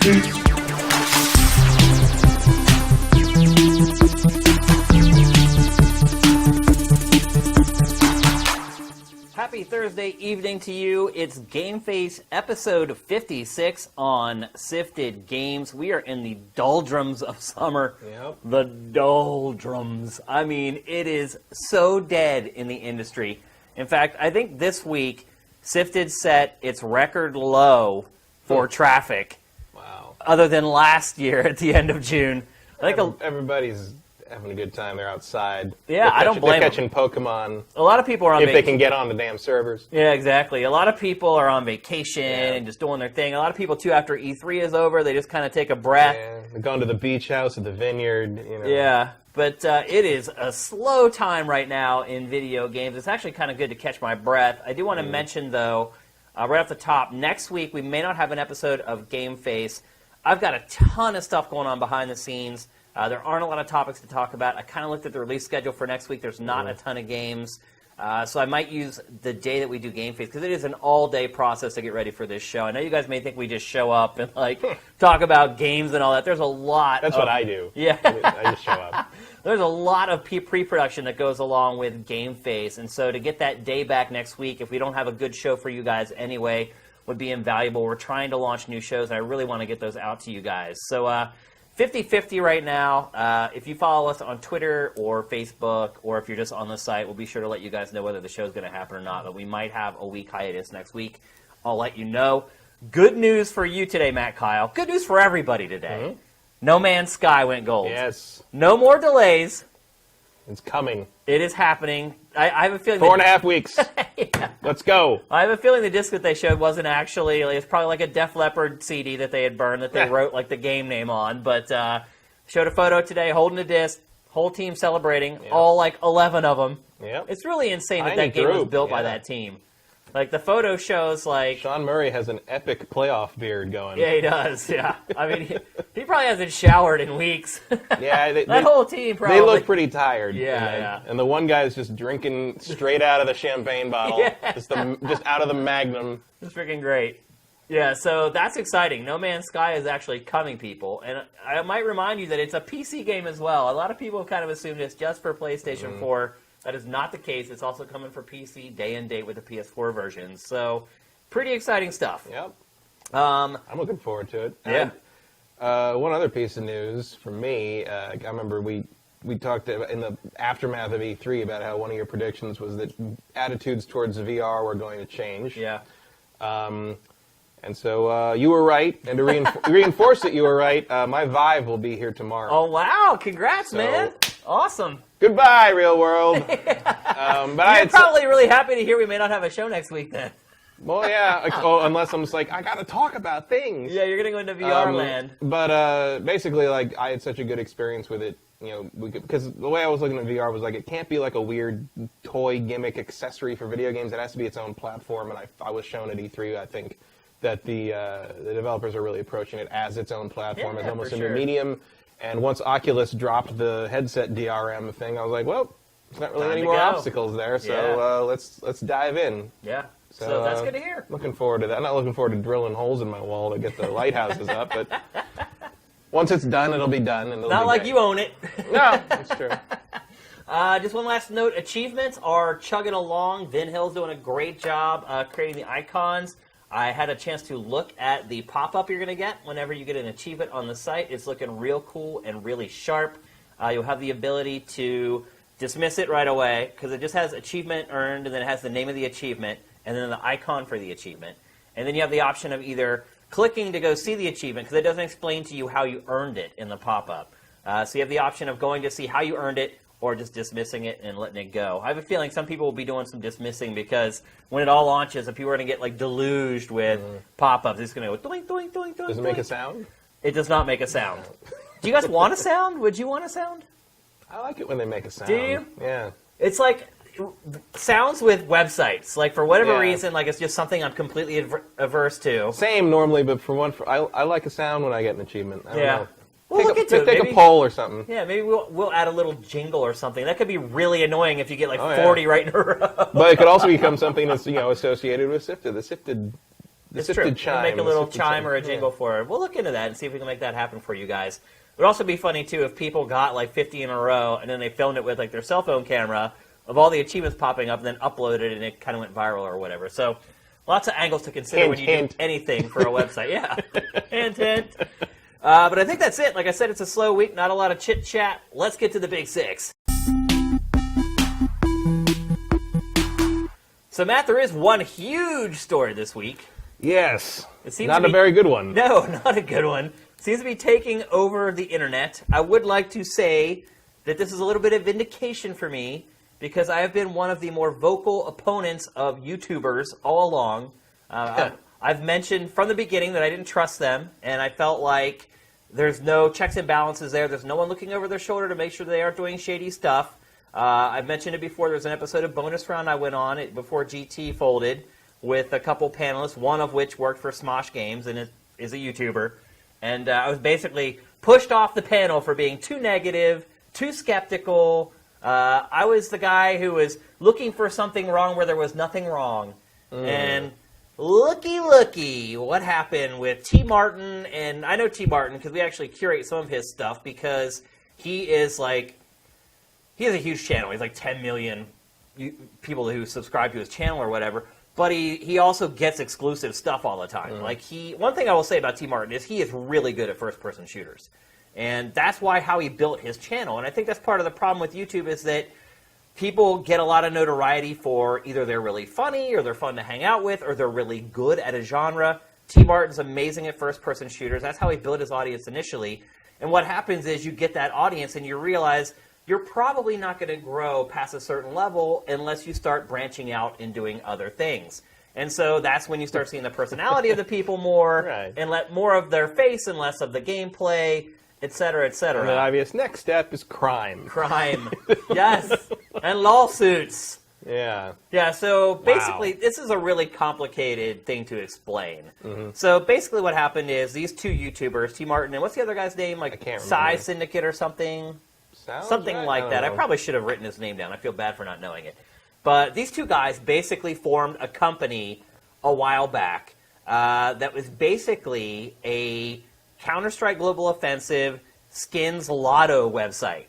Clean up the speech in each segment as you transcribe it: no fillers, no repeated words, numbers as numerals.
Happy Thursday evening to you. It's GameFace episode 56 on Sifted Games. We are in the doldrums of summer. Yep. The doldrums. I mean, it is so dead in the industry. In fact, I think this week, Sifted set its record low for traffic. Wow. Other than last year at the end of June. I think Everybody's having a good time. They're outside. Yeah, I don't blame They're catching Pokemon. a lot of people are on If vacation. they can get on the damn servers. Yeah, exactly. A lot of people are on vacation and just doing their thing. A lot of people, too, after E3 is over, they just kind of take a breath. Yeah, they're going to the beach house at the vineyard. You know. Yeah, but it is a slow time right now in video games. It's actually kind of good to catch my breath. I do want to mention, though, right off the top, next week we may not have an episode of GameFace. I've got a ton of stuff going on behind the scenes. There aren't a lot of topics to talk about. I kind of looked at the release schedule for next week. There's not a ton of games. So I might use the day that we do GameFace, because it is an all-day process to get ready for this show. I know you guys may think we just show up and talk about games and all that. There's a lot. That's what I do. Yeah. I just show up. There's a lot of pre-production that goes along with GameFace. And so to get that day back next week, if we don't have a good show for you guys anyway, would be invaluable. We're trying to launch new shows, and I really want to get those out to you guys. So 50-50 right now. If you follow us on Twitter or Facebook, or if you're just on the site, we'll be sure to let you guys know whether the show's going to happen or not. But we might have a week hiatus next week. I'll let you know. Good news for you today, Matt Kyle. Good news for everybody today. Mm-hmm. No Man's Sky went gold. Yes. No more delays. It's coming. It is happening. I have a feeling 4.5 weeks. Yeah. Let's go. I have a feeling the disc that they showed wasn't actually, it's probably like a Def Leppard CD that they had burned that they wrote like the game name on. But showed a photo today holding a disc, whole team celebrating, all like 11 of them. Yep. It's really insane that Tiny that game was group, built by that team. Like the photo shows like... Sean Murray has an epic playoff beard going. Yeah, he does, yeah. I mean, he probably hasn't showered in weeks. Yeah, that whole team probably... They look pretty tired. Yeah. And the one guy's just drinking straight out of the champagne bottle. Yeah. Just out of the Magnum. It's freaking great. Yeah, so that's exciting. No Man's Sky is actually coming, people. And I might remind you that it's a PC game as well. A lot of people have kind of assumed it's just for PlayStation 4. That is not the case. It's also coming for PC day and date with the PS4 version. So, pretty exciting stuff. Yep. I'm looking forward to it. Yeah. One other piece of news from me. I remember we talked in the aftermath of E3 about how one of your predictions was that attitudes towards VR were going to change. Yeah. And so you were right. And to reinforce that you were right, my Vive will be here tomorrow. Oh, wow. Congrats, man. Awesome. Goodbye, real world. You're probably really happy to hear we may not have a show next week then. Well, yeah. Unless I'm just like, I got to talk about things. Yeah, you're going to go into VR land. But basically, like, I had such a good experience with it. Because the way I was looking at VR was like, it can't be like a weird toy gimmick accessory for video games. It has to be its own platform. And I was shown at E3, I think, that the developers are really approaching it as its own platform, as almost a new medium. And once Oculus dropped the headset DRM thing, I was like, well, there's not really any more obstacles there, so let's dive in. Yeah, so that's good to hear. Looking forward to that. I'm not looking forward to drilling holes in my wall to get the lighthouses up, but once it's done, it'll be done. And not like you own it. No, that's true. Just one last note. Achievements are chugging along. Vin Hill's doing a great job creating the icons. I had a chance to look at the pop-up you're going to get whenever you get an achievement on the site. It's looking real cool and really sharp. You'll have the ability to dismiss it right away because it just has achievement earned, and then it has the name of the achievement, and then the icon for the achievement. And then you have the option of either clicking to go see the achievement because it doesn't explain to you how you earned it in the pop-up. So you have the option of going to see how you earned it, or just dismissing it and letting it go. I have a feeling some people will be doing some dismissing because when it all launches, if people are going to get like deluged with pop-ups, it's going to go doink, doink, doink, doink. Does it make a sound? It does not make a sound. Do you guys want a sound? Would you want a sound? I like it when they make a sound. Do you? Yeah. It's like sounds with websites. Like for whatever reason, like it's just something I'm completely averse to. Same normally, but I like a sound when I get an achievement. I don't know. We'll look into it. Take a poll or something. Yeah, maybe we'll add a little jingle or something. That could be really annoying if you get like 40 right in a row. But it could also become something that's associated with Sifted. The It's true. chime. We'll make a little chime or a jingle for it. We'll look into that and see if we can make that happen for you guys. It would also be funny, too, if people got like 50 in a row and then they filmed it with like their cell phone camera of all the achievements popping up and then uploaded it and it kind of went viral or whatever. So lots of angles to consider when you do anything for a website. Yeah. Hint, hint. But I think that's it. Like I said, it's a slow week, not a lot of chit-chat. Let's get to the big six. So, Matt, there is one huge story this week. Yes. It seems not a very good one. No, not a good one. Seems to be taking over the internet. I would like to say that this is a little bit of vindication for me because I have been one of the more vocal opponents of YouTubers all along. I've mentioned from the beginning that I didn't trust them, and I felt like there's no checks and balances there. There's no one looking over their shoulder to make sure they aren't doing shady stuff. I've mentioned it before. There's an episode of Bonus Round I went on before GT folded with a couple panelists, one of which worked for Smosh Games and is a YouTuber. And I was basically pushed off the panel for being too negative, too skeptical. I was the guy who was looking for something wrong where there was nothing wrong. And looky, what happened with T. Martin? And I know T. Martin because we actually curate some of his stuff because he has a huge channel. He's like 10 million people who subscribe to his channel or whatever. But he also gets exclusive stuff all the time. One thing I will say about T. Martin is he is really good at first-person shooters. And that's how he built his channel. And I think that's part of the problem with YouTube is that people get a lot of notoriety for either they're really funny or they're fun to hang out with or they're really good at a genre. T. Martin's amazing at first-person shooters. That's how he built his audience initially. And what happens is you get that audience and you realize you're probably not going to grow past a certain level unless you start branching out and doing other things. And so that's when you start seeing the personality of the people more and let more of their face and less of the gameplay, et cetera, et cetera. And the obvious next step is crime. Crime. Yes. And lawsuits. Yeah. Yeah, so basically, this is a really complicated thing to explain. So basically what happened is these two YouTubers, T. Martin and what's the other guy's name? Like Psy Syndicate or something? Something like that. I probably should have written his name down. I feel bad for not knowing it. But these two guys basically formed a company a while back that was basically a Counter-Strike Global Offensive skins lotto website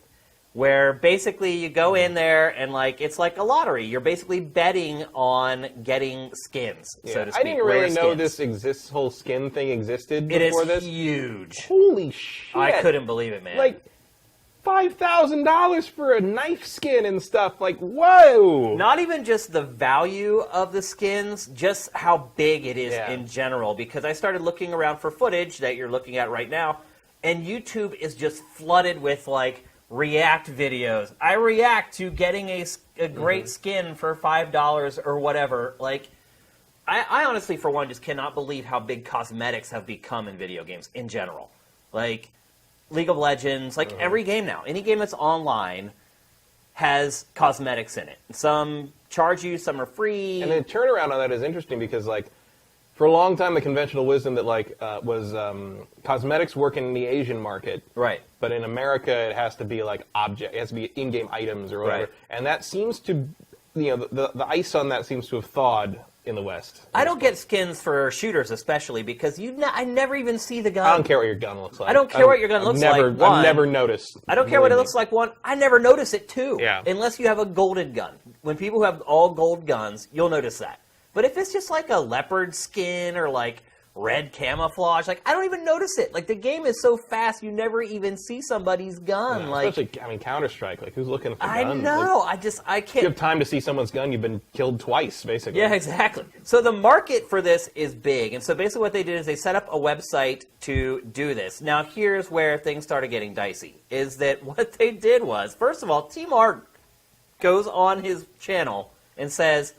where basically you go in there and it's like a lottery. You're basically betting on getting skins, so to speak. I didn't really know this whole skin thing existed before this. It is huge. Holy shit. I couldn't believe it, man. $5,000 for a knife skin and stuff. Whoa! Not even just the value of the skins, just how big it is in general. Because I started looking around for footage that you're looking at right now, and YouTube is just flooded with react videos. I react to getting a great skin for $5 or whatever. I honestly, for one, just cannot believe how big cosmetics have become in video games in general. League of Legends, every game now. Any game that's online has cosmetics in it. Some charge you, some are free. And the turnaround on that is interesting because, for a long time, the conventional wisdom that, was cosmetics work in the Asian market. Right. But in America, it has to be, it has to be in-game items or whatever. Right. And that seems to, the ice on that seems to have thawed in the West. I don't get skins for shooters especially because I never even see the gun. I don't care what your gun looks like. I don't care what your gun looks like. I've never noticed. I don't care what it looks like, one. I never notice it, two. Yeah. Unless you have a golden gun. When people have all gold guns, you'll notice that. But if it's just a leopard skin or red camouflage, I don't even notice it. The game is so fast, you never even see somebody's gun. Yeah, especially, Counter-Strike. Who's looking for guns? I know. I can't. If you have time to see someone's gun, you've been killed twice, basically. Yeah, exactly. So the market for this is big. And so basically what they did is they set up a website to do this. Now, here's where things started getting dicey, is that what they did was, first of all, T. Martin goes on his channel and says,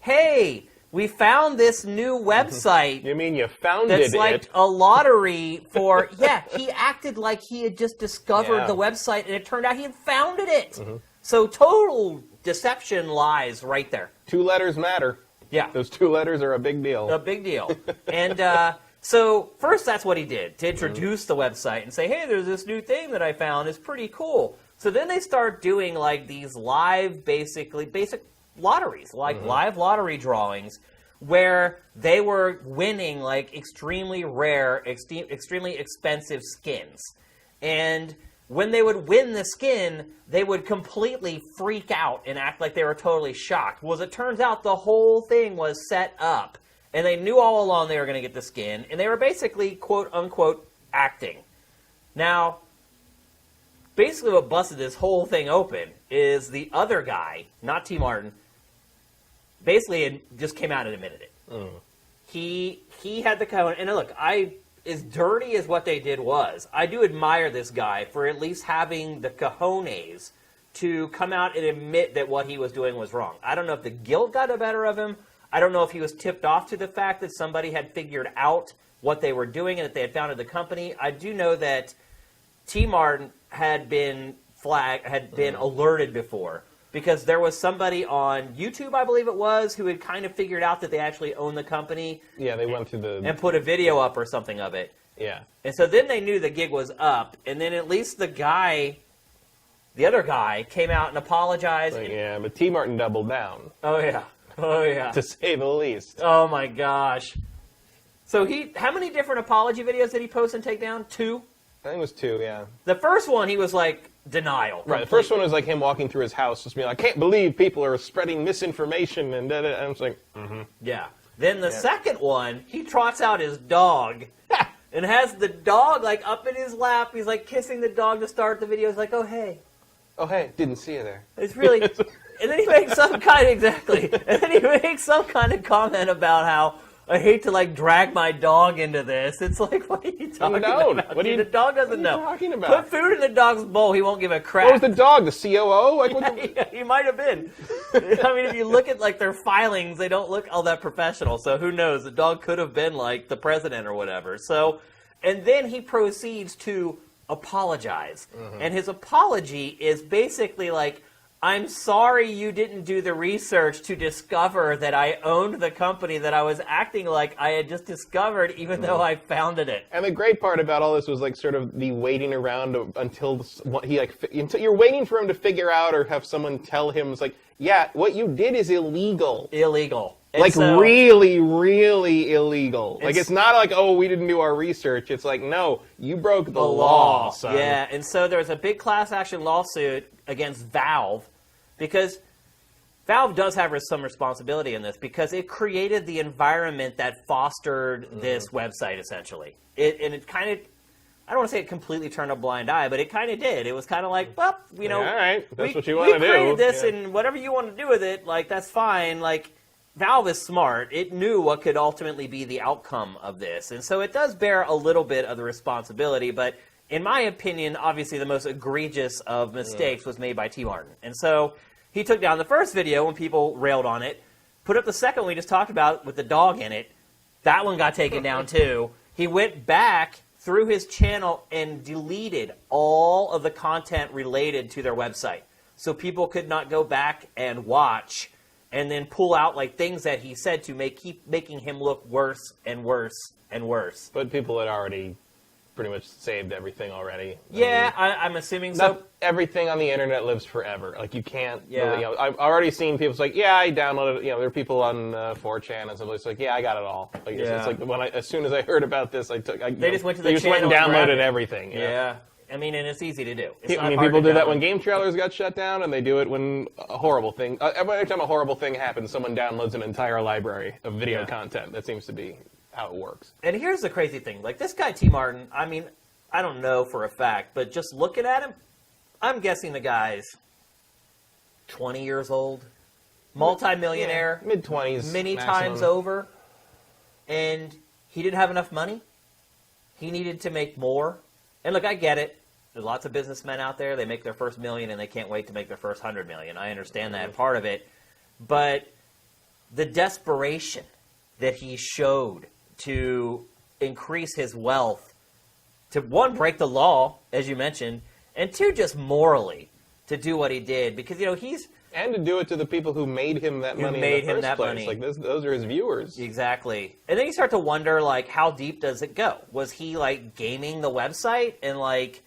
hey, we found this new website. You mean you found that's it? A lottery for... Yeah, he acted like he had just discovered the website, and it turned out he had founded it. So total deception lies right there. 2 letters matter. Yeah. Those 2 letters are a big deal. A big deal. And so first that's what he did, to introduce the website and say, hey, there's this new thing that I found. It's pretty cool. So then they start doing these live, basic lotteries, live lottery drawings, where they were winning like extremely rare, extremely expensive skins. And when they would win the skin, they would completely freak out and act like they were totally shocked. Well, as it turns out, the whole thing was set up. And they knew all along they were going to get the skin. And they were basically, quote-unquote, acting. Now, basically what busted this whole thing open is the other guy, not T. Martin, basically it just came out and admitted it. He had the cojones. And look, as dirty as what they did was, I do admire this guy for at least having the cojones to come out and admit that what he was doing was wrong. I don't know if the guilt got the better of him. I don't know if he was tipped off to the fact that somebody had figured out what they were doing and that they had founded the company. I do know that T. Martin had been alerted before, because there was somebody on YouTube, I believe it was, who had kind of figured out that they actually owned the company. Yeah, they went through and put a video up or something of it. Yeah. And so then they knew the gig was up, and then at least the other guy, came out and apologized. Yeah, but T. Martin doubled down. Oh, yeah. Oh, yeah. To say the least. Oh, my gosh. So how many different apology videos did he post and take down? 2? I think it was 2, yeah. The first one, he was like, denial. Right, the first one was like him walking through his house, just being like, I can't believe people are spreading misinformation, and da-da. And I was like, Yeah. Then the second one, he trots out his dog, and has the dog, like, up in his lap. He's, like, kissing the dog to start the video. He's like, oh, hey. Oh, hey, didn't see you there. It's really... And then he makes some kind of... Exactly. And then he makes some kind of comment about how, I hate to, like, drag my dog into this. It's like, what are you talking about? The dog doesn't know. What are you talking about? Put food in the dog's bowl. He won't give a crap. What was the dog? The COO? Like, Yeah, he might have been. I mean, if you look at, like, their filings, they don't look all that professional. So who knows? The dog could have been, like, the president or whatever. So, and then he proceeds to apologize. And his apology is basically like, I'm sorry you didn't do the research to discover that I owned the company that I was acting like I had just discovered, even though I founded it. And the great part about all this was like sort of the waiting around until you're waiting for him to figure out or have someone tell him, it's like, yeah, what you did is illegal. Illegal. Like, really, really illegal. Like, it's not like, oh, we didn't do our research. It's like, no, you broke the law, son. Yeah, and so there was a big class action lawsuit against Valve, because Valve does have some responsibility in this, because it created the environment that fostered this website, essentially. It kind of, I don't want to say it completely turned a blind eye, but it kind of did. It was kind of like, well, you know, all right, that's what you want to do. We created this, and whatever you want to do with it, like, that's fine. Like, Valve is smart. It knew what could ultimately be the outcome of this. And so it does bear a little bit of the responsibility, but in my opinion, obviously the most egregious of mistakes was made by T. Martin. And so he took down the first video when people railed on it, put up the second one we just talked about with the dog in it. That one got taken down too. He went back through his channel and deleted all of the content related to their website, so people could not go back and watch and then pull out like things that he said to keep making him look worse and worse and worse. But people had already pretty much saved everything already. Yeah, I'm assuming so. Not everything on the internet lives forever. Like, you can't. Yeah. You know, I've already seen people say, like, yeah, I downloaded. You know, there are people on 4chan and stuff. It's like, yeah, I got it all. Like, it's like as soon as I heard about this, they just went to the channel and downloaded everything. Yeah. I mean, and it's easy to do. I mean, people do that when game trailers got shut down, and they do it when a horrible thing. Every time a horrible thing happens, someone downloads an entire library of video content. That seems to be how it works. And here's the crazy thing: like, this guy T. Martin. I mean, I don't know for a fact, but just looking at him, I'm guessing the guy's 20 years old, multi-millionaire, mid-20s, many maximum. times over, and he didn't have enough money. He needed to make more. And look, I get it. There's lots of businessmen out there. They make their first $1 million and they can't wait to make their first $100 million. I understand that part of it. But the desperation that he showed to increase his wealth, to, one, break the law, as you mentioned, and two, just morally to do what he did. Because, you know, and to do it to the people who made him that money in the first place. Like, those are his viewers. Exactly. And then you start to wonder, like, how deep does it go? Was he, like, gaming the website and, like,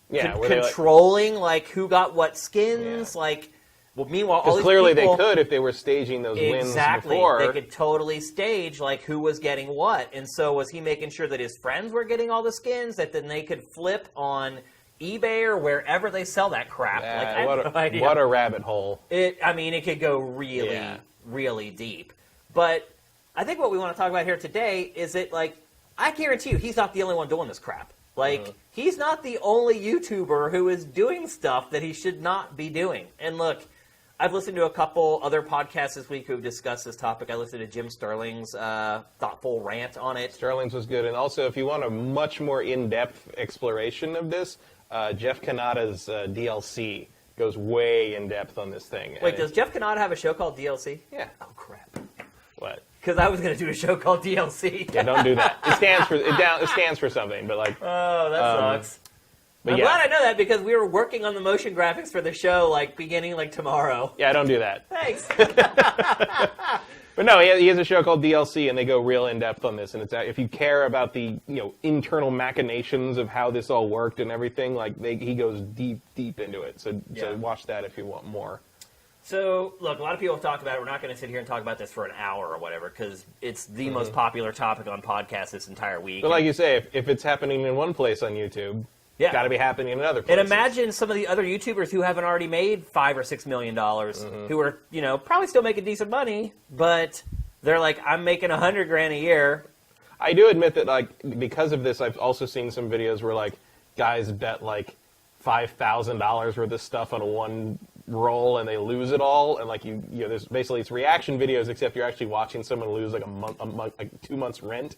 controlling, like, who got what skins? Yeah. Like, Well, meanwhile, all Because these clearly people, they could if they were staging those wins exactly, before. they could totally stage like who was getting what, and so was he making sure that his friends were getting all the skins that then they could flip on eBay or wherever they sell that crap? Yeah, like, I have no idea. what a rabbit hole. I mean, it could go really, really deep. But I think what we want to talk about here today is that, like, I guarantee you, he's not the only one doing this crap. Like, he's not the only YouTuber who is doing stuff that he should not be doing. And look, I've listened to a couple other podcasts this week who've discussed this topic. I listened to Jim Sterling's thoughtful rant on it. Sterling's was good. And also, if you want a much more in-depth exploration of this, Jeff Kanata's DLC goes way in-depth on this thing. Wait, does Jeff Kanata have a show called DLC? Yeah. Oh, crap. What? Because I was going to do a show called DLC. Yeah, don't do that. It stands for something, but like. Oh, that sucks. But I'm glad I know that because we were working on the motion graphics for the show, like, beginning, like, tomorrow. Yeah, don't do that. Thanks. But no, he has a show called DLC, and they go real in depth on this. And it's if you care about the internal machinations of how this all worked and everything, like he goes deep into it. So watch that if you want more. So look, a lot of people have talked about it. We're not going to sit here and talk about this for an hour or whatever because it's the most popular topic on podcasts this entire week. But like you say, if it's happening in one place on YouTube. Yeah. Got to be happening in another place. And imagine some of the other YouTubers who haven't already made $5 or $6 million, who are, probably still making decent money, but they're like, I'm making $100,000 a year. I do admit that, like, because of this, I've also seen some videos where, like, guys bet, like, $5,000 worth of stuff on one roll and they lose it all. And, like, there's basically, it's reaction videos, except you're actually watching someone lose, like, a month, like 2 months' rent.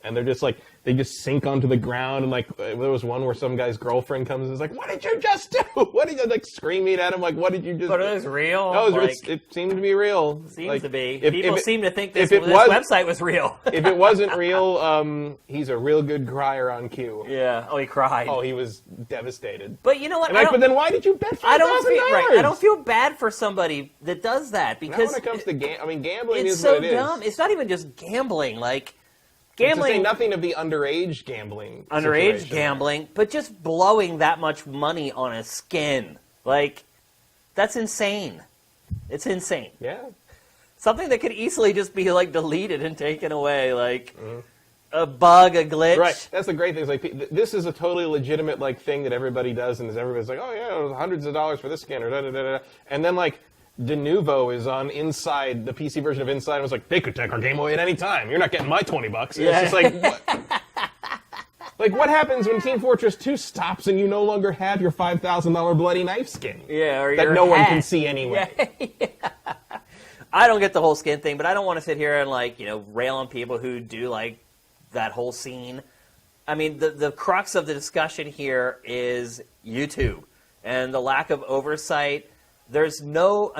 And they're just like, they just sink onto the ground. And like, there was one where some guy's girlfriend comes and is like, what did you just do? What did you, like, screaming at him? Like, what did you just do? But it was real. No, it seemed to be real. Seems to be. People seem to think this website was real. If it wasn't real, he's a real good crier on cue. Yeah. Oh, he cried. Oh, he was devastated. But you know what? But then why did you bet $5,000? I don't feel bad for somebody that does that because now when it comes to gambling it's is so what it is. dumb. It's not even just gambling. Like, gambling. To say nothing of the underage gambling. Underage gambling, but just blowing that much money on a skin. Like, that's insane. It's insane. Yeah. Something that could easily just be, like, deleted and taken away. Like, a bug, a glitch. Right. That's the great thing. Is like, this is a totally legitimate, like, thing that everybody does, and everybody's like, oh, yeah, it was hundreds of dollars for this skin, or da-da-da-da. And then, like, Denuvo is on Inside, the PC version of Inside, and was like, they could take our game away at any time. You're not getting my $20. And it's just like, what? Like, what happens when Team Fortress 2 stops and you no longer have your $5,000 bloody knife skin? Yeah, or that your no hat. one can see anyway. Yeah. I don't get the whole skin thing, but I don't want to sit here and, like, rail on people who do, like, that whole scene. I mean, the crux of the discussion here is YouTube and the lack of oversight. There's no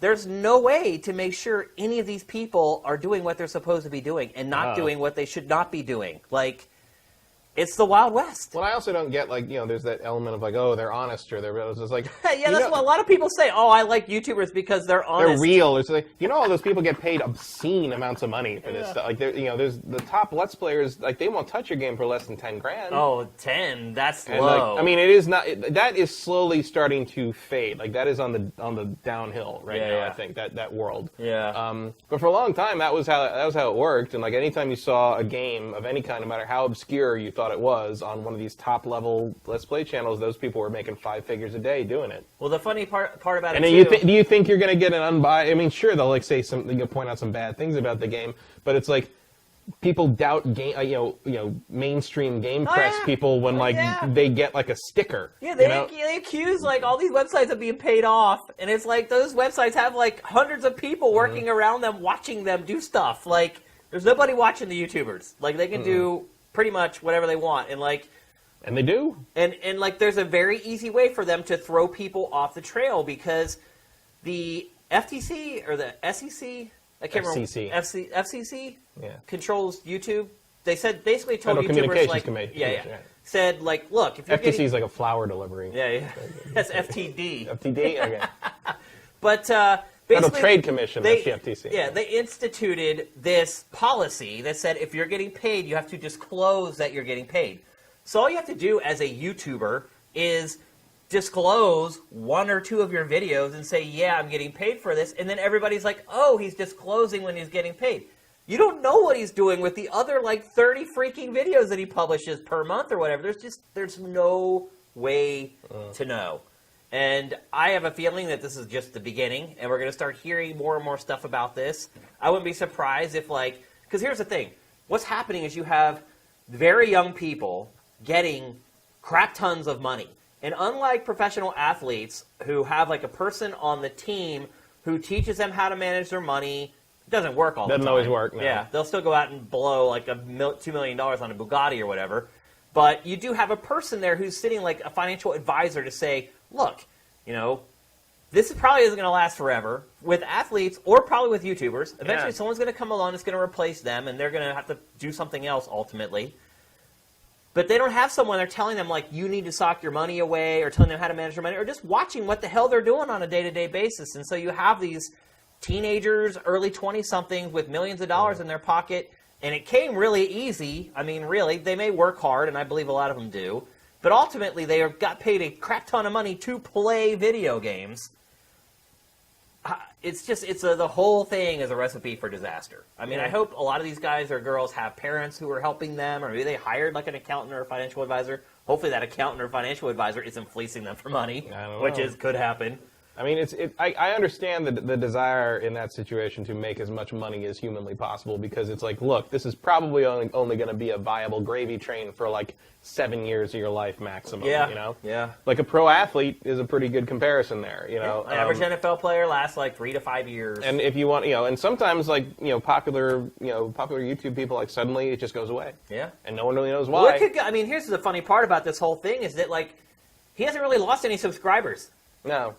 way to make sure any of these people are doing what they're supposed to be doing and not doing what they should not be doing. Like, it's the Wild West. Well, I also don't get, like, there's that element of, like, oh, they're honest, or they're real. It's just like, yeah, that's what a lot of people say. Oh, I like YouTubers because they're honest. They're real. It's like, all those people get paid obscene amounts of money for this stuff. Like, there's the top Let's Players, like, they won't touch your game for less than $10,000. Oh, 10, that's and low. Like, I mean, it is not. That is slowly starting to fade. Like, that is on the downhill right now. Yeah. I think that world. Yeah. But for a long time, that was how it worked. And like, anytime you saw a game of any kind, no matter how obscure you thought it was, on one of these top level Let's Play channels, those people were making 5 figures a day doing it. Well, the funny part about and it then too. Do you think you're going to get an unbiased? I mean, sure, they'll like say something, you'll point out some bad things about the game, but it's like people doubt game, mainstream game press people when they get like a sticker. Yeah, they accuse like all these websites of being paid off, and it's like those websites have like hundreds of people working around them, watching them do stuff. Like, there's nobody watching the YouTubers. Like, they can do pretty much whatever they want, and they do. And like, there's a very easy way for them to throw people off the trail because the FTC or the SEC, I can't FCC. remember, FCC controls YouTube. They said basically told Federal YouTubers like Communications said like, look, if you're FTC is like a flower delivery. That's FTD. FTD, okay. But Federal Trade Commission, that's the FTC. Yeah, they instituted this policy that said if you're getting paid, you have to disclose that you're getting paid. So all you have to do as a YouTuber is disclose one or two of your videos and say, yeah, I'm getting paid for this, and then everybody's like, oh, he's disclosing when he's getting paid. You don't know what he's doing with the other, 30 freaking videos that he publishes per month or whatever. There's no way to know. And I have a feeling that this is just the beginning, and we're going to start hearing more and more stuff about this. I wouldn't be surprised if, because here's the thing. What's happening is you have very young people getting crap tons of money. And unlike professional athletes who have, a person on the team who teaches them how to manage their money, it doesn't work all the time. Doesn't always work, no. Yeah, they'll still go out and blow, $2 million on a Bugatti or whatever. But you do have a person there who's sitting like a financial advisor to say, look, this probably isn't going to last forever with athletes or probably with YouTubers. Eventually someone's going to come along that's going to replace them, and they're going to have to do something else ultimately. But they don't have someone there telling them, you need to sock your money away, or telling them how to manage their money, or just watching what the hell they're doing on a day-to-day basis. And so you have these teenagers, early 20-somethings with millions of dollars in their pocket, and it came really easy. I mean, really, they may work hard, and I believe a lot of them do, but ultimately they got paid a crap ton of money to play video games. The whole thing is a recipe for disaster. I mean, I hope a lot of these guys or girls have parents who are helping them, or maybe they hired an accountant or a financial advisor. Hopefully that accountant or financial advisor isn't fleecing them for money, which could happen. I mean, I understand the desire in that situation to make as much money as humanly possible, because it's look, this is probably only going to be a viable gravy train for 7 years of your life maximum. Yeah. A pro athlete is a pretty good comparison there. An average NFL player lasts 3 to 5 years. And if you want, and sometimes popular YouTube people, suddenly it just goes away. Yeah. And no one really knows why. Well, here's the funny part about this whole thing is that he hasn't really lost any subscribers. No.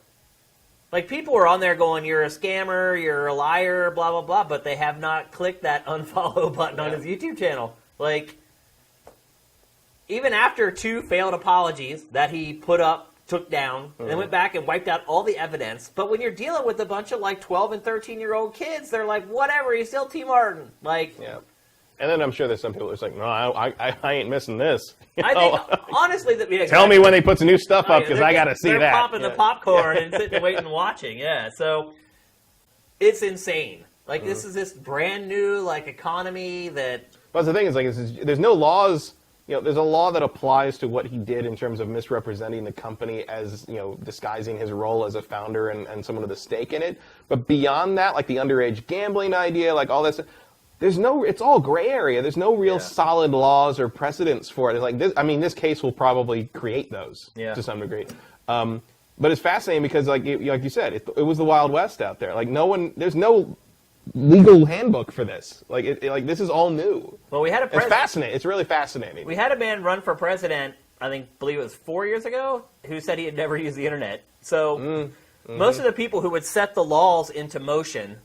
People are on there going, you're a scammer, you're a liar, blah, blah, blah, but they have not clicked that unfollow button on his YouTube channel. Even after 2 failed apologies that he took down, and then went back and wiped out all the evidence, but when you're dealing with a bunch of 12 and 13-year-old kids, they're like, whatever, he's still T. Martin. Yeah. And then I'm sure there's some people who's no, I ain't missing this. I think, honestly, exactly. Tell me when they put some new stuff up, because I got to see that. They're popping the popcorn and sitting and waiting and watching. Yeah, so it's insane. This is this brand new economy that. Well, the thing is, there's no laws. There's a law that applies to what he did in terms of misrepresenting the company as, disguising his role as a founder and someone with a stake in it. But beyond that, the underage gambling idea, all that stuff. It's all gray area. There's no real solid laws or precedents for it. It's this case will probably create those to some degree. But it's fascinating because, like you said, it was the Wild West out there. There's no legal handbook for this. This is all new. Well, we had a president. It's fascinating. It's really fascinating. We had a man run for president, believe it was 4 years ago, who said he had never used the internet. So most of the people who would set the laws into motion,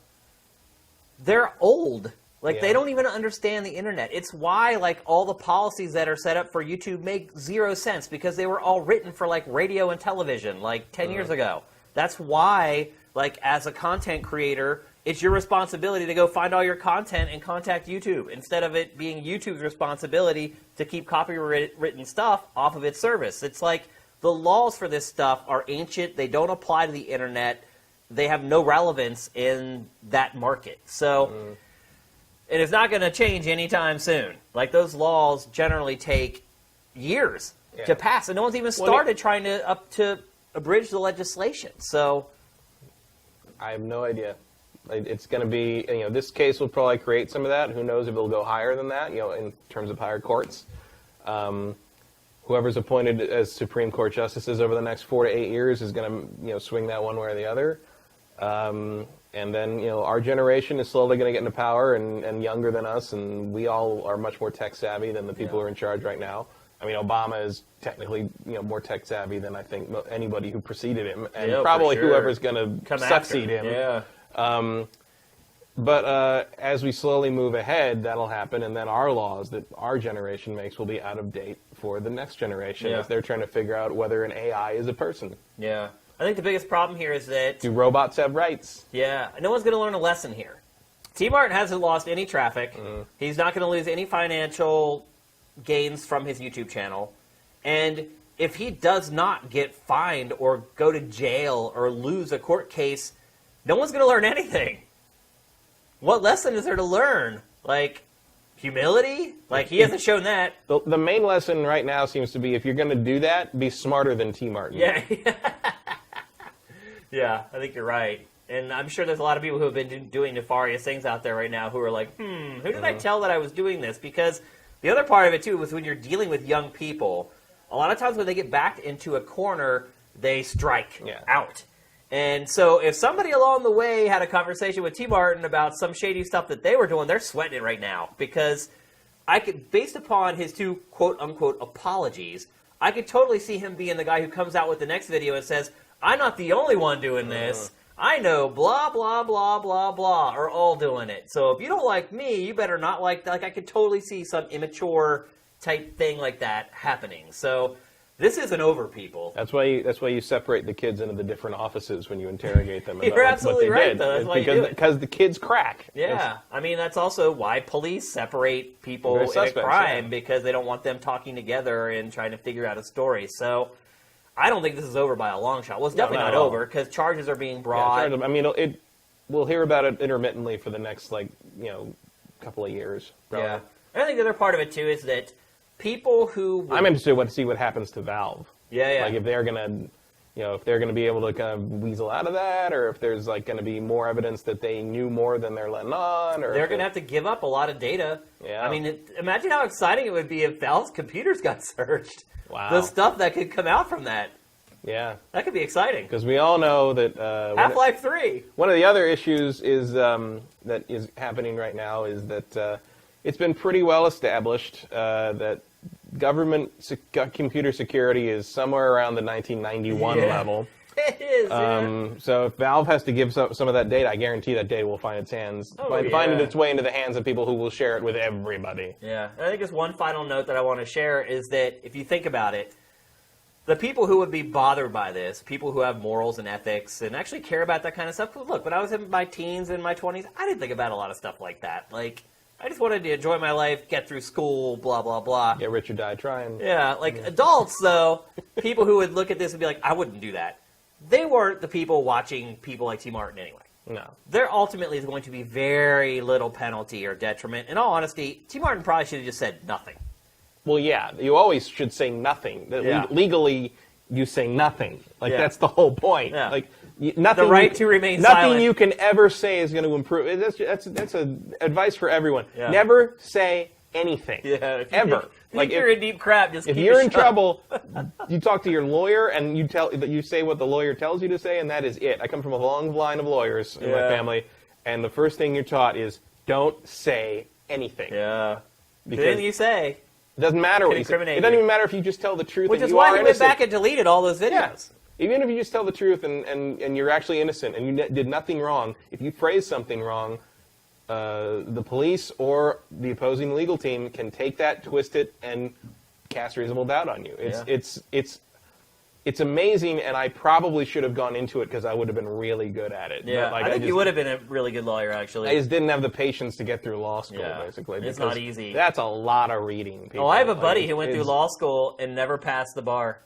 they're old. They don't even understand the internet. It's why, all the policies that are set up for YouTube make zero sense, because they were all written for, radio and television, 10 years ago. That's why, as a content creator, it's your responsibility to go find all your content and contact YouTube, instead of it being YouTube's responsibility to keep copyrighted stuff off of its service. It's the laws for this stuff are ancient. They don't apply to the internet. They have no relevance in that market. So... And it's not going to change anytime soon. Those laws generally take years to pass, and no one's even started trying to abridge the legislation. So, I have no idea. It's going to be, this case will probably create some of that. Who knows if it'll go higher than that, in terms of higher courts. Whoever's appointed as Supreme Court justices over the next 4 to 8 years is going to, swing that one way or the other. And then, our generation is slowly going to get into power, and younger than us, and we all are much more tech savvy than the people who are in charge right now. Obama is technically, more tech savvy than I think anybody who preceded him, and probably whoever's going to succeed him. Yeah. But as we slowly move ahead, that'll happen, and then our laws that our generation makes will be out of date for the next generation as they're trying to figure out whether an AI is a person. Yeah. I think the biggest problem here is that... Do robots have rights? Yeah. No one's going to learn a lesson here. T. Martin hasn't lost any traffic. He's not going to lose any financial gains from his YouTube channel. And if he does not get fined or go to jail or lose a court case, no one's going to learn anything. What lesson is there to learn? Like, humility? Like, he hasn't shown that. The main lesson right now seems to be, if you're going to do that, be smarter than T. Martin. Yeah. Yeah, I think you're right. And I'm sure there's a lot of people who have been doing nefarious things out there right now who are like, who did I tell that I was doing this? Because the other part of it, too, was when you're dealing with young people, a lot of times when they get backed into a corner, they strike out. And so if somebody along the way had a conversation with T. Martin about some shady stuff that they were doing, they're sweating it right now. Because I could, based upon his 2 quote-unquote apologies, I could totally see him being the guy who comes out with the next video and says, I'm not the only one doing this. I know blah, blah, blah, blah, blah are all doing it. So if you don't like me, you better not like I could totally see some immature type thing like that happening. So this isn't over, people. That's why you separate the kids into the different offices when you interrogate them. You're absolutely right, though. That's why you do it. Because the kids crack. Yeah. I mean, that's also why police separate people in a crime, because they don't want them talking together and trying to figure out a story. So I don't think this is over by a long shot. Well, it's definitely not over, because charges are being brought. Yeah, I mean, we'll hear about it intermittently for the next, couple of years. Probably. Yeah. And I think the other part of it, too, is that people who... I'm interested to see what happens to Valve. Yeah. Like, if they're going to be able to kind of weasel out of that, or if there's, going to be more evidence that they knew more than they're letting on, or... They're going to have to give up a lot of data. Yeah. I mean, imagine how exciting it would be if Valve's computers got searched. Wow. The stuff that could come out from that. Yeah. That could be exciting. Because we all know that... Half-Life 3! One of the other issues is that is happening right now is that it's been pretty well established that government computer security is somewhere around the 1991 level. It is, So if Valve has to give some of that data, I guarantee that data will find its way into the hands of people who will share it with everybody. Yeah. And I think just one final note that I want to share is that if you think about it, the people who would be bothered by this, people who have morals and ethics and actually care about that kind of stuff, look, when I was in my teens and my 20s, I didn't think about a lot of stuff like that. Like, I just wanted to enjoy my life, get through school, blah, blah, blah. Get rich or die trying. Yeah, adults, though, people who would look at this and be like, I wouldn't do that. They weren't the people watching people like T. Martin anyway. No. There ultimately is going to be very little penalty or detriment. In all honesty, T. Martin probably should have just said nothing. Well, yeah, you always should say nothing. Legally, you say nothing. That's the whole point. Yeah. Nothing. The right to remain nothing silent. Nothing you can ever say is going to improve. That's advice for everyone. Yeah. Never say anything. Yeah. Ever. If you're in deep crap, just if keep you're it in shut. trouble, you talk to your lawyer and you say what the lawyer tells you to say, and that is it. I come from a long line of lawyers in my family, and the first thing you're taught is don't say anything. Yeah. Because anything you say. It doesn't matter what you say. It doesn't even matter if you just tell the truth. Which and is you why are he innocent. went back and deleted all those videos. Yeah. Even if you just tell the truth and you're actually innocent and you did nothing wrong, if you phrase something wrong, the police or the opposing legal team can take that, twist it, and cast reasonable doubt on you. It's amazing, and I probably should have gone into it because I would have been really good at it. Yeah, I think you would have been a really good lawyer, actually. I just didn't have the patience to get through law school, basically. It's not easy. That's a lot of reading. People. I have a buddy who went through law school and never passed the bar.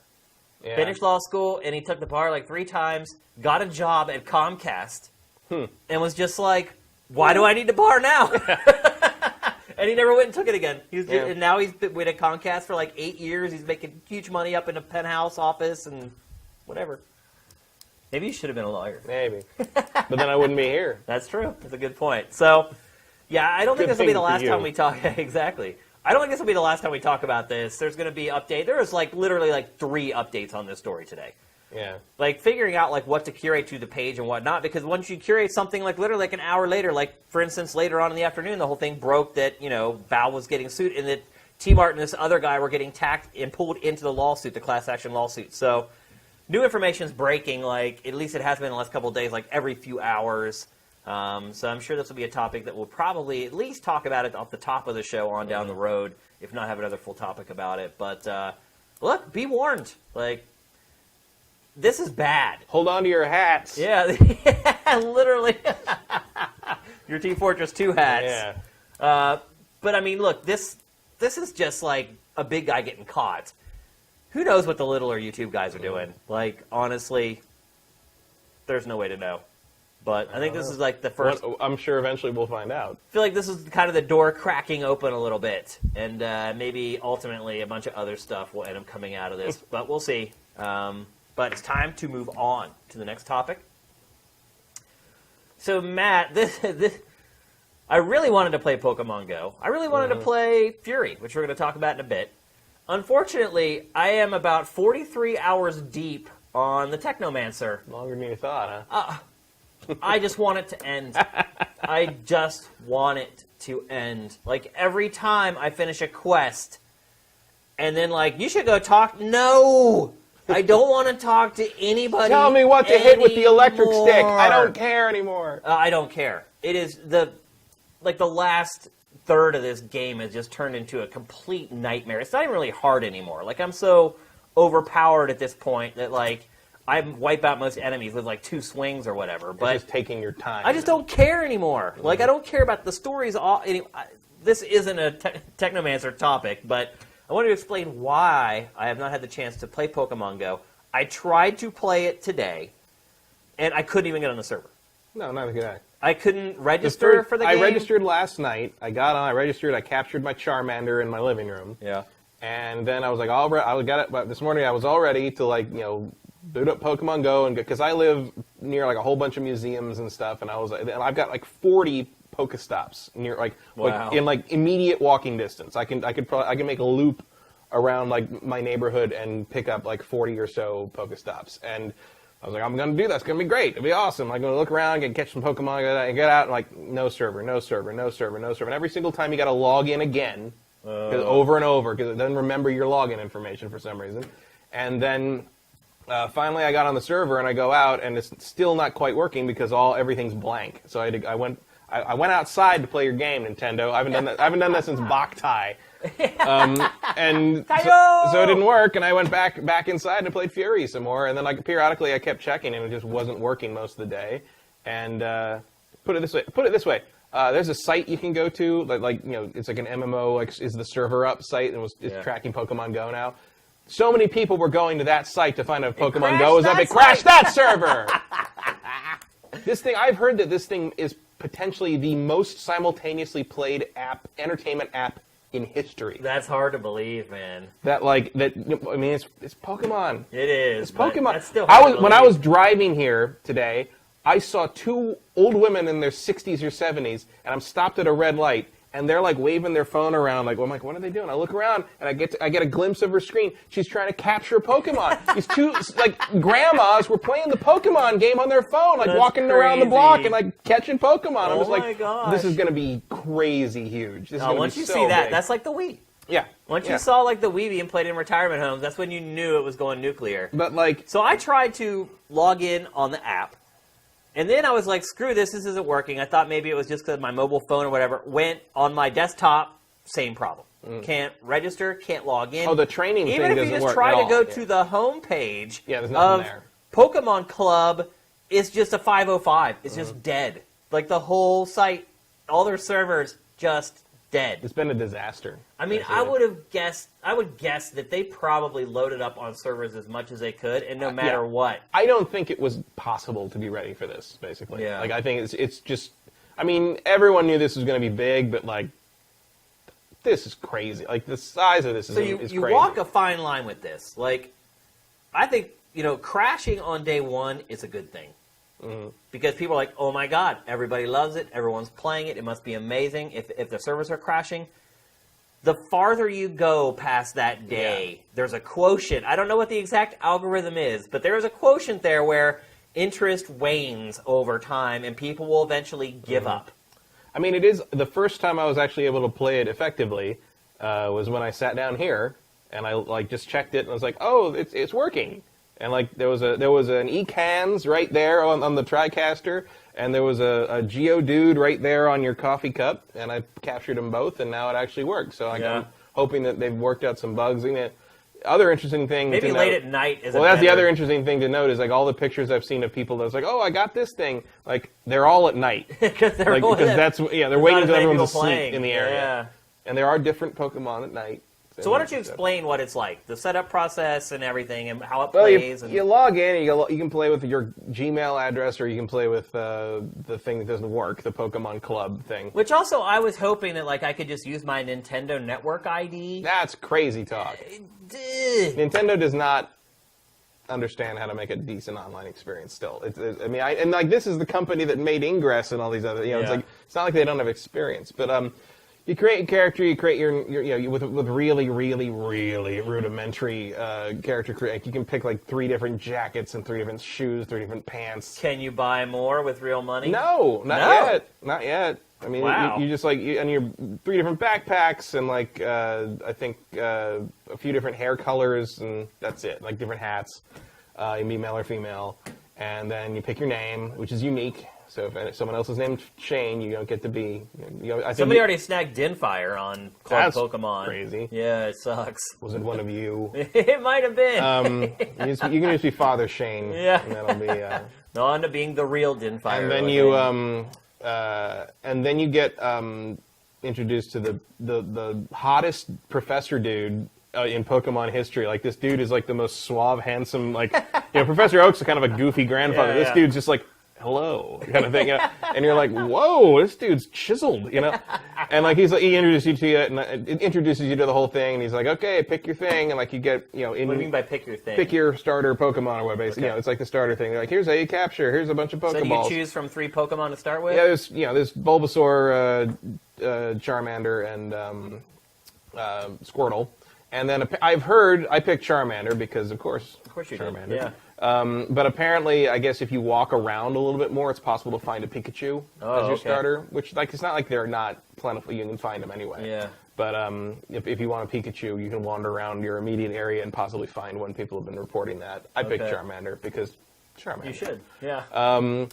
Yeah. Finished law school, and he took the bar 3 times, got a job at Comcast, and was just like, why do I need the bar now? And he never went and took it again. And now he's been at Comcast for 8 years. He's making huge money up in a penthouse office and whatever. Maybe you should have been a lawyer. Maybe. But then I wouldn't be here. That's true. That's a good point. So, yeah, I don't think this will be the last time we talk. Exactly. I don't think this will be the last time we talk about this. There's going to be update. There is literally 3 updates on this story today. Yeah. Figuring out what to curate to the page and whatnot, because once you curate something literally an hour later, for instance, later on in the afternoon, the whole thing broke that, Valve was getting sued and that T. Martin and this other guy were getting tacked and pulled into the lawsuit, the class action lawsuit. So new information is breaking, at least it has been in the last couple of days, every few hours. So I'm sure this will be a topic that we'll probably at least talk about it off the top of the show on down the road, if not have another full topic about it. But look, be warned. This is bad. Hold on to your hats. Yeah, literally. Your Team Fortress 2 hats. Yeah. But I mean, look, this is just a big guy getting caught Who knows what the littler YouTube guys are doing? Like, honestly, there's no way to know. But I think this is like the first... I'm sure eventually we'll find out. I feel like this is kind of the door cracking open a little bit. And maybe ultimately a bunch of other stuff will end up coming out of this. But we'll see. But it's time to move on to the next topic. So, Matt, I really wanted to play Pokemon Go. I really wanted to play Furi, which we're going to talk about in a bit. Unfortunately, I am about 43 hours deep on the Technomancer. Longer than you thought, huh? I just want it to end. I just want it to end. Like, every time I finish a quest, and then, like, you should go talk. No! I don't want to talk to anybody. Tell me what to hit with the electric stick. I don't care anymore. I don't care. It is the last third of this game has just turned into a complete nightmare. It's not even really hard anymore. Like, I'm so overpowered at this point that, like, I wipe out most enemies with, like, 2 swings or whatever. But it's just taking your time. I just don't care anymore. Like, I don't care about the stories. This isn't a Technomancer topic, but I want to explain why I have not had the chance to play Pokemon Go. I tried to play it today, and I couldn't even get on the server. No, not good. I couldn't register for the game. I registered last night. I got on. I registered. I captured my Charmander in my living room. Yeah. And then I was like, I got it. But this morning I was all ready to, like, boot up Pokemon Go, and because I live near, like, a whole bunch of museums and stuff, and I've got like 40 Pokestops near, like in, like, immediate walking distance. I can make a loop around, like, my neighborhood and pick up like 40 or so Pokestops. And I was like, I'm going to do that. It's going to be great. It'll be awesome. I'm going to look around and catch some Pokemon and get out, and, like, no server. And every single time you got to log in again, over and over, because it doesn't remember your login information for some reason. And then finally I got on the server, and I go out, and it's still not quite working because everything's blank. So I went outside to play your game, Nintendo. I haven't done that since Boktai. And so it didn't work, and I went back inside and played Furi some more, and then, like, periodically I kept checking, and it just wasn't working most of the day. And put it this way, there's a site you can go to, like it's like an MMO, like, is the server up site, and it's tracking Pokemon Go now. So many people were going to that site to find out if Pokemon Go was up. It crashed that server. This thing, I've heard that this thing is potentially the most simultaneously played entertainment app in history. That's hard to believe, man. I mean, it's Pokemon. It is. It's Pokemon. That's still hard when I was driving here today, I saw 2 old women in their 60s or 70s, and I'm stopped at a red light, and they're, like, waving their phone around, like, well, I'm like, what are they doing? I look around, and I get a glimpse of her screen. She's trying to capture a Pokemon. These 2, like, grandmas were playing the Pokemon game on their phone, like, walking around the block and, like, catching Pokemon. I'm just like, this is going to be crazy huge. This is gonna once be you so see that, big. that's like the Wii. Yeah. Once you saw, like, the Wii being played in retirement homes, that's when you knew it was going nuclear. But, like... So I tried to log in on the app, and then I was like, screw this isn't working. I thought maybe it was just because my mobile phone or whatever went on my desktop, same problem. Can't register, can't log in. Oh, the training thing doesn't doesn't work. Even if you just try to go to the home page there's nothing there. Pokemon Club, it's just a 505. It's just dead. Like, the whole site, all their servers, just dead. It's been a disaster. I mean, I would guess that they probably loaded up on servers as much as they could, and no matter what. I don't think it was possible to be ready for this, basically. Yeah. Like, I think it's just, I mean, everyone knew this was going to be big, but, like, this is crazy. Like, the size of this is crazy. So you walk a fine line with this. Like, I think, crashing on day one is a good thing. Because people are like, oh my god, everybody loves it, everyone's playing it, it must be amazing. If the servers are crashing, the farther you go past that day, there's a quotient. I don't know what the exact algorithm is, but there is a quotient there where interest wanes over time and people will eventually give up. I mean, it is the first time I was actually able to play it effectively was when I sat down here and I, like, just checked it and I was like, oh, it's working. And, like, there was an eCans right there on the TriCaster, and there was a Geodude right there on your coffee cup, and I captured them both, and now it actually works. So I'm hoping that they've worked out some bugs. And the other interesting thing maybe to late note, at night is that's the other interesting thing to note is, like, all the pictures I've seen of people that's like, oh, I got this thing. Like, they're all at night. Because they're waiting until everyone's asleep in the area. Yeah. And there are different Pokemon at night. So why don't you explain what it's like, the setup process and everything, and how it Well, plays? you log in, and you can play with your Gmail address, or you can play with the thing that doesn't work, the Pokemon Club thing. Which also, I was hoping that I could just use my Nintendo Network ID. That's crazy talk. Nintendo does not understand how to make a decent online experience still. This is the company that made Ingress and all these other, it's not like they don't have experience, but you create a character, you create your with really, really, really rudimentary character create. You can pick 3 different jackets and 3 different shoes, 3 different pants. Can you buy more with real money? No, not yet. I mean, wow. you just and you're 3 different backpacks and I think a few different hair colors, and that's it. Different hats. You can be male or female, and then you pick your name, which is unique. So if someone else is named Shane, you don't get to be. Somebody already snagged Dinfire on Club Pokemon. Crazy. Yeah, it sucks. Was it one of you? It might have been. You can just be Father Shane. Yeah. And that'll be. No, on to being the real Dinfire. And then you get introduced to the hottest professor dude in Pokemon history. This dude is the most suave, handsome. Professor Oak's kind of a goofy grandfather. Yeah, this dude's just hello, kind of thing, and you're whoa, this dude's chiseled, and he introduces you to it, and it introduces you to the whole thing, and he's okay, pick your thing, and you get, what do you mean by pick your thing? Pick your starter Pokemon, or what, basically, it's the starter thing. They're here's how you capture, here's a bunch of Pokeballs. So you choose from 3 Pokemon to start with? Yeah, there's Bulbasaur, Charmander, and Squirtle. And then I picked Charmander because, of course you Charmander. did. Yeah. But apparently, I guess if you walk around a little bit more, it's possible to find a Pikachu as your starter. Which, it's not like they're not plentiful. You can find them anyway. Yeah. But if you want a Pikachu, you can wander around your immediate area and possibly find one. People have been reporting that. I picked Charmander because Charmander. You should. Yeah.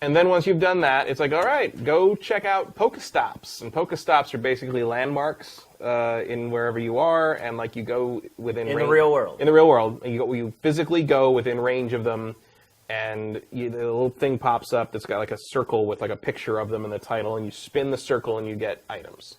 And then once you've done that, it's all right, go check out Pokestops. And Pokestops are basically landmarks in wherever you are, and you go within range. In the real world. In the real world. And you physically go within range of them, and the little thing pops up that's got a circle with a picture of them in the title, and you spin the circle and you get items.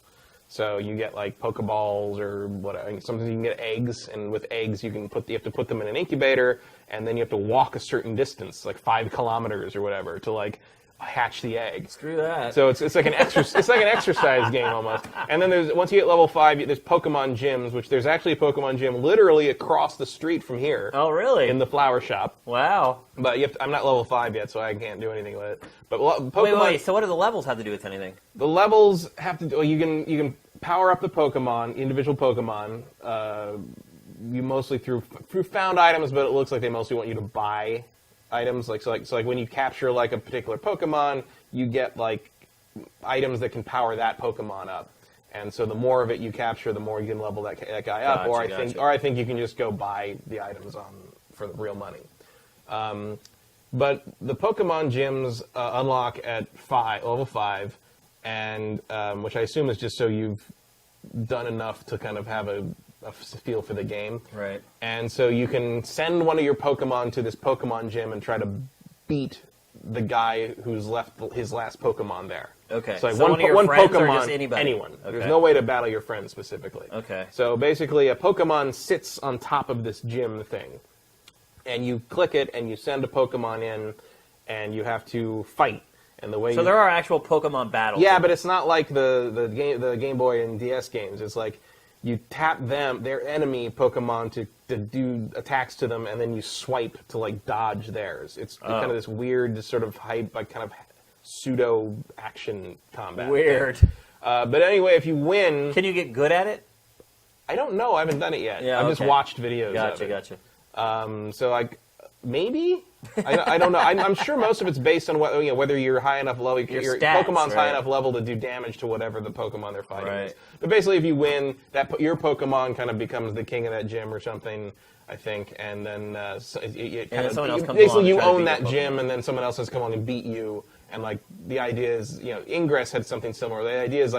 So you get Pokeballs or whatever. Sometimes you can get eggs, and with eggs you have to put them in an incubator, and then you have to walk a certain distance, 5 kilometers or whatever, to hatch the egg. Screw that. So it's like an exercise game almost. And then once you get level 5, there's Pokemon gyms, which there's actually a Pokemon gym literally across the street from here. Oh, really? In the flower shop. Wow. But I'm not level 5 yet, so I can't do anything with it. But Pokemon. Wait. So what do the levels have to do with anything? The levels have to do. Well, you can power up the Pokemon, individual Pokemon. You mostly through found items, but it looks like they mostly want you to buy items. So when you capture a particular Pokemon, you get items that can power that Pokemon up. And so the more of it you capture, the more you can level that guy up. Gotcha. Or I think you can just go buy the items for the real money. But the Pokemon gyms unlock at level 5, and which I assume is just so you've done enough to kind of have a feel for the game. Right. And so you can send one of your Pokemon to this Pokemon gym and try to beat the guy who's left his last Pokemon there. Okay. So one of your friends Pokemon, or just anybody? Anyone. Okay. There's no way to battle your friend specifically. Okay. So basically, a Pokemon sits on top of this gym thing, and you click it, and you send a Pokemon in, and you have to fight. And the way there are actual Pokemon battles. Yeah, but it's not like the Game Boy and DS games. It's you tap their enemy Pokemon to do attacks to them, and then you swipe to dodge theirs. It's kind of this weird sort of hype, kind of pseudo action combat. Weird. But anyway, if you win, can you get good at it? I don't know. I haven't done it yet. Yeah, I've just watched videos. Gotcha. So maybe. I don't know. I'm sure most of it's based on whether you're high enough level, your stats, Pokemon's right? high enough level to do damage to whatever the Pokemon they're fighting Right. is. But basically, if you win, your Pokemon kind of becomes the king of that gym or something, I think, and then someone else comes basically along you and tries to own beat that the gym, and then someone else has come along and beat you. And the idea is, Ingress had something similar. The idea is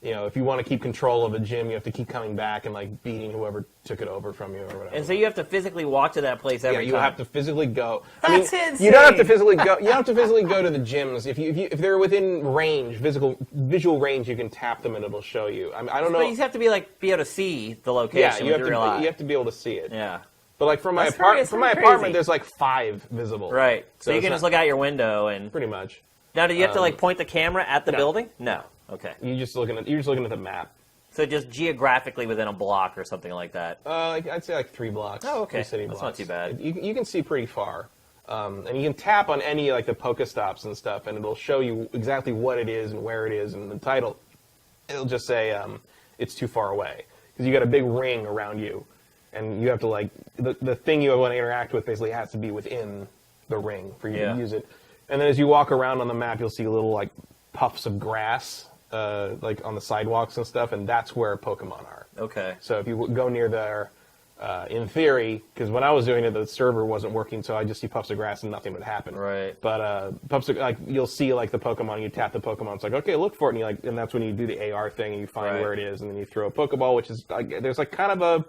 if you want to keep control of a gym, you have to keep coming back and like beating whoever took it over from you or whatever. And so you have to physically walk to that place every time. Yeah, you have to physically go. That's insane. You don't have to physically go. You don't have to physically go to the gyms. If they're within range, visual range, you can tap them and it'll show you. I don't know. But you have to be able to see the location. Yeah, you have to be able to see it. Yeah. But like from my crazy. apartment, there's like 5 visible. Right. So you can just look out your window and pretty much. Now, do you have to like point the camera at the building? No. Okay. You're just looking at the map. So just geographically within a block or something like that. I'd say like 3 blocks. Oh, okay. 3 city That's blocks. not too bad. You can see pretty far, and you can tap on any like the Pokestops and stuff, and it'll show you exactly what it is and where it is, and the title. It'll just say it's too far away because you got a big ring around you, and you have to like the thing you want to interact with basically has to be within the ring for you to use it. And then as you walk around on the map, you'll see little like puffs of grass. Like on the sidewalks and stuff, and that's where Pokemon are. Okay. So if you go near there, in theory, because when I was doing it, the server wasn't working, so I just see puffs of grass and nothing would happen. Right. But puffs of you'll see like the Pokemon, you tap the Pokemon, it's like okay, look for it, and and that's when you do the AR thing and you find where it is, and then you throw a Pokeball, which is there's like kind of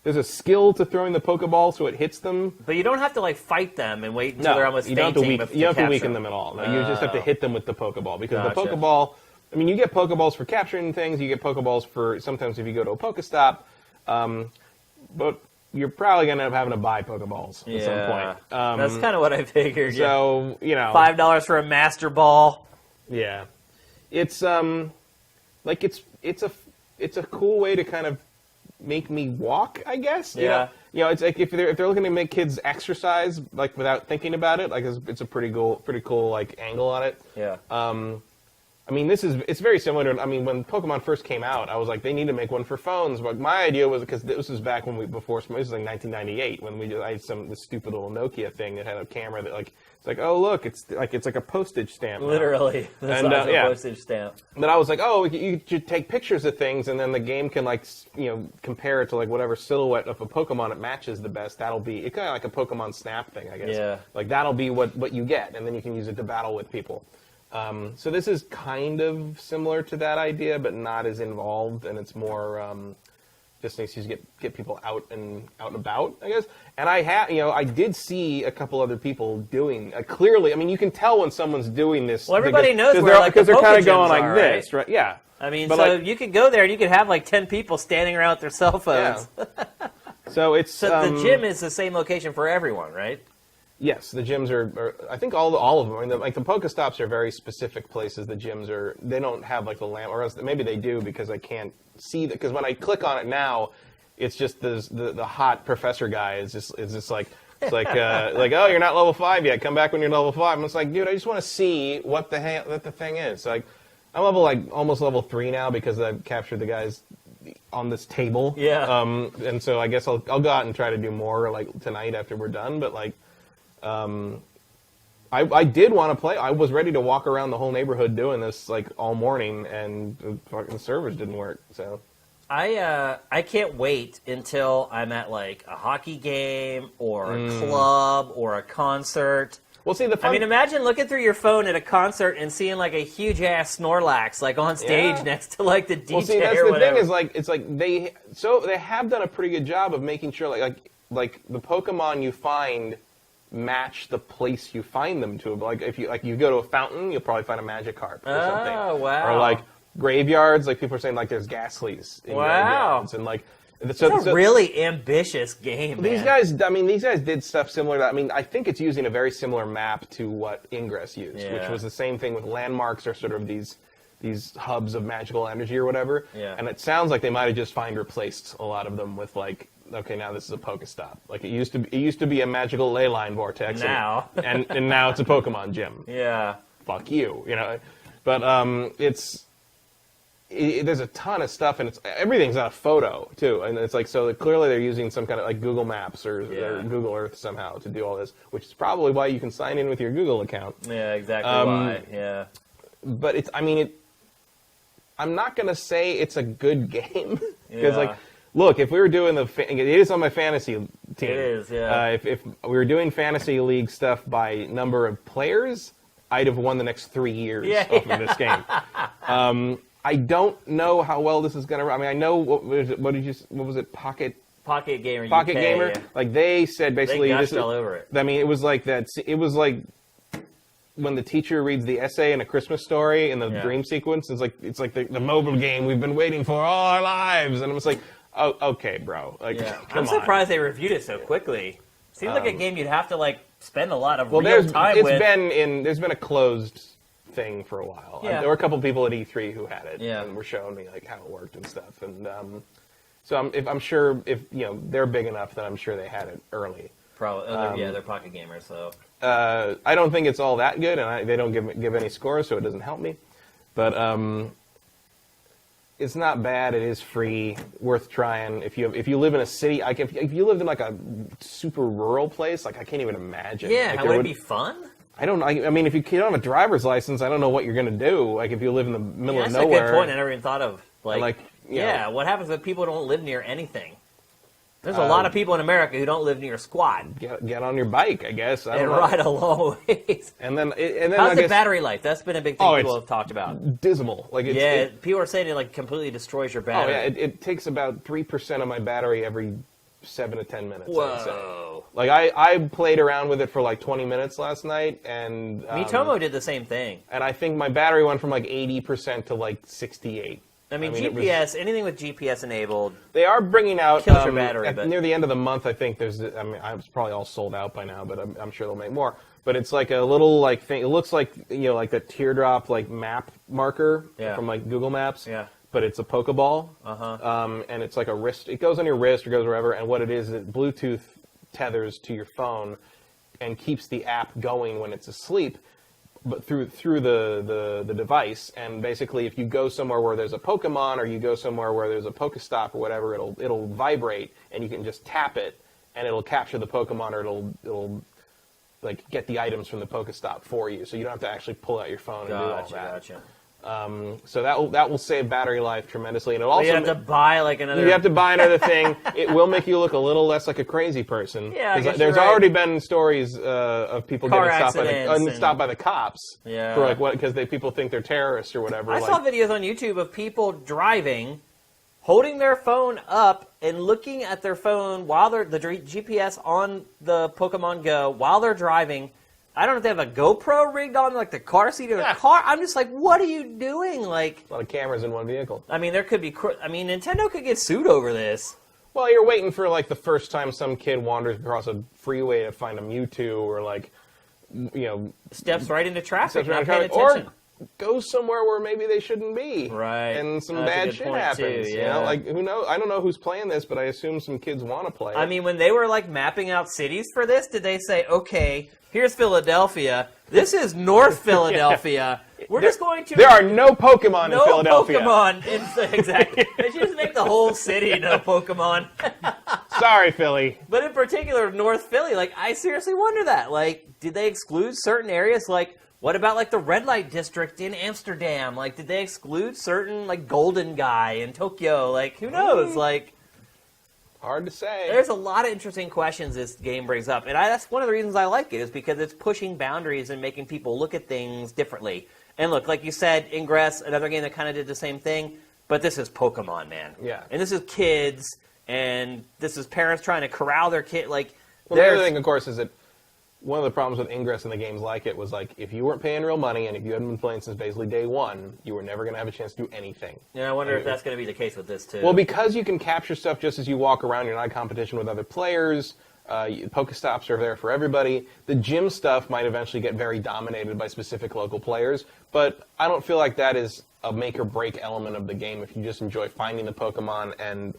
there's a skill to throwing the Pokeball so it hits them. But you don't have to like fight them and wait until they're almost fainting. You don't have to weaken them at all. No, you just have to hit them with the Pokeball because the Pokeball. I mean, you get Pokeballs for capturing things. You get Pokeballs for sometimes if you go to a Pokestop, but you're probably gonna end up having to buy Pokeballs at some point. That's kind of what I figured. So $5 for a Master Ball. Yeah, it's like it's a cool way to kind of make me walk, I guess. Yeah. It's like if they're looking to make kids exercise like without thinking about it, like it's a pretty cool like angle on it. Yeah. I mean, it's very similar to, when Pokemon first came out, I was like, they need to make one for phones. But my idea was, because this was back when this was like 1998, when I had this stupid little Nokia thing that had a camera that it's like, oh, look, it's like a postage stamp now. Literally. The size of a postage stamp. But I was like, oh, you should take pictures of things, and then the game can compare it to like whatever silhouette of a Pokemon it matches the best. That'll be, it's kind of like a Pokemon Snap thing, I guess. Yeah. Like that'll be what you get, and then you can use it to battle with people. So this is kind of similar to that idea, but not as involved, and it's more just an excuse to get people out and about, I guess. And I did see a couple other people doing clearly. I mean, you can tell when someone's doing this. Well, everybody knows where because they're kind of going like are, this, right? Yeah. I mean, but so you could go there and you could have like 10 people standing around with their cell phones. Yeah. So the gym is the same location for everyone, right? Yes, the gyms are I think all of them. I mean, the Pokestops are very specific places. The gyms they don't have like the lamp, or else maybe they do because I can't see that. Because when I click on it now, it's just the hot professor guy is just like it's like oh, you're not level 5 yet. Come back when you're level 5. And it's like, dude, I just want to see what the thing is. So, like, I'm almost level 3 now because I've captured the guys on this table. Yeah. And so I guess I'll go out and try to do more like tonight after we're done. But like. I did want to play. I was ready to walk around the whole neighborhood doing this like all morning, and the fucking servers didn't work. So I can't wait until I'm at like a hockey game or a club or a concert. Well, see, imagine looking through your phone at a concert and seeing like a huge ass Snorlax like on stage next to like the DJ. Well, see, that's the thing is like they have done a pretty good job of making sure like the Pokemon you find match the place you find them to. Like if you go to a fountain, you'll probably find a Magikarp or something. Oh, wow. Or like graveyards, like people are saying like there's Ghastlies in graveyards, and like it's a really ambitious game. These guys did stuff similar to. I think it's using a very similar map to what Ingress used, which was the same thing with landmarks, or sort of these hubs of magical energy or whatever. Yeah. And it sounds like they might have just replaced a lot of them with like, okay, now this is a Pokestop. Like it used to be a magical ley line vortex. Now. And now it's a Pokemon gym. Yeah. Fuck you, But there's a ton of stuff, and everything's on a photo too, and it's like so clearly they're using some kind of like Google Maps or Google Earth somehow to do all this, which is probably why you can sign in with your Google account. Yeah, exactly why. Yeah. But I'm not gonna say it's a good game because like. Look, if we were doing it is on my fantasy team. It is, yeah. If we were doing fantasy league stuff by number of players, I'd have won the next 3 years of this game. I don't know how well this is gonna. I mean, I know what was it? Pocket Gamer. Pocket UK, Gamer. Yeah. Like they said, basically, They this gushed is, all over it. I mean, it was like that. It was like when the teacher reads the essay in A Christmas Story in the dream sequence. It's like the mobile game we've been waiting for all our lives, and it was like, oh, okay, bro. Like, I'm surprised they reviewed it so quickly. Seems like a game you'd have to like spend a lot of real time with. There's been a closed thing for a while. Yeah. There were a couple people at E3 who had it, Yeah. and were showing me like how it worked and stuff. And so I'm sure if they're big enough, then I'm sure they had it early. Probably, they're Pocket Gamers, so. I don't think it's all that good, and they don't give any scores, so it doesn't help me. But it's not bad. It is free, worth trying. If you live in a city, if you lived in like a super rural place, like I can't even imagine. Yeah, like, would it be fun? I don't know. I mean, if you don't have a driver's license, I don't know what you're going to do. Like if you live in the middle of nowhere. That's a good point. I never even thought of. What happens if people don't live near anything? There's a lot of people in America who don't live near squat. Get on your bike, I guess. And ride a long ways. And then how's the battery life? That's been a big thing people have talked about. Dismal. Like people are saying it like completely destroys your battery. Oh yeah, it takes about 3% of my battery every 7 to 10 minutes. Whoa. I'd say. Like I played around with it for like 20 minutes last night, and Mitomo did the same thing. And I think my battery went from like 80% to like 68. I mean GPS, anything with GPS enabled. They are bringing out kills your battery. Near the end of the month, I think there's. I mean, it's probably all sold out by now, but I'm sure they'll make more. But it's like a little like thing. It looks like like a teardrop like map marker from like Google Maps. Yeah. But it's a Pokeball. And it's like a wrist. It goes on your wrist or goes wherever. And what it is, it Bluetooth tethers to your phone, and keeps the app going when it's asleep. But through the device, and basically, if you go somewhere where there's a Pokemon, or you go somewhere where there's a Pokestop or whatever, it'll vibrate, and you can just tap it, and it'll capture the Pokemon, or it'll like get the items from the Pokestop for you, so you don't have to actually pull out your phone and do all that. Gotcha. So that will save battery life tremendously, and it also you have to buy like another. You have to buy another thing. It will make you look a little less like a crazy person. Yeah, I guess there's you're right. already been stories of people Car getting stopped by the cops. Yeah. For like what? Because people think they're terrorists or whatever. I saw videos on YouTube of people driving, holding their phone up and looking at their phone while they're the GPS on the Pokemon Go while they're driving. I don't know if they have a GoPro rigged on like the car seat of the car. I'm just like, what are you doing? Like a lot of cameras in one vehicle. I mean, there could be. Nintendo could get sued over this. Well, you're waiting for like the first time some kid wanders across a freeway to find a Mewtwo, or like, steps right into traffic, not paying attention. Or goes somewhere where maybe they shouldn't be. Right. And some bad shit happens. Too, yeah. Like who knows? I don't know who's playing this, but I assume some kids want to play it. I mean, when they were like mapping out cities for this, did they say, okay, here's Philadelphia. This is North Philadelphia. We're just going to... There are no Pokemon in Philadelphia. No Pokemon. Exactly. They should just make the whole city no Pokemon. Sorry, Philly. But in particular, North Philly, like, I seriously wonder that. Like, did they exclude certain areas? Like, what about, like, the red light district in Amsterdam? Like, did they exclude certain, like, Golden Guy in Tokyo? Like, who knows? Like... Hard to say. There's a lot of interesting questions this game brings up, and that's one of the reasons I like it, is because it's pushing boundaries and making people look at things differently. And look, like you said, Ingress, another game that kind of did the same thing, but this is Pokemon, man. Yeah. And this is kids, and this is parents trying to corral their kid. Like, well, the other thing, of course, is that one of the problems with Ingress and the games like it was like, if you weren't paying real money and if you hadn't been playing since basically day one, you were never going to have a chance to do anything. Yeah, I wonder if that's going to be the case with this too. Well, because you can capture stuff just as you walk around, you're not in competition with other players. Pokestops are there for everybody. The gym stuff might eventually get very dominated by specific local players, but I don't feel like that is a make or break element of the game if you just enjoy finding the Pokemon and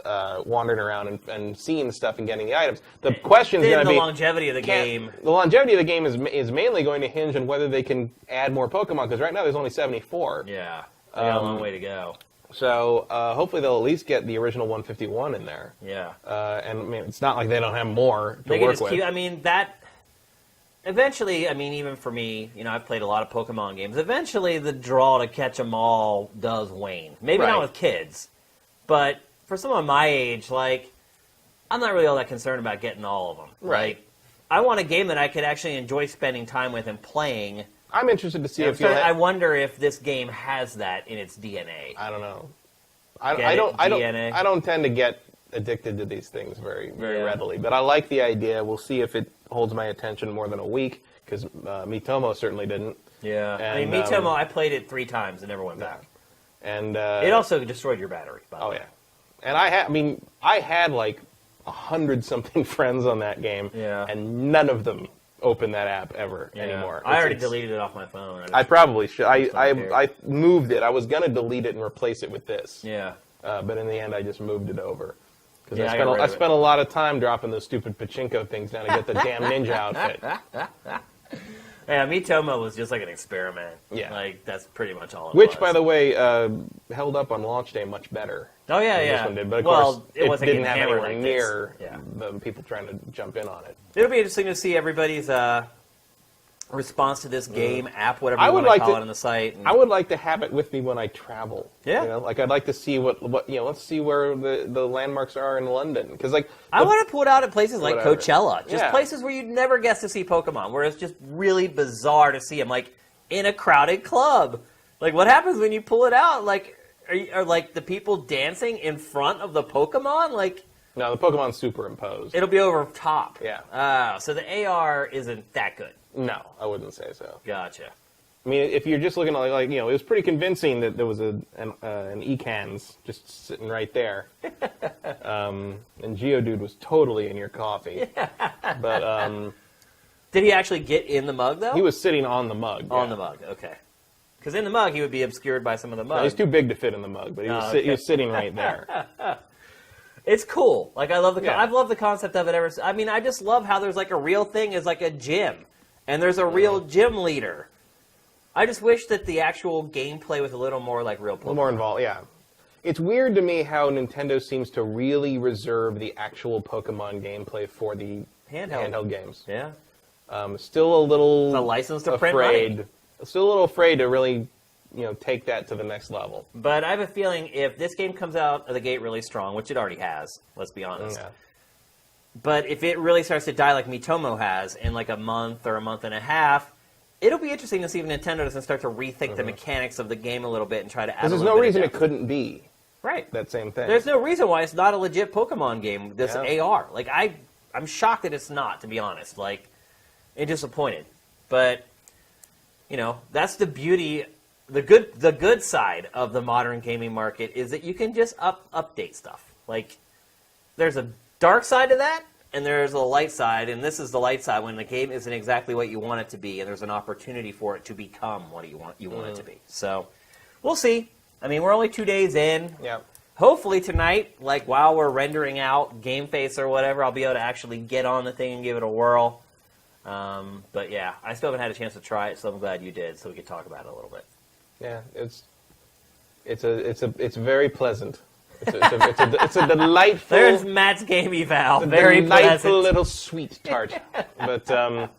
wandering around and seeing stuff and getting the items. The question is going to be... the longevity of the game. The longevity of the game is mainly going to hinge on whether they can add more Pokemon, because right now there's only 74. Yeah, they got a long way to go. So hopefully they'll at least get the original 151 in there. Yeah. And I mean, it's not like they don't have more to work with. I mean, that... Eventually, I mean, even for me, I've played a lot of Pokemon games. Eventually, the draw to catch them all does wane. Maybe not with kids, but for someone my age, like, I'm not really all that concerned about getting all of them. Right. Like, I want a game that I could actually enjoy spending time with and playing I'm interested to see Yeah, if you'll. I wonder if this game has that in its DNA. I don't know. I don't tend to get addicted to these things very readily, but I like the idea. We'll see if it holds my attention more than a week, because Mitomo certainly didn't. Yeah, and, Mitomo, I played it 3 times and never went back. And it also destroyed your battery. By the way. Yeah, and I had like 100-something friends on that game, and none of them open that app ever anymore. I already deleted it off my phone. I probably should. I moved it. I was going to delete it and replace it with this. Yeah. But in the end, I just moved it over. Because I spent a lot of time dropping those stupid pachinko things down to get the damn ninja outfit. Yeah, Mitomo was just like an experiment. Yeah. Like, that's pretty much all it was. Which, by the way, held up on launch day much better. Oh, yeah, than yeah. This one did. But, of course, it wasn't didn't have anywhere like near the people trying to jump in on it. It'll be interesting to see everybody's response to this game, app, whatever you want to call it on the site. I would like to have it with me when I travel. Yeah. You know? Like, I'd like to see let's see where the landmarks are in London. Because, like, I want to put out at places like Coachella. Just Yeah. places where you'd never guess to see Pokemon, where it's just really bizarre to see them, like, in a crowded club. Like, what happens when you pull it out? Like, are like the people dancing in front of the Pokemon? Like, no, the Pokemon's superimposed. it'll be over top. Yeah. So the AR isn't that good. No, I wouldn't say so. Gotcha. I mean, if you're just looking at, like, it was pretty convincing that there was an Ecans just sitting right there. And Geodude was totally in your coffee. But did he actually get in the mug, though? he was sitting on the mug. On the mug, okay. Because in the mug, he would be obscured by some of the mug. No, he's too big to fit in the mug, but he was sitting right there. It's cool. Like, I've loved the concept of it ever since. I mean, I just love how there's, like, a real thing is like a gym. And there's a real gym leader. I just wish that the actual gameplay was a little more like real Pokemon. A little more involved, yeah. It's weird to me how Nintendo seems to really reserve the actual Pokemon gameplay for the handheld games. Yeah. Still a little It's a license to print money. Still a little afraid to really, take that to the next level. But I have a feeling if this game comes out of the gate really strong, which it already has, let's be honest. Yeah. But if it really starts to die like Mitomo has in like a month or a month and a half, it'll be interesting to see if Nintendo doesn't start to rethink the mechanics of the game a little bit and try to add a little bit there's no reason of it depth. couldn't be Right. that same thing. There's no reason why it's not a legit Pokemon game, this AR. Like, I'm shocked that it's not, to be honest. Like, I'm disappointed. But, that's the beauty, the good side of the modern gaming market is that you can just update stuff. Like, there's a dark side to that, and there's a light side, and this is the light side when the game isn't exactly what you want it to be, and there's an opportunity for it to become what you want it to be. So, we'll see. I mean, we're only 2 days in. Yeah. Hopefully tonight, like while we're rendering out GameFace or whatever, I'll be able to actually get on the thing and give it a whirl. But yeah, I still haven't had a chance to try it, so I'm glad you did, so we could talk about it a little bit. Yeah, it's very pleasant. It's a delightful. There's Matt's game eval. Very delightful pleasant. little sweet tart. But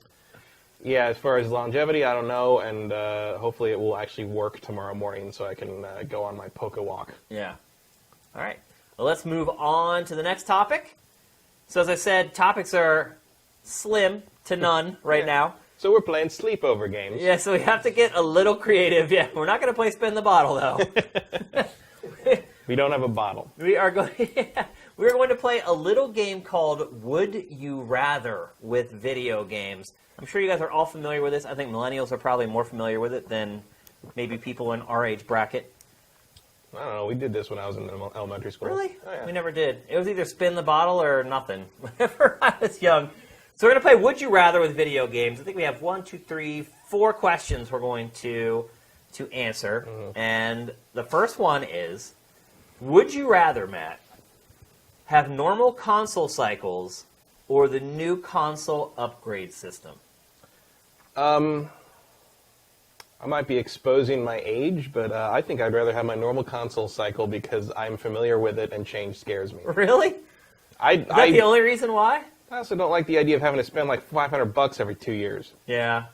yeah, as far as longevity, I don't know, and hopefully it will actually work tomorrow morning, so I can go on my Poke Walk. Yeah. All right. Well, let's move on to the next topic. So as I said, topics are slim to none right now. So we're playing sleepover games. Yeah, so we have to get a little creative. Yeah, we're not going to play Spin the Bottle, though. We don't have a bottle. We're going to play a little game called Would You Rather with video games. I'm sure you guys are all familiar with this. I think millennials are probably more familiar with it than maybe people in our age bracket. I don't know. We did this when I was in elementary school. Really? Oh, yeah. We never did. It was either Spin the Bottle or nothing whenever I was young. So we're going to play Would You Rather with video games. I think we have 4 questions we're going to answer. Mm-hmm. And the first one is, would you rather, Matt, have normal console cycles or the new console upgrade system? I might be exposing my age, but I think I'd rather have my normal console cycle because I'm familiar with it and change scares me. Really? Is that the only reason why? I also don't like the idea of having to spend like $500 every 2 years. Yeah.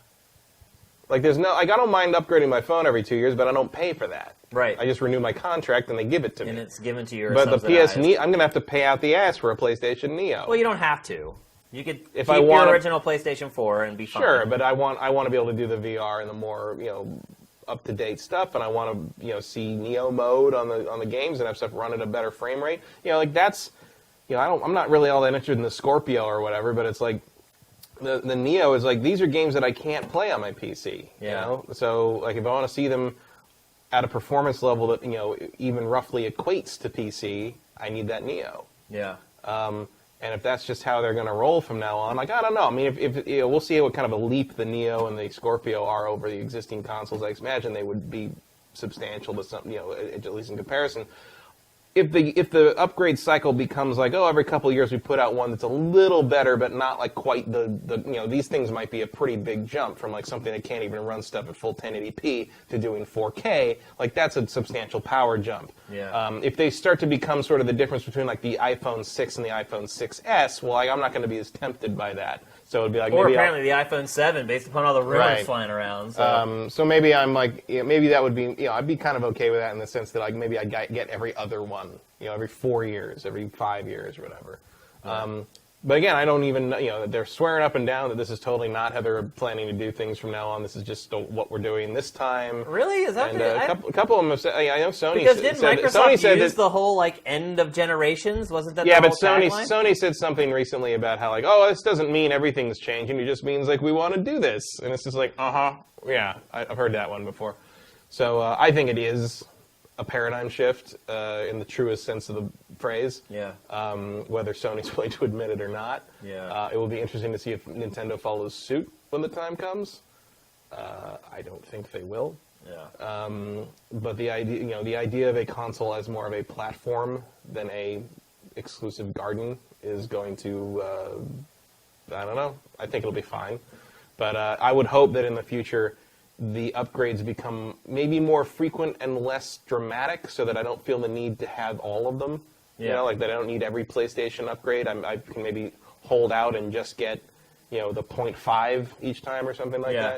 Like I don't mind upgrading my phone every 2 years, but I don't pay for that. Right. I just renew my contract and they give it to me. And it's given to your But the subsidized. PS Neo, I'm going to have to pay out the ass for a PlayStation Neo. Well, you don't have to. You could if keep I want your original PlayStation 4 and be fine. Sure, but I want to be able to do the VR and the more up to date stuff, and I want to see Neo mode on the games and have stuff run at a better frame rate. Like that's I'm not really all that interested in the Scorpio or whatever, but it's like the Neo is like these are games that I can't play on my PC. Yeah. So like if I want to see them at a performance level that even roughly equates to PC, I need that Neo. Yeah. And if that's just how they're going to roll from now on, like I don't know. I mean, if we'll see what kind of a leap the Neo and the Scorpio are over the existing consoles. I imagine they would be substantial to some, at least in comparison. If the upgrade cycle becomes like, every couple of years we put out one that's a little better, but not like quite these things might be a pretty big jump from like something that can't even run stuff at full 1080p to doing 4K. Like that's a substantial power jump. Yeah. If they start to become sort of the difference between like the iPhone 6 and the iPhone 6S, well, I'm not going to be as tempted by that. So it'd be like or maybe apparently the iPhone 7, based upon all the rumors Right. flying around. So maybe I'm like, maybe that would be, I'd be kind of okay with that in the sense that like maybe I get every other one, every 4 years, every 5 years, or whatever. But again, I don't even, they're swearing up and down that this is totally not how they're planning to do things from now on. This is just what we're doing this time. Really? Is that And a couple of them have said, I know Sony because didn't said, Microsoft Sony said use that, the whole like end of generations? Wasn't that yeah, the but whole tagline? Sony said something recently about how like, this doesn't mean everything's changing. It just means like we want to do this, and it's just like, yeah, I've heard that one before. So I think it is a paradigm shift in the truest sense of the phrase. Yeah. Whether Sony's willing to admit it or not. Yeah. It will be interesting to see if Nintendo follows suit when the time comes. I don't think they will. Yeah. But the idea of a console as more of a platform than a exclusive garden is going to, I don't know. I think it'll be fine. But I would hope that in the future the upgrades become maybe more frequent and less dramatic so that I don't feel the need to have all of them. Yeah. Like that I don't need every PlayStation upgrade. I can maybe hold out and just get, the 0.5 each time or something like Yeah.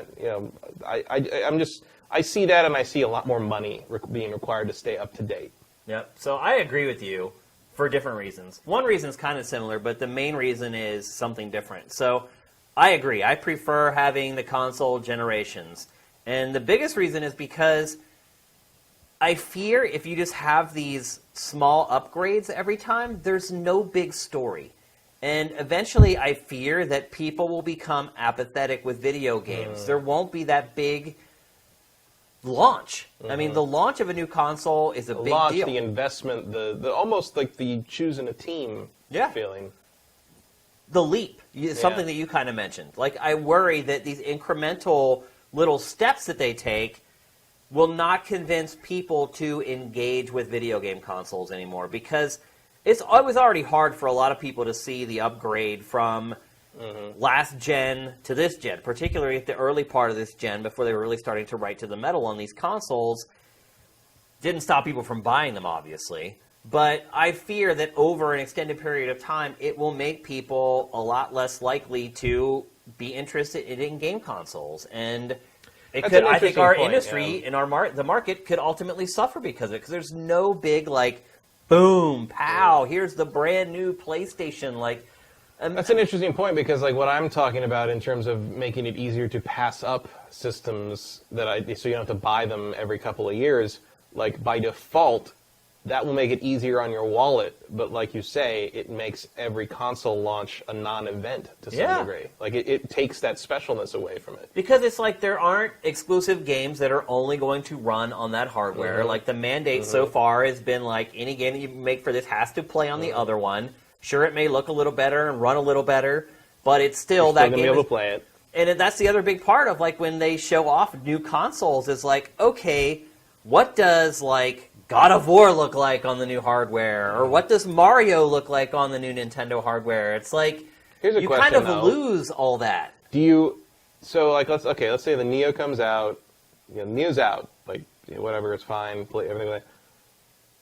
that. I see that and I see a lot more money being required to stay up to date. Yep. So I agree with you for different reasons. One reason is kind of similar, but the main reason is something different. So I agree. I prefer having the console generations. And the biggest reason is because I fear if you just have these small upgrades every time, there's no big story. And eventually I fear that people will become apathetic with video games. There won't be that big launch. I mean, the launch of a new console is a big deal. The investment, the almost like the choosing a team feeling. The leap, something that you kind of mentioned. Like, I worry that these incremental little steps that they take will not convince people to engage with video game consoles anymore, because it was already hard for a lot of people to see the upgrade from last gen to this gen, particularly at the early part of this gen before they were really starting to write to the metal on these consoles. Didn't stop people from buying them, obviously. But I fear that over an extended period of time, it will make people a lot less likely to be interested in game consoles. And it could, I think our industry and the market could ultimately suffer because of it. Because there's no big, like, boom, pow, here's the brand new PlayStation. Like, that's an interesting point because, like, what I'm talking about in terms of making it easier to pass up systems so you don't have to buy them every couple of years, like, by default, that will make it easier on your wallet, but like you say, it makes every console launch a non-event to some degree. Like, it takes that specialness away from it. Because it's like there aren't exclusive games that are only going to run on that hardware. Like, the mandate so far has been like, any game that you make for this has to play on the other one. Sure, it may look a little better and run a little better, but it's still that game. You're still going to be able to play it. And that's the other big part of, like, when they show off new consoles is like, okay, what does, like, God of War look like on the new hardware? Or what does Mario look like on the new Nintendo hardware? It's like, you kind of lose all that. So, like, let's say the Neo comes out, Neo's out, like, whatever, it's fine, play everything like that.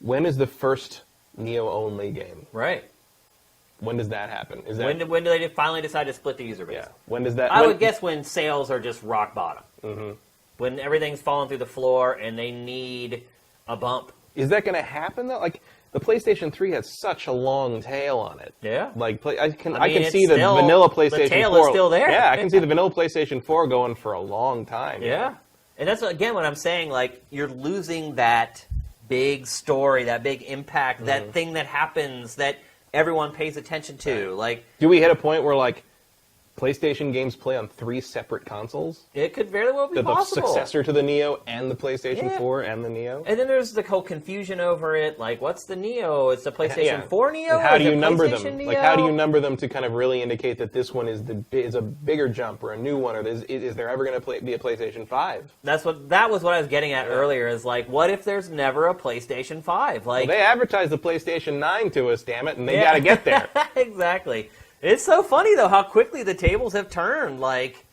When is the first Neo-only game? Right. When does that happen? When do they finally decide to split the user base? Yeah. When does that? I would guess when sales are just rock bottom. When everything's falling through the floor and they need a bump Is that going to happen though? Like the PlayStation 3 has such a long tail on it. Yeah. Like I can it's see the still- vanilla PlayStation 4. the tail is still there. Yeah, I can see the vanilla PlayStation 4 going for a long time. Yeah. And that's, again, what I'm saying. Like, you're losing that big story, that big impact, that thing that happens that everyone pays attention to. Like, Do we hit a point where, like, PlayStation games play on 3 separate consoles? it could very well be The possible. successor to the Neo and the PlayStation Yeah. 4 and the Neo? And then there's the whole confusion over it. Like, what's the Neo? It's the PlayStation 4 Neo? And how Is do you it number PlayStation them? Neo? Like, how do you number them to kind of really indicate that this one is a bigger jump or a new one, or is there ever going to be a PlayStation 5? That was what I was getting at earlier. Is like, what if there's never a PlayStation 5? Like, Well, they advertised the PlayStation 9 to us, damn it, and they got to get there. Exactly. It's so funny, though, how quickly the tables have turned. Like,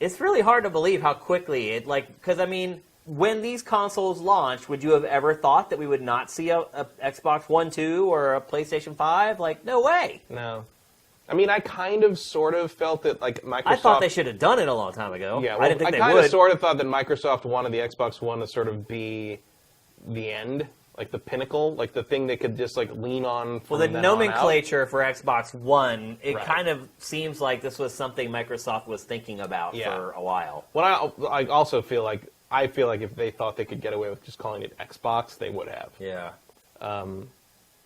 it's really hard to believe how quickly it, like, because, I mean, when these consoles launched, would you have ever thought that we would not see a Xbox One 2 or a PlayStation 5? Like, no way. No. I mean, I kind of, sort of felt that, like, Microsoft... I thought they should have done it a long time ago. Yeah, well, I didn't think they kind of, would. sort of thought that Microsoft wanted the Xbox One to sort of be the end, like the pinnacle, like the thing they could just, like, lean on from Well, the then on out. nomenclature for Xbox One, it Right. kind of seems like this was something Microsoft was thinking about Yeah. for a while. Well, I also feel like if they thought they could get away with just calling it Xbox, they would have. Yeah.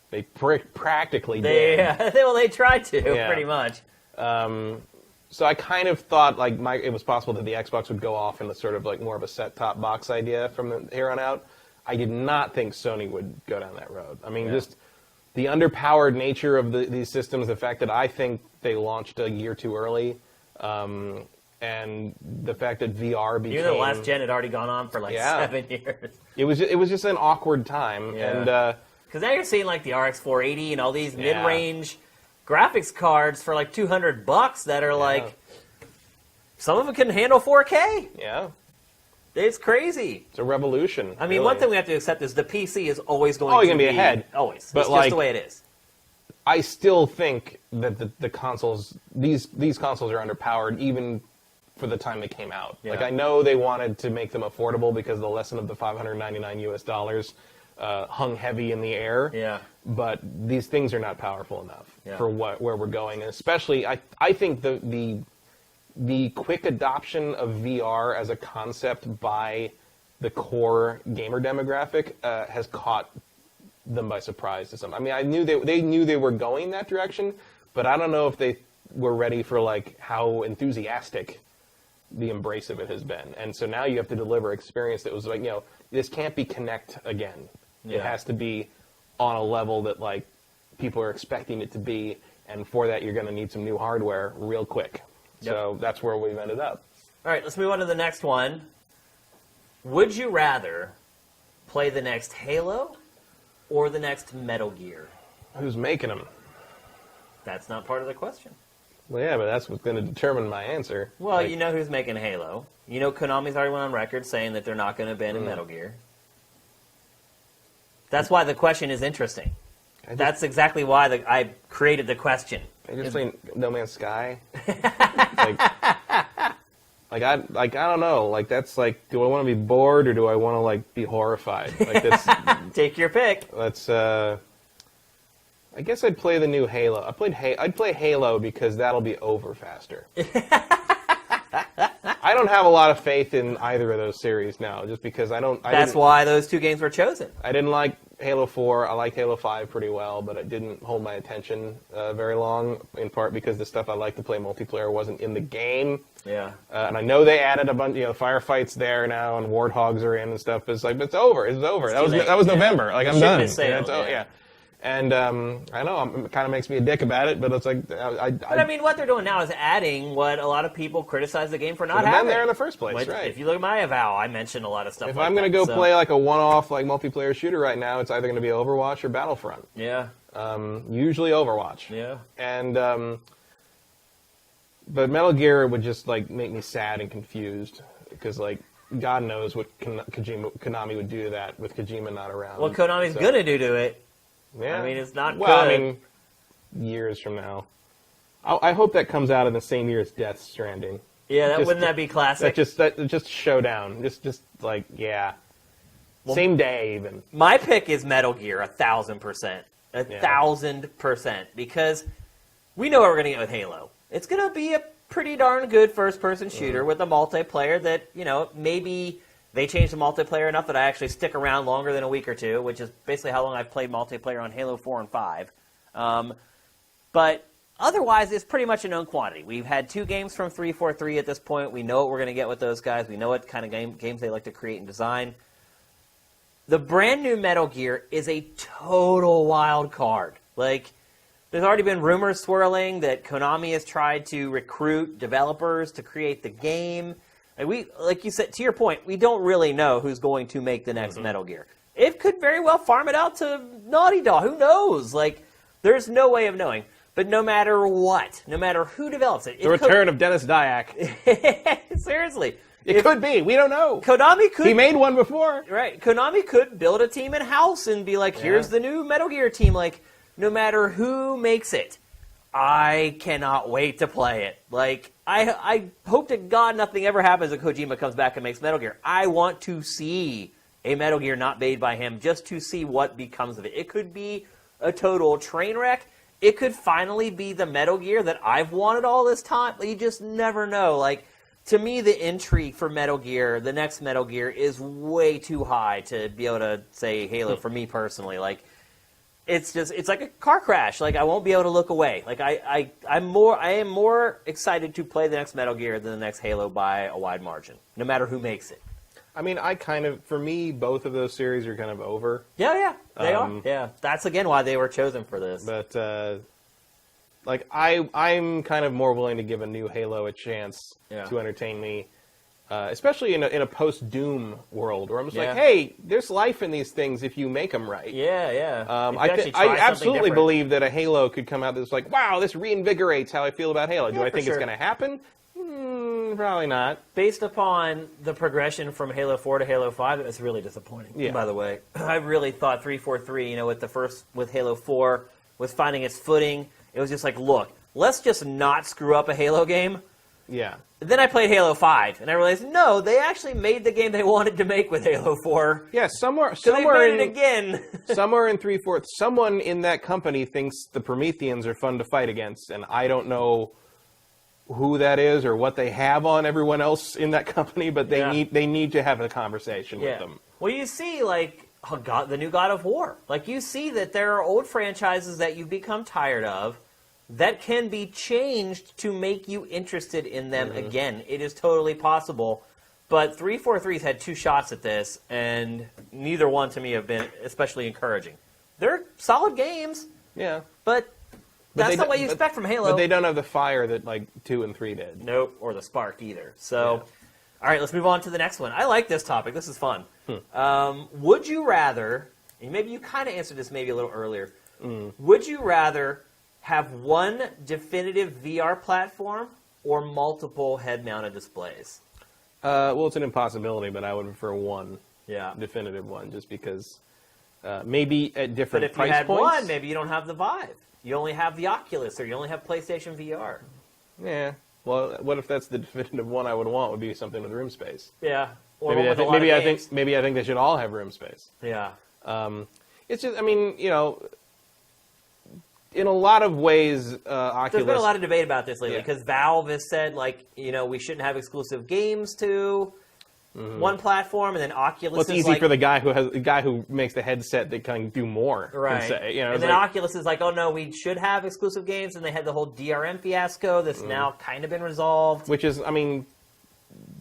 They practically They, did. they tried to, Yeah. pretty much. So I kind of thought like it was possible that the Xbox would go off in the sort of like more of a set-top box idea from here on out. I did not think Sony would go down that road. I mean, just the underpowered nature of these systems, the fact that I think they launched a year too early, and the fact that VR became... Even though last gen had already gone on for like 7 years. It was just an awkward time, Yeah. and Because now you're seeing like the RX 480 and all these mid-range graphics cards for like $200 that are like, some of them can handle 4K. yeah, It's crazy. it's a revolution. I mean, really. one thing we have to accept is the PC is always going Always to gonna be ahead. Always. But, It's like, just the way it is. I still think that the consoles, these consoles are underpowered even for the time they came out. Yeah. Like, I know they wanted to make them affordable because the lesson of the $599 US hung heavy in the air. Yeah. But these things are not powerful enough for where we're going, and especially I think the quick adoption of VR as a concept by the core gamer demographic has caught them by surprise to some. I mean, I knew they knew they were going that direction, but I don't know if they were ready for like how enthusiastic the embrace of it has been. And so now you have to deliver experience that was like, this can't be Kinect again. Yeah. It has to be on a level that like people are expecting it to be, and for that you're going to need some new hardware real quick. Yep. So that's where we've ended up. All right, let's move on to the next one. Would you rather play the next Halo or the next Metal Gear? Who's making them? That's not part of the question. Well, yeah, but that's what's going to determine my answer. Well, Like, you know who's making Halo. You know Konami's already went on record saying that they're not going to abandon Metal Gear. That's why the question is interesting. That's exactly why I created the question. I just play No Man's Sky. I don't know. Like that's like, do I want to be bored or do I want to like be horrified? Like that's Take your pick. that's. I guess I'd play the new Halo. I'd play Halo because that'll be over faster. I don't have a lot of faith in either of those series now, just because That's why those two games were chosen. I didn't like Halo 4. I liked Halo 5 pretty well, but it didn't hold my attention very long, in part because the stuff I liked to play multiplayer wasn't in the game. Yeah. And I know they added a bunch, firefights there now, and warthogs are in and stuff. But it's like, but it's over. It's over. That was November. Like, I'm done. Yeah. And I know it kind of makes me a dick about it, but it's like But I mean, what they're doing now is adding what a lot of people criticize the game for not having. been there in the first place, Which, right? If you look at my avow, I mentioned a lot of stuff. If like I'm going to that, go play like a one-off like multiplayer shooter right now, it's either going to be Overwatch or Battlefront. Yeah. Usually Overwatch. Yeah. And but Metal Gear would just like make me sad and confused because like God knows what Konami would do to that with Kojima not around. What Konami's going to do to it. Yeah. I mean, it's not well, good. I mean, years from now. I hope that comes out in the same year as Death Stranding. Yeah, wouldn't that be classic? That just showdown. Just like, yeah. Same day, even. My pick is Metal Gear, 1,000%. 1,000%. Because we know what we're going to get with Halo. It's going to be a pretty darn good first-person shooter with a multiplayer that, maybe they change the multiplayer enough that I actually stick around longer than a week or two, which is basically how long I've played multiplayer on Halo 4 and 5. But otherwise, it's pretty much a known quantity. We've had 2 games from 343 at this point. We know what we're going to get with those guys. We know what kind of games they like to create and design. The brand new Metal Gear is a total wild card. Like, there's already been rumors swirling that Konami has tried to recruit developers to create the game. Like you said, to your point, we don't really know who's going to make the next Metal Gear. It could very well farm it out to Naughty Dog. Who knows? Like, there's no way of knowing. But no matter what, no matter who develops it... The return of Dennis Dyack. Seriously. It could be. We don't know. Konami could... He made one before. Right. Konami could build a team in-house and be like, here's the new Metal Gear team. Like, no matter who makes it, I cannot wait to play it. Like, I hope to God nothing ever happens when Kojima comes back and makes Metal Gear. I want to see a Metal Gear not made by him just to see what becomes of it. It could be a total train wreck. It could finally be the Metal Gear that I've wanted all this time. You just never know. Like, to me, the intrigue for Metal Gear, the next Metal Gear, is way too high to be able to say Halo for me personally. Like, it's like a car crash. Like, I won't be able to look away. Like, I am more excited to play the next Metal Gear than the next Halo by a wide margin, no matter who makes it. I mean, for me, both of those series are kind of over. Yeah, they are. Yeah, that's again why they were chosen for this. But I'm kind of more willing to give a new Halo a chance to entertain me, especially in a post-Doom world where I'm just like, hey, there's life in these things if you make them right. Yeah. I absolutely believe that a Halo could come out that's like, wow, this reinvigorates how I feel about Halo. Do I think it's going to happen? Probably not. Based upon the progression from Halo 4 to Halo 5, it was really disappointing, by the way. I really thought 343, with Halo 4, was finding its footing. It was just like, look, let's just not screw up a Halo game. Yeah. Then I played Halo 5, and I realized, no, they actually made the game they wanted to make with Halo 4. Yeah, somewhere they made it again. Somewhere in 3/4, someone in that company thinks the Prometheans are fun to fight against, and I don't know who that is or what they have on everyone else in that company, but they need to have a conversation with them. Well, you see, like, the new God of War. Like, you see that there are old franchises that you've become tired of that can be changed to make you interested in them again. It is totally possible. But 343's had 2 shots at this, and neither one to me have been especially encouraging. They're solid games. Yeah. But that's not what you expect from Halo. But they don't have the fire that, 2 and 3 did. Nope, or the spark either. So, all right, let's move on to the next one. I like this topic. This is fun. Would you rather, and maybe you kind of answered this maybe a little earlier, would you rather have one definitive VR platform or multiple head-mounted displays? Well, it's an impossibility, but I would prefer one definitive one, just because maybe at different price points. But if you had one, maybe you don't have the Vive. You only have the Oculus, or you only have PlayStation VR. Yeah. Well, what if that's the definitive one I would want? Would be something with room space. Yeah. Or maybe I think they should all have room space. Yeah. It's just, I mean, in a lot of ways, Oculus... There's been a lot of debate about this lately, because Valve has said, we shouldn't have exclusive games to one platform, and then Oculus is easy for the guy who makes the headset that can do more. Right. And then Oculus is like, oh no, we should have exclusive games, and they had the whole DRM fiasco that's now kind of been resolved. Which is, I mean,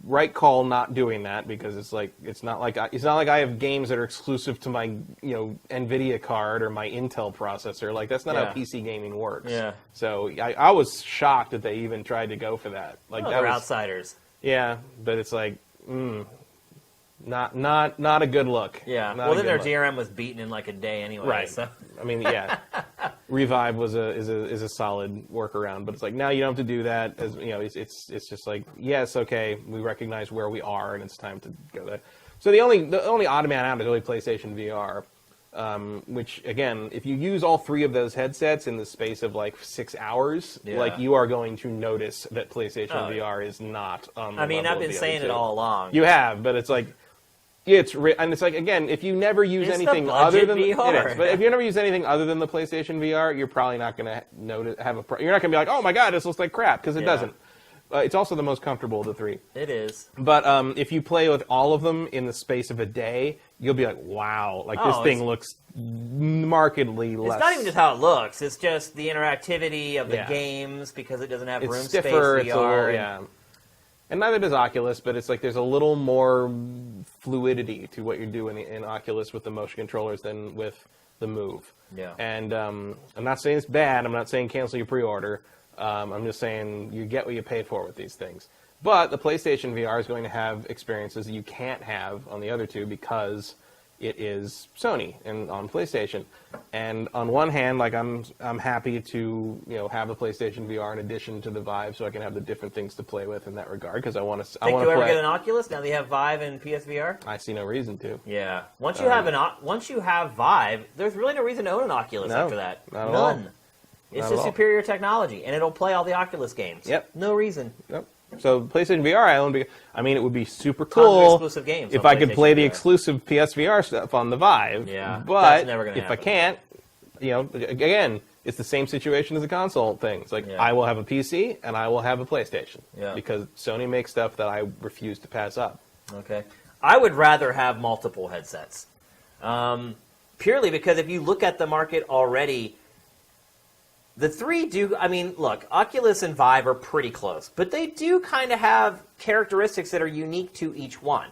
right call not doing that, because it's not like I have games that are exclusive to my NVIDIA card or my Intel processor. Like, that's not how PC gaming works. Yeah. So I was shocked that they even tried to go for that. Like, they're outsiders. Yeah, but it's like, not a good look. Yeah. Well, then their DRM was beaten in like a day anyway. Right. So. I mean, yeah. Revive is a solid workaround, but it's like, now you don't have to do that. It's just like, yes, okay, we recognize where we are, and it's time to go there. So the only odd man out is really PlayStation VR, which again, if you use all 3 of those headsets in the space of like 6 hours, you are going to notice that PlayStation VR is not on the level I've been of the saying other it two. all along. You have, but it's like, and it's like, again, if you never use It's anything the other than budget VR. it is, but if you never use anything other than the PlayStation VR, you're probably not going to have you're not going to be like, oh my god, this looks like crap, because it doesn't. It's also the most comfortable of the three. It is. But if you play with all of them in the space of a day, you'll be like, wow, like this thing looks markedly less. It's not even just how it looks. It's just the interactivity of the games, because it doesn't have room stiffer, space VR. It's and neither does Oculus, but it's like there's a little more fluidity to what you're doing in Oculus with the motion controllers than with the Move. Yeah. And I'm not saying it's bad. I'm not saying cancel your pre-order. I'm just saying you get what you pay for with these things. But the PlayStation VR is going to have experiences that you can't have on the other two because it is Sony and on PlayStation. And on one hand, like I'm happy to have a PlayStation VR in addition to the Vive, so I can have the different things to play with in that regard. Because I want to. Think you'll ever get an Oculus now that you have Vive and PSVR? I see no reason to. Yeah. Once you have Vive, there's really no reason to own an Oculus after that. Not at None. all. It's just superior technology, and it'll play all the Oculus games. Yep. No reason. Yep. So PlayStation VR, it would be super Tons of cool exclusive games if on I could play the VR. exclusive PSVR stuff on the Vive. Yeah, but that's never gonna if happen. I can't, again, it's the same situation as a console thing. It's like I will have a PC and I will have a PlayStation because Sony makes stuff that I refuse to pass up. Okay. I would rather have multiple headsets. Purely because if you look at the market already, the three look, Oculus and Vive are pretty close, but they do kind of have characteristics that are unique to each one.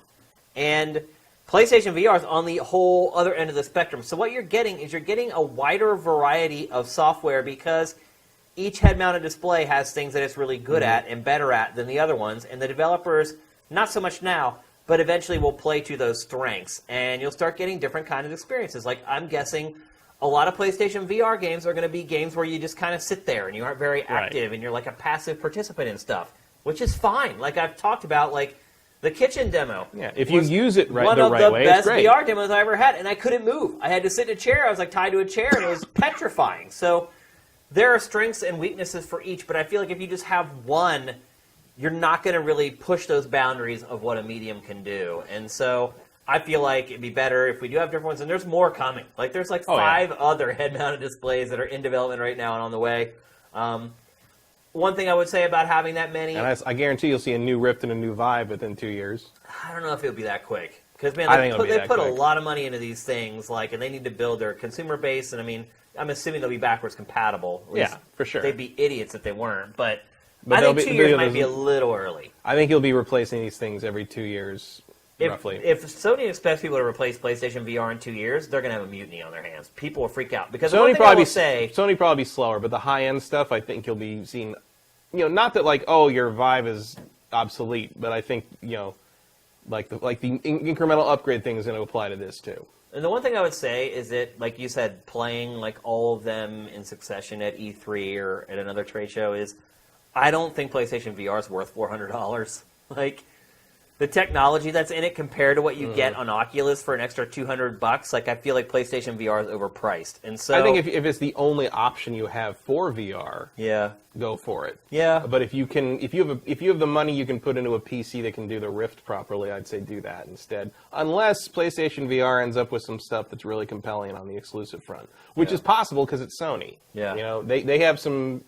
And PlayStation VR is on the whole other end of the spectrum. So what you're getting is a wider variety of software because each head-mounted display has things that it's really good at and better at than the other ones. And the developers, not so much now, but eventually will play to those strengths. And you'll start getting different kinds of experiences. Like, I'm guessing a lot of PlayStation VR games are going to be games where you just kind of sit there and you aren't very active and you're like a passive participant in stuff, which is fine. Like I've talked about, like the kitchen demo. Yeah, if you use it the right way, one of the best it's great. VR demos I ever had, and I couldn't move. I had to sit in a chair. I was like tied to a chair, and it was petrifying. So there are strengths and weaknesses for each, but I feel like if you just have one, you're not going to really push those boundaries of what a medium can do. And so I feel like it'd be better if we do have different ones, and there's more coming. Like there's like five other head-mounted displays that are in development right now and on the way. One thing I would say about having that many, and I guarantee you'll see a new Rift and a new Vive within 2 years. I don't know if it'll be that quick because man, they put a lot of money into these things, like, and they need to build their consumer base. And I mean, I'm assuming they'll be backwards compatible. At least for sure. They'd be idiots if they weren't. But I think 2 years might be a little early. I think you'll be replacing these things every 2 years. Roughly. If Sony expects people to replace PlayStation VR in 2 years, they're going to have a mutiny on their hands. People will freak out because Sony probably be slower, but the high end stuff, I think you'll be seeing. Not that like your Vive is obsolete, but I think like the incremental upgrade thing is going to apply to this too. And the one thing I would say is that, like you said, playing like all of them in succession at E3 or at another trade show is, I don't think PlayStation VR is worth $400. Like. The technology that's in it compared to what you get on Oculus for an extra $200, like I feel like PlayStation VR is overpriced, and so I think if it's the only option you have for VR, go for it. Yeah, but if you have the money you can put into a PC that can do the Rift properly, I'd say do that instead. Unless PlayStation VR ends up with some stuff that's really compelling on the exclusive front, which is possible because it's Sony. Yeah, they have some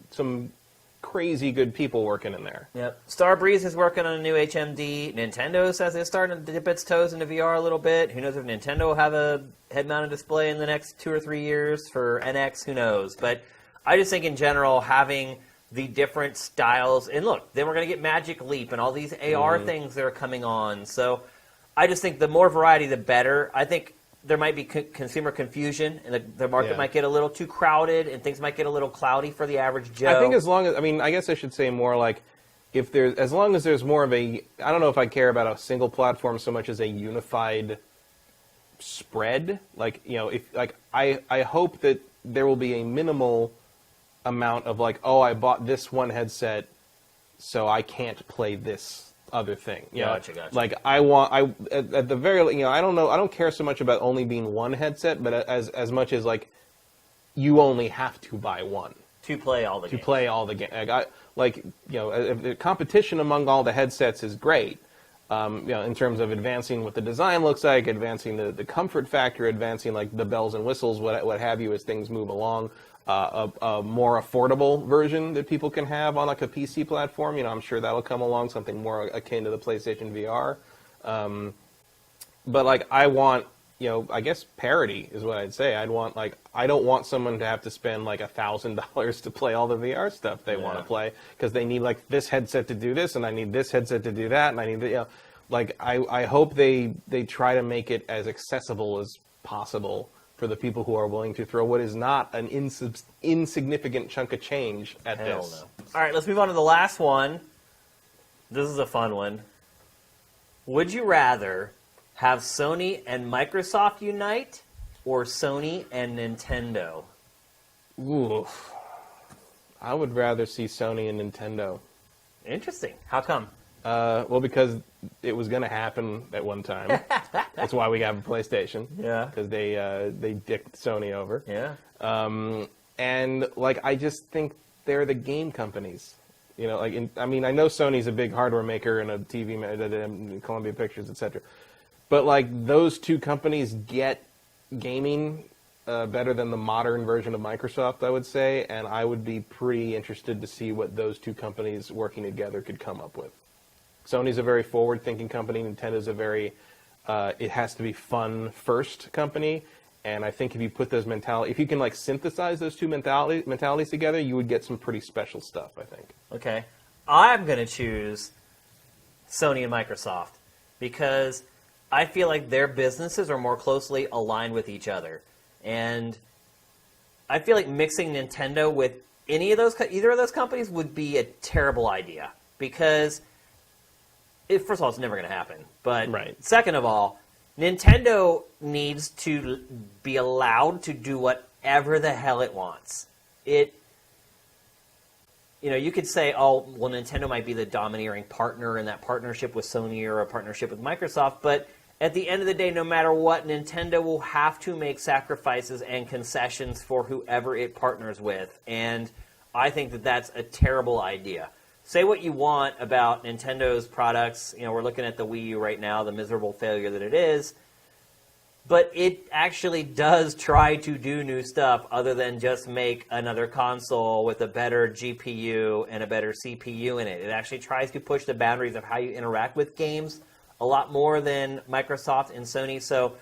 crazy good people working in there. Yep. Starbreeze is working on a new HMD. Nintendo says it's starting to dip its toes into VR a little bit. Who knows if Nintendo will have a head-mounted display in the next 2 or 3 years for NX? Who knows? But I just think in general having the different styles, and look, then we're going to get Magic Leap and all these AR things that are coming on. So I just think the more variety, the better. I think there might be consumer confusion, and the market might get a little too crowded, and things might get a little cloudy for the average Joe. I think I guess I should say more like, as long as there's more of I don't know if I care about a single platform so much as a unified spread. Like, I hope that there will be a minimal amount of like, I bought this one headset, so I can't play this other thing. Gotcha. Like at the very, I don't care so much about only being one headset, but as much as like you only have to buy one to play all the games. If the competition among all the headsets is great, In terms of advancing what the design looks like, advancing the comfort factor, advancing like the bells and whistles, what have you, as things move along. A more affordable version that people can have on like a PC platform. I'm sure that'll come along, something more akin to the PlayStation VR. But like I want, I guess parity is what I'd say. I don't want someone to have to spend like $1,000 to play all the VR stuff they want to play, because they need like this headset to do this, and I need this headset to do that, and I need I hope they try to make it as accessible as possible for the people who are willing to throw what is not an insignificant chunk of change at Hell this. No. All right, let's move on to the last one. This is a fun one. Would you rather have Sony and Microsoft unite, or Sony and Nintendo? Ooh. I would rather see Sony and Nintendo. Interesting. How come? Well, because it was going to happen at one time. That's why we have a PlayStation. Yeah. Because they dicked Sony over. Yeah. And like I just think they're the game companies. I know Sony's a big hardware maker and a TV maker, Columbia Pictures, etc. But like those two companies get gaming better than the modern version of Microsoft, I would say, and I would be pretty interested to see what those two companies working together could come up with. Sony's a very forward-thinking company. Nintendo's a very it has to be fun first company. And I think if you put those if you can like synthesize those two mentalities together, you would get some pretty special stuff, I think. Okay. I'm going to choose Sony and Microsoft because I feel like their businesses are more closely aligned with each other. And I feel like mixing Nintendo with either of those companies would be a terrible idea. Because, first of all, it's never going to happen. But second of all, Nintendo needs to be allowed to do whatever the hell it wants. You could say, oh, well, Nintendo might be the domineering partner in that partnership with Sony or a partnership with Microsoft, but at the end of the day, no matter what, Nintendo will have to make sacrifices and concessions for whoever it partners with, and I think that that's a terrible idea. Say what you want about Nintendo's products. We're looking at the Wii U right now, the miserable failure that it is. But it actually does try to do new stuff other than just make another console with a better GPU and a better CPU in it. It actually tries to push the boundaries of how you interact with games a lot more than Microsoft and Sony. So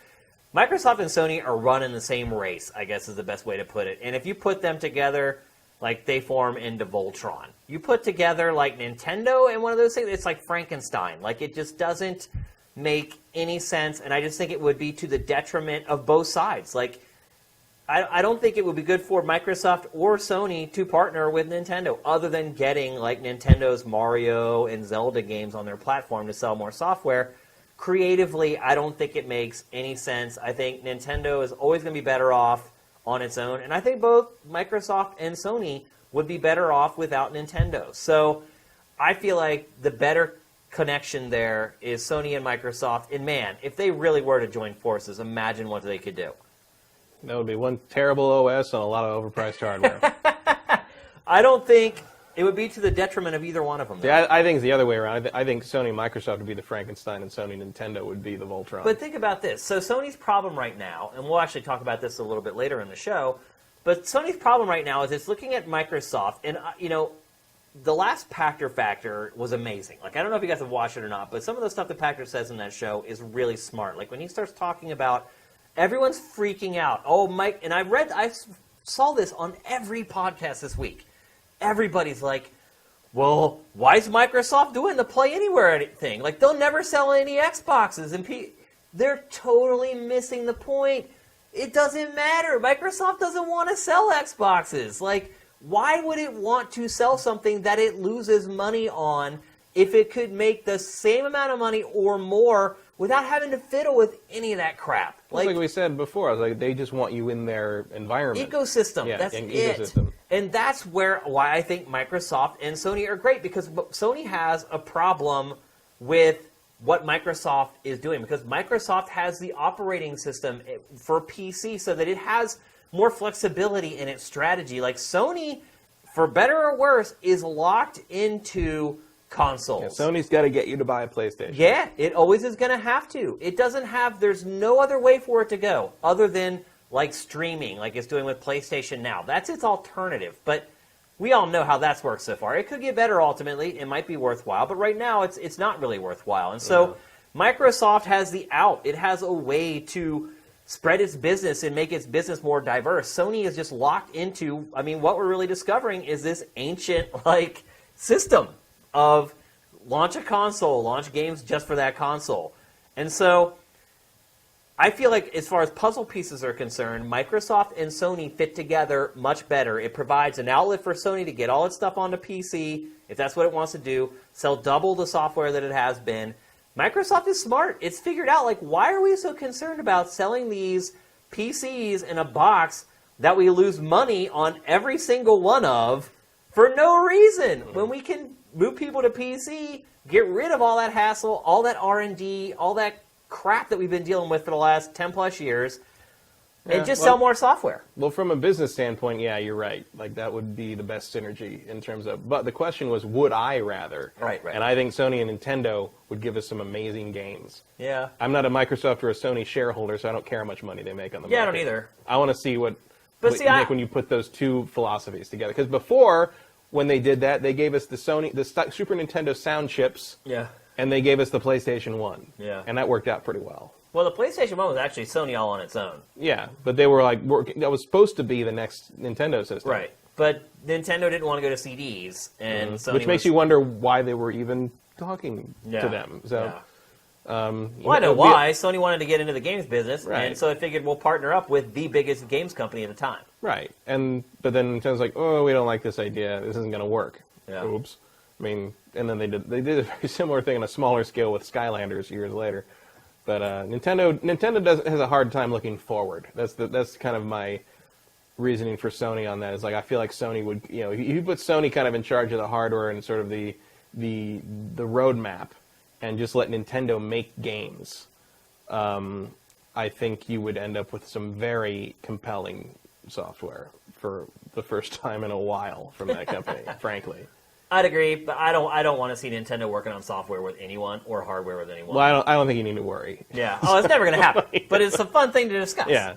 Microsoft and Sony are running the same race, I guess is the best way to put it. And if you put them together, like they form into Voltron. You put together like Nintendo and one of those things, it's like Frankenstein. Like it just doesn't make any sense, and I just think it would be to the detriment of both sides. Like I don't think it would be good for Microsoft or Sony to partner with Nintendo, other than getting like Nintendo's Mario and Zelda games on their platform to sell more software. Creatively, I don't think it makes any sense. I think Nintendo is always going to be better off on its own, and I think both Microsoft and Sony would be better off without Nintendo. So I feel like the better connection there is Sony and Microsoft, and man, if they really were to join forces, imagine what they could do. That would be one terrible OS on a lot of overpriced hardware. I don't think it would be to the detriment of either one of them. Yeah, I think it's the other way around. I think Sony and Microsoft would be the Frankenstein, and Sony and Nintendo would be the Voltron. But think about this. So Sony's problem right now, and we'll actually talk about this a little bit later in the show, but Sony's problem right now is it's looking at Microsoft, and the last Pachter Factor was amazing. Like, I don't know if you guys have watched it or not, but some of the stuff that Pachter says in that show is really smart. Like, when he starts talking about everyone's freaking out. Oh, Mike, and I saw this on every podcast this week. Everybody's like, well, why is Microsoft doing the Play Anywhere thing? Like, they'll never sell any Xboxes. And they're totally missing the point. It doesn't matter. Microsoft doesn't want to sell Xboxes. Like, why would it want to sell something that it loses money on if it could make the same amount of money or more without having to fiddle with any of that crap? Like we said before, I was like, they just want you in their environment. Ecosystem. Yeah, that's ecosystem. And that's why I think Microsoft and Sony are great, because Sony has a problem with what Microsoft is doing, because Microsoft has the operating system for PC so that it has more flexibility in its strategy. Like Sony, for better or worse, is locked into consoles. Yeah, Sony's got to get you to buy a PlayStation. Yeah, it always is going to have to. It doesn't have, there's no other way for it to go other than like streaming, like it's doing with PlayStation Now. That's its alternative. But we all know how that's worked so far. It could get better ultimately. It might be worthwhile. But right now, it's not really worthwhile. And so Microsoft has the out. It has a way to spread its business and make its business more diverse. Sony is just locked into, I mean, what we're really discovering is this ancient, like, system of launch a console, launch games just for that console. And so I feel like as far as puzzle pieces are concerned, Microsoft and Sony fit together much better. It provides an outlet for Sony to get all its stuff onto PC, if that's what it wants to do, sell double the software that it has been. Microsoft is smart. It's figured out, like, why are we so concerned about selling these PCs in a box that we lose money on every single one of for no reason, when we can move people to PC, get rid of all that hassle, all that R&D, all that crap that we've been dealing with for the last 10 plus years, and just sell more software. Well, from a business standpoint, yeah, you're right. Like, that would be the best synergy in terms of, but the question was, would I rather? Right. And I think Sony and Nintendo would give us some amazing games. Yeah. I'm not a Microsoft or a Sony shareholder, so I don't care how much money they make on the market. Yeah, I don't either. I want to see what But you think when you put those two philosophies together. Because before, when they did that, they gave us the Super Nintendo sound chips. Yeah. And they gave us the PlayStation 1. Yeah. And that worked out pretty well. Well, the PlayStation 1 was actually Sony all on its own. Yeah, but they were like, that was supposed to be the next Nintendo system. Right. But Nintendo didn't want to go to CDs. And Sony which makes you wonder why they were even talking to them. So, yeah. Well, I know why. Sony wanted to get into the games business, Right. and so it figured we'll partner up with the biggest games company at the time. Right. But then Nintendo's like, oh, we don't like this idea. This isn't going to work. Yeah. Oops. I mean, and then they did a very similar thing on a smaller scale with Skylanders years later. But Nintendo has a hard time looking forward. That's kind of my reasoning for Sony on that. Is like, I feel like Sony would, if you put Sony kind of in charge of the hardware and sort of the roadmap, and just let Nintendo make games, I think you would end up with some very compelling software for the first time in a while from that company, frankly. I'd agree, but I don't want to see Nintendo working on software with anyone or hardware with anyone. Well, I don't think you need to worry. Yeah. Oh, it's never going to happen. But it's a fun thing to discuss. Yeah.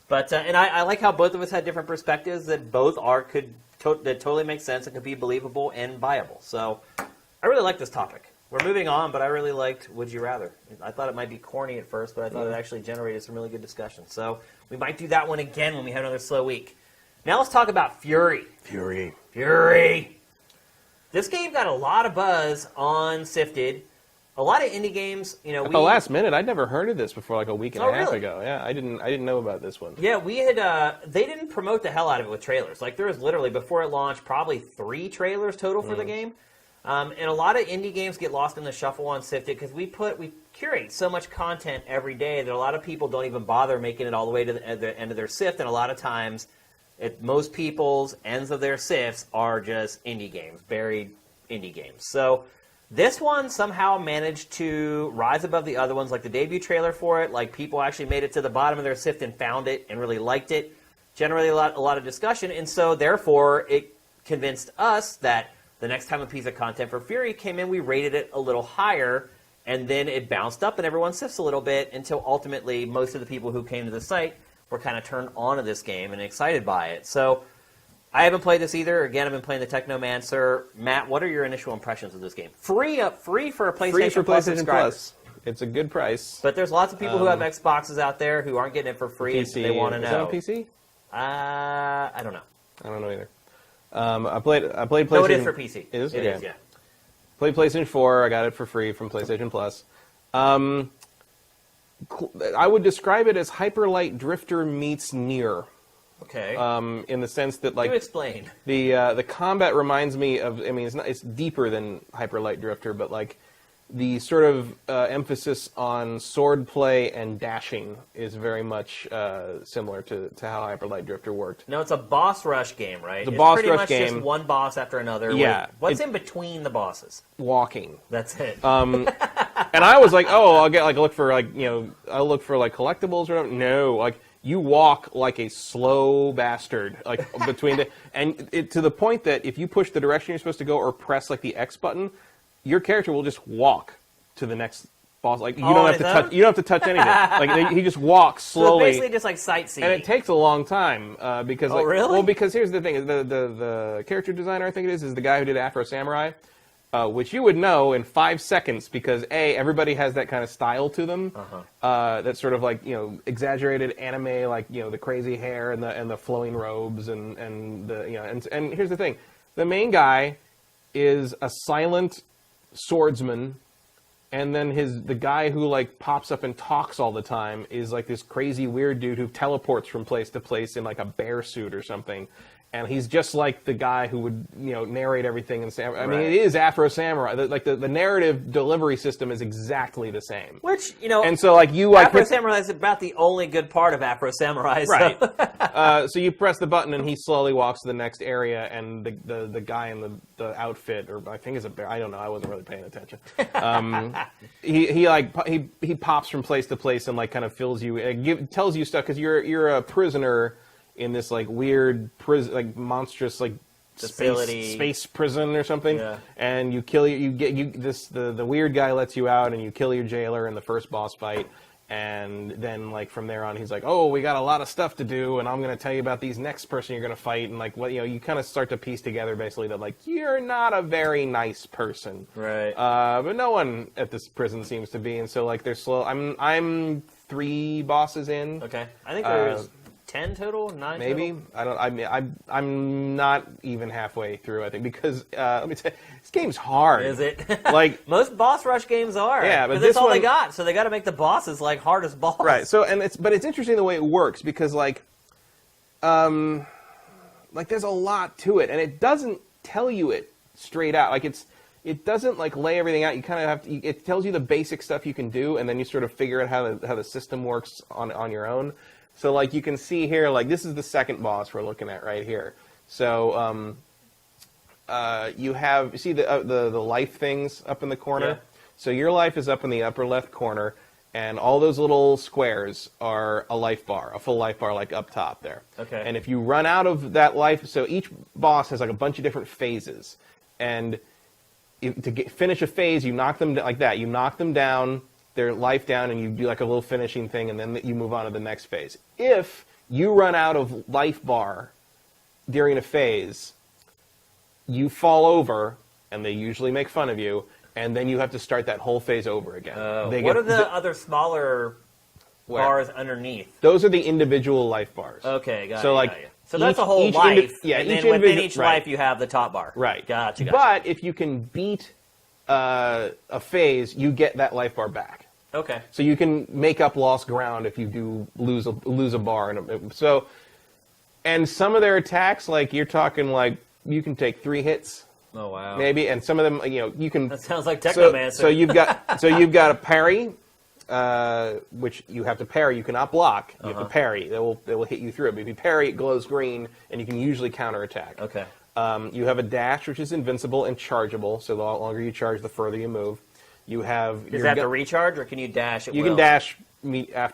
But and I like how both of us had different perspectives that both that totally make sense and could be believable and viable. So I really like this topic. We're moving on, but I really liked Would You Rather. I thought it might be corny at first, but I thought it actually generated some really good discussion. So we might do that one again when we have another slow week. Now let's talk about Furi. Furi! This game got a lot of buzz on Sifted. A lot of indie games, At the last minute, I'd never heard of this before, like a week and a half really? ago. Yeah, I didn't know about this one. Yeah, we had. They didn't promote the hell out of it with trailers. Like there was literally before it launched, probably 3 trailers total for the game. And a lot of indie games get lost in the shuffle on Sifted because we curate so much content every day that a lot of people don't even bother making it all the way to the end of their Sift, and a lot of times, most people's ends of their Sifts are just indie games, buried indie games. So this one somehow managed to rise above the other ones, like the debut trailer for it. Like people actually made it to the bottom of their Sift and found it and really liked it. Generated a lot of discussion, and so therefore it convinced us that the next time a piece of content for Furi came in, we rated it a little higher, and then it bounced up and everyone sifts a little bit until ultimately most of the people who came to the site were kind of turned on to this game and excited by it. So I haven't played this either. Again, I've been playing the Technomancer. Matt, what are your initial impressions of this game? Free for a PlayStation Plus subscribers. It's a good price. But there's lots of people who have Xboxes out there who aren't getting it for free, and they want to know. Is that on PC? I don't know. I don't know either. I played PlayStation. No, it is for PC. It is? It Okay. is, yeah. Played PlayStation 4. I got it for free from PlayStation Plus. I would describe it as Hyper Light Drifter meets Nier. Okay. In the sense that, like, you explain. The combat reminds me of. I mean, it's deeper than Hyper Light Drifter, but like the sort of emphasis on swordplay and dashing is very much similar to how Hyper Light Drifter worked. No, it's a boss rush game, right? It's boss pretty rush much game. Just one boss after another. Yeah. What's in between the bosses? Walking. That's it. And I was like, oh, I'll look for collectibles or whatever. No, like you walk like a slow bastard, like between to the point that if you push the direction you're supposed to go or press like the X button, your character will just walk to the next boss. Like you Oh, don't on have to his touch. own? You don't have to touch anything. Like he just walks So slowly. it's basically just like sightseeing. And it takes a long time because, Oh, really? Well, because here's the thing: the character designer, I think it is the guy who did Afro Samurai, which you would know in 5 seconds because everybody has that kind of style to them. That's sort of like exaggerated anime, like the crazy hair and the flowing robes and the and here's the thing: the main guy is a silent swordsman. And then the guy who like pops up and talks all the time is like this crazy weird dude who teleports from place to place in like a bear suit or something. And he's just like the guy who would, narrate everything in Samurai. I mean, it is Afro Samurai. The narrative delivery system is exactly the same. Which, and so like Afro Samurai is about the only good part of Afro Samurai. So. Right. So you press the button and he slowly walks to the next area, and the guy in the outfit, or I think is a bear. I don't know. I wasn't really paying attention. He pops from place to place and like kind of fills you, tells you stuff because you're a prisoner in this like weird prison, like monstrous like space prison or something. Yeah. And the weird guy lets you out and you kill your jailer in the first boss fight. And then like from there on he's like, oh, we got a lot of stuff to do and I'm going to tell you about these next person you're going to fight, and like what you kind of start to piece together basically that like you're not a very nice person. Right. But no one at this prison seems to be, and so like they're slow. I'm 3 bosses in. Okay. I think there's 10 total, 9 maybe total? I don't. I mean, I'm not even halfway through. I think because let me tell you, this game's hard. Is it? Like most boss rush games are. Yeah, but that's this all they one- got. So they got to make the bosses like hard as balls. Right. So but it's interesting the way it works because like there's a lot to it, and it doesn't tell you it straight out. Like it doesn't like lay everything out. You kind of have to. It tells you the basic stuff you can do, and then you sort of figure out how the system works on your own. So, like, you can see here, like, this is the second boss we're looking at right here. So, you see the life things up in the corner? Yeah. So your life is up in the upper left corner, and all those little squares are a life bar, a full life bar, like, up top there. Okay. And if you run out of that life, so each boss has, like, a bunch of different phases. And finish a phase, you knock them like that. You knock them down, their life down, and you do like a little finishing thing, and then you move on to the next phase. If you run out of life bar during a phase, you fall over, and they usually make fun of you, and then you have to start that whole phase over again. What are the other smaller bars underneath? Those are the individual life bars. Okay, got so it. like Got you. So that's a whole each life, yeah, and each then within individual- each right. life you have the top bar. Right. Gotcha. But if you can beat a phase, you get that life bar back. Okay. So you can make up lost ground if you do lose a bar. And some of their attacks, like you're talking like you can take 3 hits. Oh wow. Maybe, and some of them, you can. That sounds like Technomancer. So you've got a parry, which you have to parry. You cannot block. You have to parry. They will hit you through it. But if you parry, it glows green, and you can usually counterattack. Okay. You have a dash, which is invincible and chargeable. So the longer you charge, the further you move. You have. Does that have to recharge, or can you dash at You will? can dash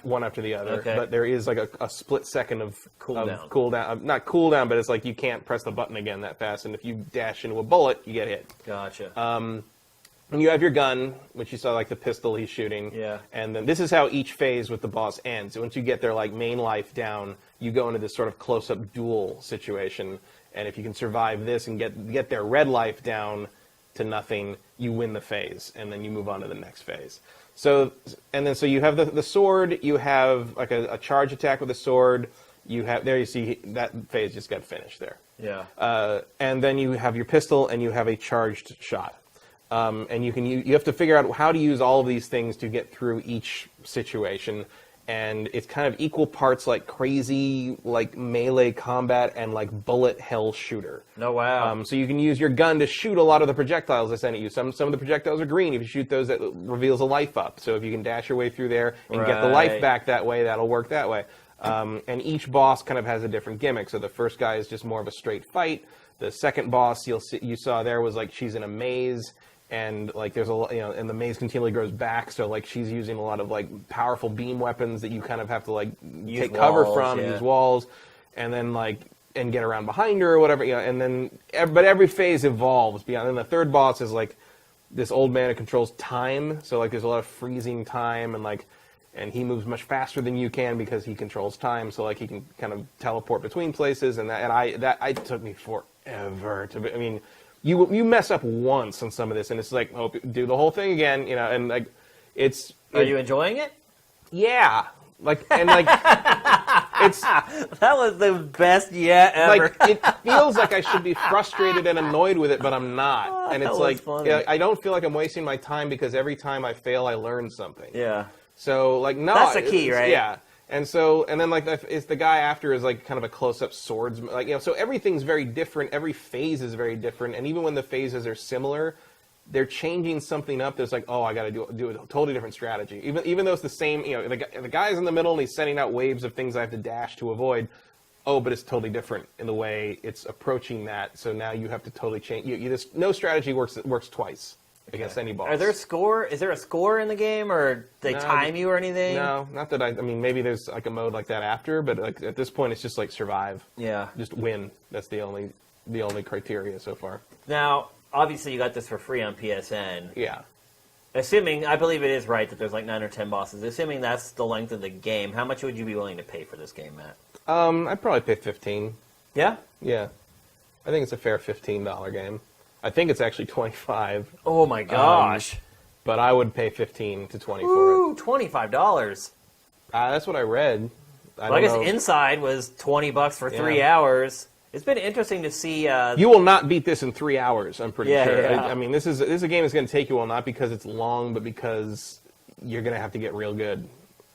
one after the other, Okay. but there is like a split second of Cooldown. cooldown. Not cooldown, but it's like you can't press the button again that fast, and if you dash into a bullet, you get hit. Gotcha. And you have your gun, which you saw like the pistol he's shooting. Yeah. And then this is how each phase with the boss ends. So once you get their like main life down, you go into this sort of close-up duel situation, and if you can survive this and get their red life down to nothing, you win the phase, and then you move on to the next phase. So you have the sword. You have like a charge attack with a sword. You see that phase just got finished there. Yeah. And then you have your pistol, and you have a charged shot. And you have to figure out how to use all of these things to get through each situation. And it's kind of equal parts like crazy like melee combat and like bullet hell shooter. No, wow. So you can use your gun to shoot a lot of the projectiles they send at you. Some of the projectiles are green. If you shoot those, that reveals a life up. So if you can dash your way through there and get the life back that way, that'll work that way. And each boss kind of has a different gimmick. So the first guy is just more of a straight fight. The second boss you saw there was like she's in a maze. And like there's and the maze continually grows back, so like she's using a lot of like powerful beam weapons that you kind of have to like take cover from, use walls, and then and get around behind her or whatever, and then but every phase evolves beyond. And the third boss is like this old man who controls time. So like there's a lot of freezing time and he moves much faster than you can because he controls time. So like he can kind of teleport between places I took me forever to. I mean, you mess up once on some of this and it's like, oh, do the whole thing again, and like it's. Are you enjoying it? Yeah. It's that was the best yet ever. like it feels like I should be frustrated and annoyed with it, but I'm not. Oh, and it's like I don't feel like I'm wasting my time because every time I fail, I learn something. Yeah. So like no, that's the key, right? Yeah. And then like it's the guy after is like kind of a close-up swordsman, like so everything's very different. Every phase is very different, and even when the phases are similar, they're changing something up. There's like, oh, I got to do a totally different strategy. Even though it's the same, the guy's in the middle and he's sending out waves of things I have to dash to avoid. Oh, but it's totally different in the way it's approaching that. So now you have to totally change. No strategy works twice against any boss. Is there a score in the game, or they time you or anything? No, not that I mean, maybe there's like a mode like that after, but like at this point, it's just like survive. Yeah. Just win. That's the only criteria so far. Now, obviously, you got this for free on PSN. Yeah. Assuming, I believe it is right that there's like 9 or 10 bosses. Assuming that's the length of the game, how much would you be willing to pay for this game, Matt? I'd probably pay $15. Yeah? Yeah. I think it's a fair $15 game. I think it's actually $25. Oh my gosh. But I would pay $15 to $20 for it. Ooh, $25. That's what I read. I guess Inside was $20 for 3 hours. It's been interesting to see. You will not beat this in 3 hours, I'm pretty sure. Yeah. I mean, this is a game that's going to take you a while, not because it's long, but because you're going to have to get real good.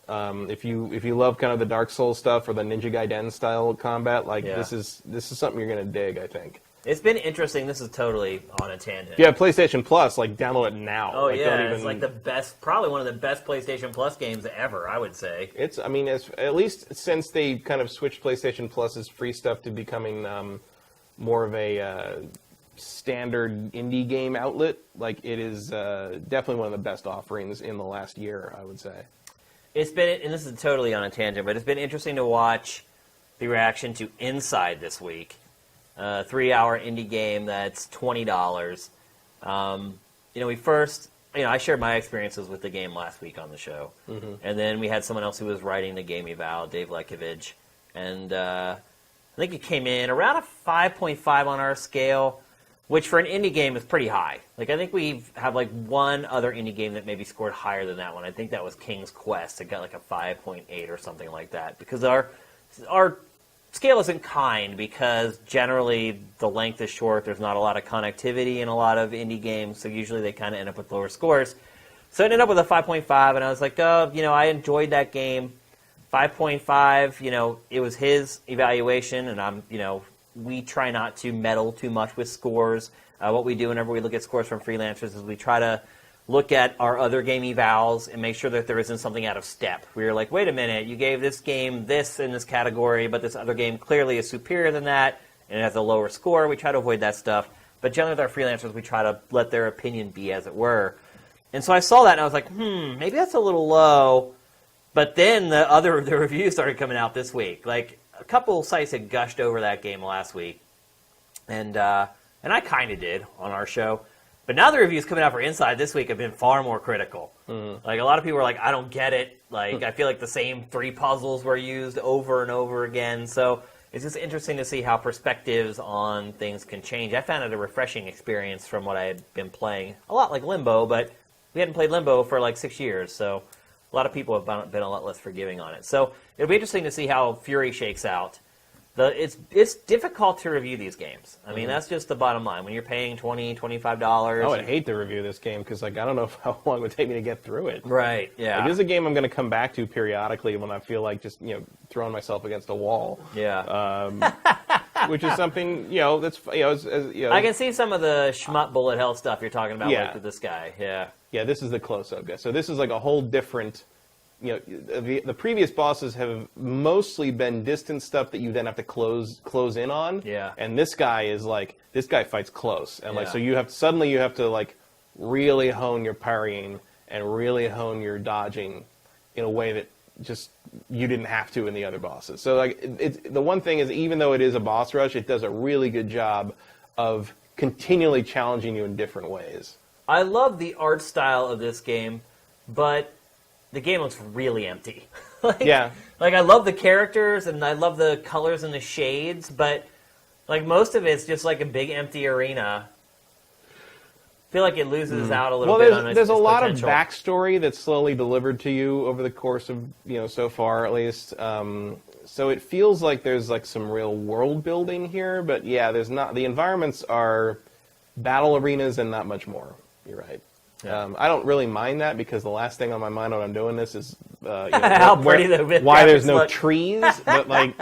If you love kind of the Dark Souls stuff or the Ninja Gaiden style combat, this is something you're going to dig, I think. It's been interesting. This is totally on a tangent. If you have PlayStation Plus, download it now. Oh it's like the best, probably one of the best PlayStation Plus games ever, I would say. It's at least since they kind of switched PlayStation Plus's free stuff to becoming more of a standard indie game outlet. It is definitely one of the best offerings in the last year, I would say. It's been, and this is totally on a tangent, but it's been interesting to watch the reaction to Inside this week. 3-hour indie game that's $20. I shared my experiences with the game last week on the show, and then we had someone else who was writing the game eval, Dave Lekovich, and I think it came in around a 5.5 on our scale, which for an indie game is pretty high. I think we have one other indie game that maybe scored higher than that one. I think that was King's Quest. It got a 5.8 or something like that, because our scale isn't kind, because generally the length is short. There's not a lot of connectivity in a lot of indie games, so usually they kind of end up with lower scores. So I ended up with a 5.5, and I was like, I enjoyed that game. 5.5, it was his evaluation, and we try not to meddle too much with scores. What we do whenever we look at scores from freelancers is we try to look at our other game evals and make sure that there isn't something out of step. We were like, wait a minute, you gave this game this in this category, but this other game clearly is superior than that, and it has a lower score. We try to avoid that stuff. But generally with our freelancers, we try to let their opinion be, as it were. And so I saw that, and I was like, maybe that's a little low. But then the reviews started coming out this week. A couple sites had gushed over that game last week, and I kind of did on our show. But now the reviews coming out for Inside this week have been far more critical. A lot of people are like, I don't get it. I feel like the same 3 puzzles were used over and over again. So it's just interesting to see how perspectives on things can change. I found it a refreshing experience from what I had been playing. A lot like Limbo, but we hadn't played Limbo for 6 years. So a lot of people have been a lot less forgiving on it. So it'll be interesting to see how Furi shakes out. It's difficult to review these games. I mean, that's just the bottom line. When you're paying $20, $25... I would hate to review this game, because I don't know how long it would take me to get through it. Right, yeah. This is a game I'm going to come back to periodically when I feel like just, throwing myself against a wall. Yeah. Which is something, that's... I can see some of the shmup bullet hell stuff you're talking about with this guy, yeah. Yeah, this is the close-up guy. So this is a whole different... the previous bosses have mostly been distance stuff that you then have to close in on. Yeah. And this guy is this guy fights close, and so you have to really hone your parrying and really hone your dodging in a way that just you didn't have to in the other bosses. So the one thing is, even though it is a boss rush, it does a really good job of continually challenging you in different ways. I love the art style of this game, but the game looks really empty. Like I love the characters and I love the colors and the shades, but like most of it's just like a big empty arena. I feel like it loses out a little bit on its there's a lot potential. of backstory that's slowly delivered to you over the course of, so far at least. So it feels like there's like some real world building here, but yeah, there's not. The environments are battle arenas and not much more. You're right. Yeah. I don't really mind that because the last thing on my mind when I'm doing this is how pretty the why there's graphics no look. trees, but like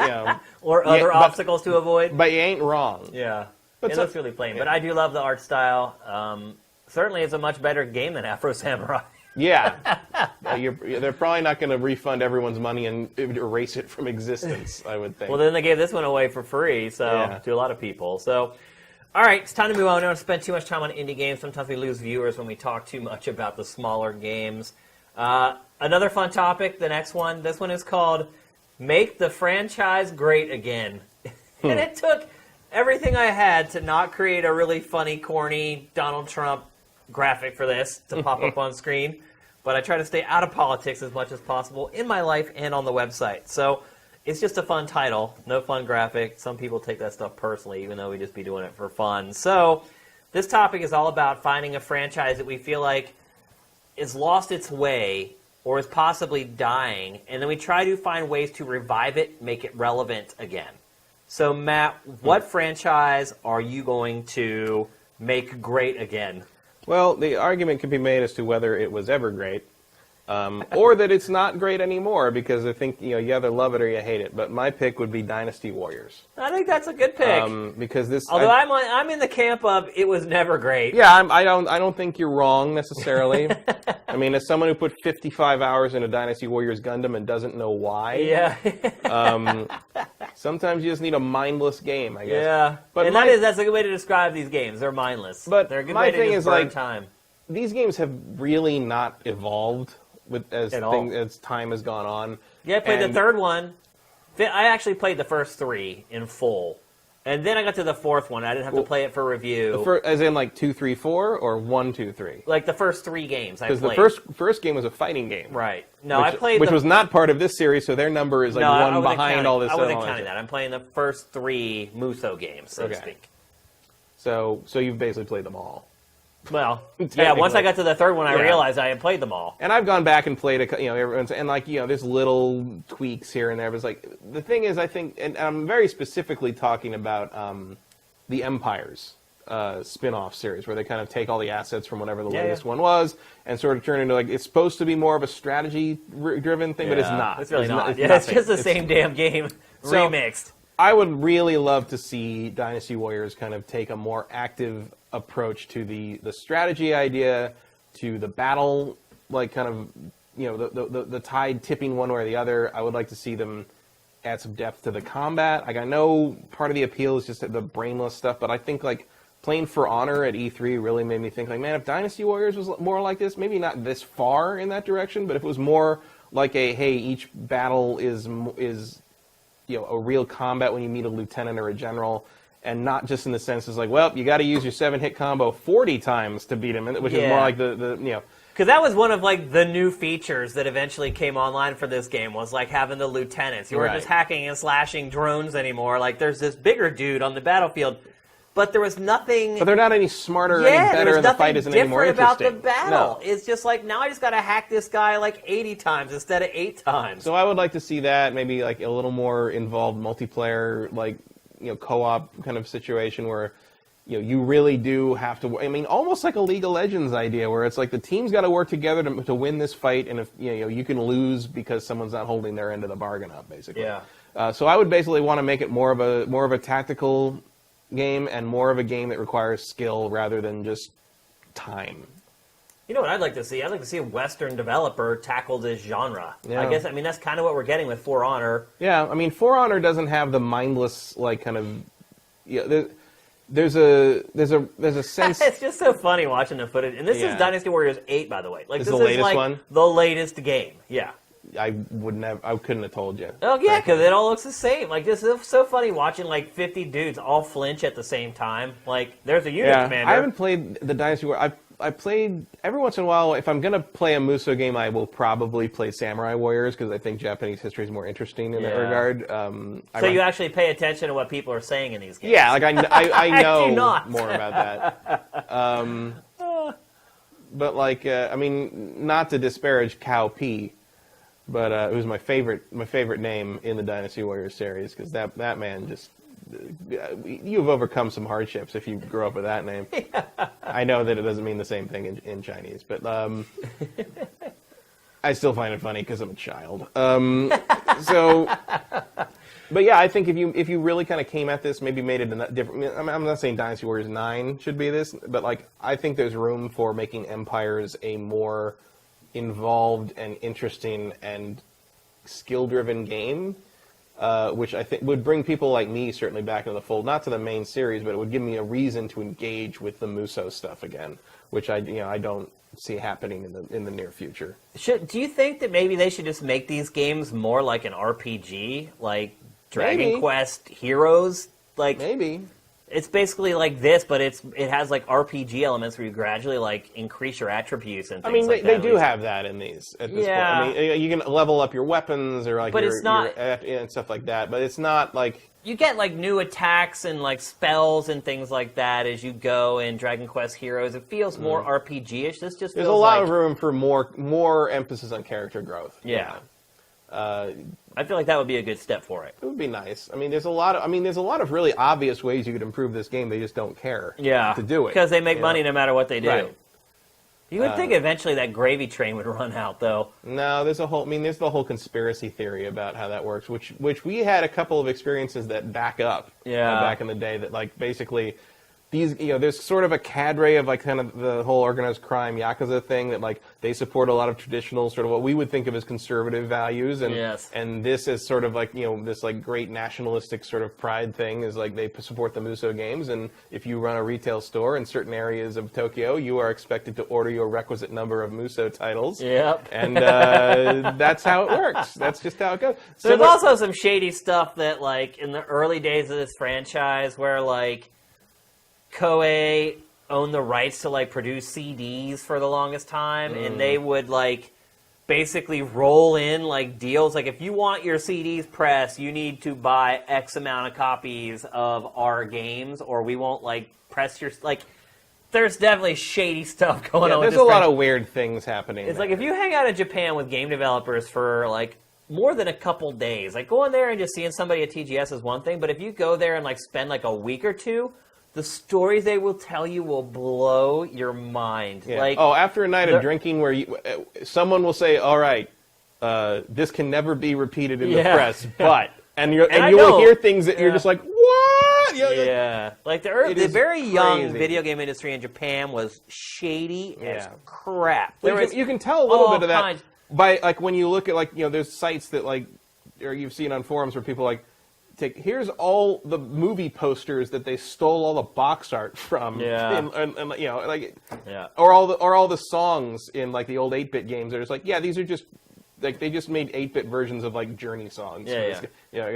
or other obstacles to avoid. But you ain't wrong. Yeah, But it looks really plain. But I do love the art style. Certainly, it's a much better game than Afro Samurai. Yeah, they're probably not going to refund everyone's money and erase it from existence, I would think. Well, then they gave this one away for free, to a lot of people. So, all right, it's time to move on. I don't want to spend too much time on indie games. Sometimes we lose viewers when we talk too much about the smaller games. Another fun topic, the next one. This one is called Make the Franchise Great Again. And it took everything I had to not create a really funny, corny Donald Trump graphic for this to pop up on screen, but I try to stay out of politics as much as possible in my life and on the website. So it's just a fun title, no fun graphic. Some people take that stuff personally, even though we just be doing it for fun. So this topic is all about finding a franchise that we feel like is lost its way or is possibly dying, and then we try to find ways to revive it, make it relevant again. So Matt, what franchise are you going to make great again? Well, the argument can be made as to whether it was ever great, or that it's not great anymore, because I think you either love it or you hate it. But my pick would be Dynasty Warriors. I think that's a good pick. Because this, although I'm in the camp of it was never great. Yeah, I don't think you're wrong necessarily. I mean, as someone who put 55 hours into Dynasty Warriors Gundam and doesn't know why. Yeah. Sometimes you just need a mindless game, I guess. Yeah, but that's a good way to describe these games. They're mindless. But they're a good my way to thing just is burn like time. These games have really not evolved as time has gone on. Yeah, I played the third one. I actually played the first three in full. And then I got to the fourth one. I didn't have to play it for review. As in like 2, 3, 4, or 1, 2, 3? Like the first three games I played. Because the first game was a fighting game. Right. No, I played which was not part of this series, so their number is like one behind all this. I wasn't counting that. I'm playing the first three Muso games, so to speak. So you've basically played them all. Well, yeah. Once I got to the third one, I realized I had played them all. And I've gone back and played everyone's, and there's little tweaks here and there. But it's like the thing is, I think, and I'm very specifically talking about the Empires spin-off series, where they kind of take all the assets from whatever the latest one was and sort of turn into it's supposed to be more of a strategy-driven thing, but it's not. It's really not. It's just the same damn game remixed. I would really love to see Dynasty Warriors kind of take a more active approach to the strategy idea, to the battle, like kind of, the tide tipping one way or the other. I would like to see them add some depth to the combat. Like, I know part of the appeal is just the brainless stuff, but I think like playing For Honor at E3 really made me think like, man, if Dynasty Warriors was more like this, maybe not this far in that direction, but if it was more like each battle is a real combat when you meet a lieutenant or a general, and not just in the sense it's like, well, you got to use your 7-hit combo 40 times to beat him, which is more like the Because that was one of like the new features that eventually came online for this game, was like having the lieutenants. You weren't just hacking and slashing drones anymore. Like, there's this bigger dude on the battlefield, but there was nothing. But they're not any smarter or any better, and the fight isn't any more interesting. About the battle. No. It's just like, now I just got to hack this guy like 80 times instead of 8 times. So I would like to see that, maybe like a little more involved multiplayer, like, co-op kind of situation where, you really do have to. I mean, almost like a League of Legends idea, where it's like the team's got to work together to win this fight, and if you can lose because someone's not holding their end of the bargain up, basically. Yeah. So I would basically want to make it more of a tactical game, and more of a game that requires skill rather than just time. You know what I'd like to see? I'd like to see a Western developer tackle this genre. Yeah. I guess, that's kind of what we're getting with For Honor. Yeah, I mean, For Honor doesn't have the mindless, like, kind of... There's a sense... It's just so funny watching the footage. And this is Dynasty Warriors 8, by the way. Like, this is the latest like one? The latest game, yeah. I couldn't have told you. Oh, yeah, because it all looks the same. Like, this is so funny watching, like, 50 dudes all flinch at the same time. Like, there's a unit commander. I haven't played the Dynasty Warriors. played every once in a while. If I'm gonna play a Musou game, I will probably play Samurai Warriors because I think Japanese history is more interesting in that regard. So you actually pay attention to what people are saying in these games? Yeah, like I know do not. more about that. But like, I mean, not to disparage Cow P, but it was my favorite name in the Dynasty Warriors series because that man just. You've overcome some hardships if you grew up with that name. Yeah. I know that it doesn't mean the same thing in Chinese, but I still find it funny because I'm a child. But yeah, I think if you really kind of came at this, maybe made it a different. I'm not saying Dynasty Warriors 9 should be this, but like I think there's room for making Empires a more involved and interesting and skill-driven game. Which I think would bring people like me certainly back into the fold, not to the main series, but it would give me a reason to engage with the Musou stuff again, which I don't see happening in the near future. Do you think that maybe they should just make these games more like an RPG, like Dragon Quest Heroes? Like maybe. It's basically like this, but it has like RPG elements where you gradually like increase your attributes and things like that. I mean, they do have that in these at this point. I mean, you can level up your weapons or like and stuff like that, but it's not like you get like new attacks and like spells and things like that as you go in Dragon Quest Heroes. It feels more RPG-ish. This just there's a lot of room for more emphasis on character growth. Yeah. I feel like that would be a good step for it. It would be nice. I mean, there's a lot of really obvious ways you could improve this game. They just don't care to do it. Because they make money no matter what they do. Right. You would think eventually that gravy train would run out, though. No, there's the whole conspiracy theory about how that works, which we had a couple of experiences that back up back in the day that like basically these, there's sort of a cadre of like kind of the whole organized crime Yakuza thing that like they support a lot of traditional sort of what we would think of as conservative values, and this is sort of like this like great nationalistic sort of pride thing is like they support the Musou games, and if you run a retail store in certain areas of Tokyo, you are expected to order your requisite number of Musou titles. Yep. And that's how it works. That's just how it goes. So there's also some shady stuff that like in the early days of this franchise where like Koei owned the rights to like produce CDs for the longest time, and they would like basically roll in like deals like if you want your CDs pressed, you need to buy X amount of copies of our games, or we won't like press your like. There's definitely shady stuff going on. There's a lot of weird things happening. It's like if you hang out in Japan with game developers for like more than a couple days, like going there and just seeing somebody at TGS is one thing, but if you go there and like spend like a week or two, the stories they will tell you will blow your mind. Yeah. Like, after a night of drinking where someone will say, all right, this can never be repeated in the press, but... And you will hear things that you're just like, what? Yeah. Like the very young video game industry in Japan was shady as crap. You can tell a little bit of that by, like, when you look at, like, there's sites that, like, or you've seen on forums where people, like, here's all the movie posters that they stole all the box art from, or all the songs in like the old 8-bit games. They're just like, these are just like they just made 8-bit versions of like Journey songs. Like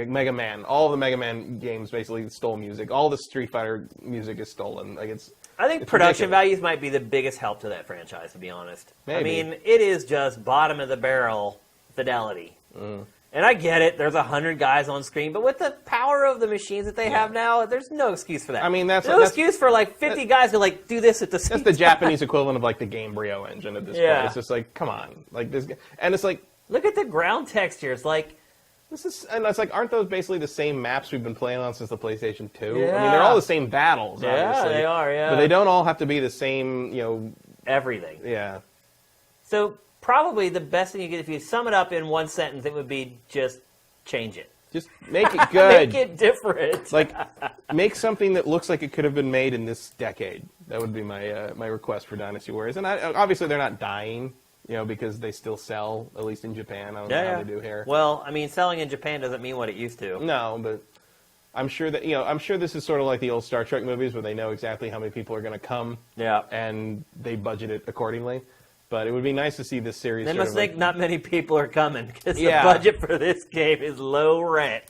Mega Man. All the Mega Man games basically stole music. All the Street Fighter music is stolen. Like I think production values might be the biggest help to that franchise, to be honest. Maybe. I mean, it is just bottom of the barrel fidelity. And I get it, there's 100 guys on screen, but with the power of the machines that they have now, there's no excuse for that. I mean, that's excuse for like 50 guys to like do this at the same time. That's the Japanese equivalent of like the Gamebryo engine at this point. It's just like, come on, like this, and it's like, look at the ground textures, like. And it's like, aren't those basically the same maps we've been playing on since the PlayStation 2? I mean, they're all the same battles, obviously. Yeah, they are, But they don't all have to be the same, everything. Yeah. So probably the best thing you get, if you sum it up in one sentence, it would be just change it. Just make it good. Make it different. Like, make something that looks like it could have been made in this decade. That would be my my request for Dynasty Warriors. And obviously they're not dying, because they still sell, at least in Japan. I don't know how they do here. Well, I mean, selling in Japan doesn't mean what it used to. No, but I'm sure that, I'm sure this is sort of like the old Star Trek movies where they know exactly how many people are going to come. Yeah. And they budget it accordingly. But it would be nice to see this series. They must think not many people are coming because the Yeah. budget for this game is low rent.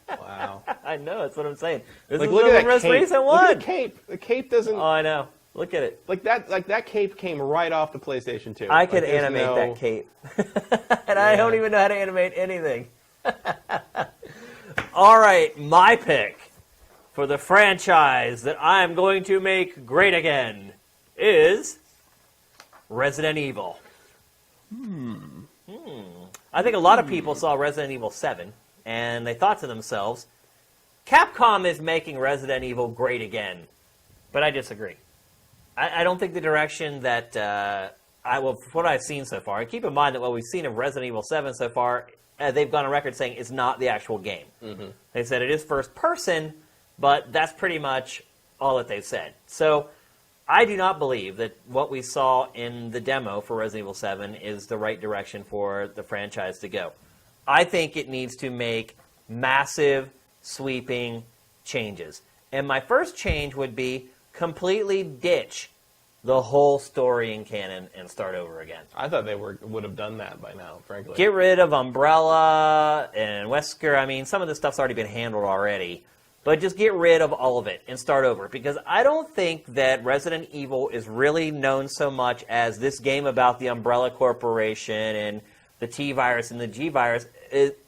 Wow. I know, that's what I'm saying. This Like, is look the at that most cape. recent Look one. at the cape. The cape doesn't. Oh, I know. Look at it. Like that cape came right off the PlayStation 2. I could animate that cape. And I don't even know how to animate anything. All right, my pick for the franchise that I'm going to make great again is Resident Evil. I think a lot of people saw Resident Evil 7, and they thought to themselves, Capcom is making Resident Evil great again. But I disagree. I don't think the direction that, from what I've seen so far, and keep in mind that what we've seen of Resident Evil 7 so far, they've gone on record saying it's not the actual game. Mm-hmm. They said it is first person, but that's pretty much all that they've said. So I do not believe that what we saw in the demo for Resident Evil 7 is the right direction for the franchise to go. I think it needs to make massive, sweeping changes. And my first change would be completely ditch the whole story in canon and start over again. I thought they would have done that by now, frankly. Get rid of Umbrella and Wesker. I mean, some of this stuff's already been handled already. But just get rid of all of it and start over. Because I don't think that Resident Evil is really known so much as this game about the Umbrella Corporation and the T-Virus and the G-Virus,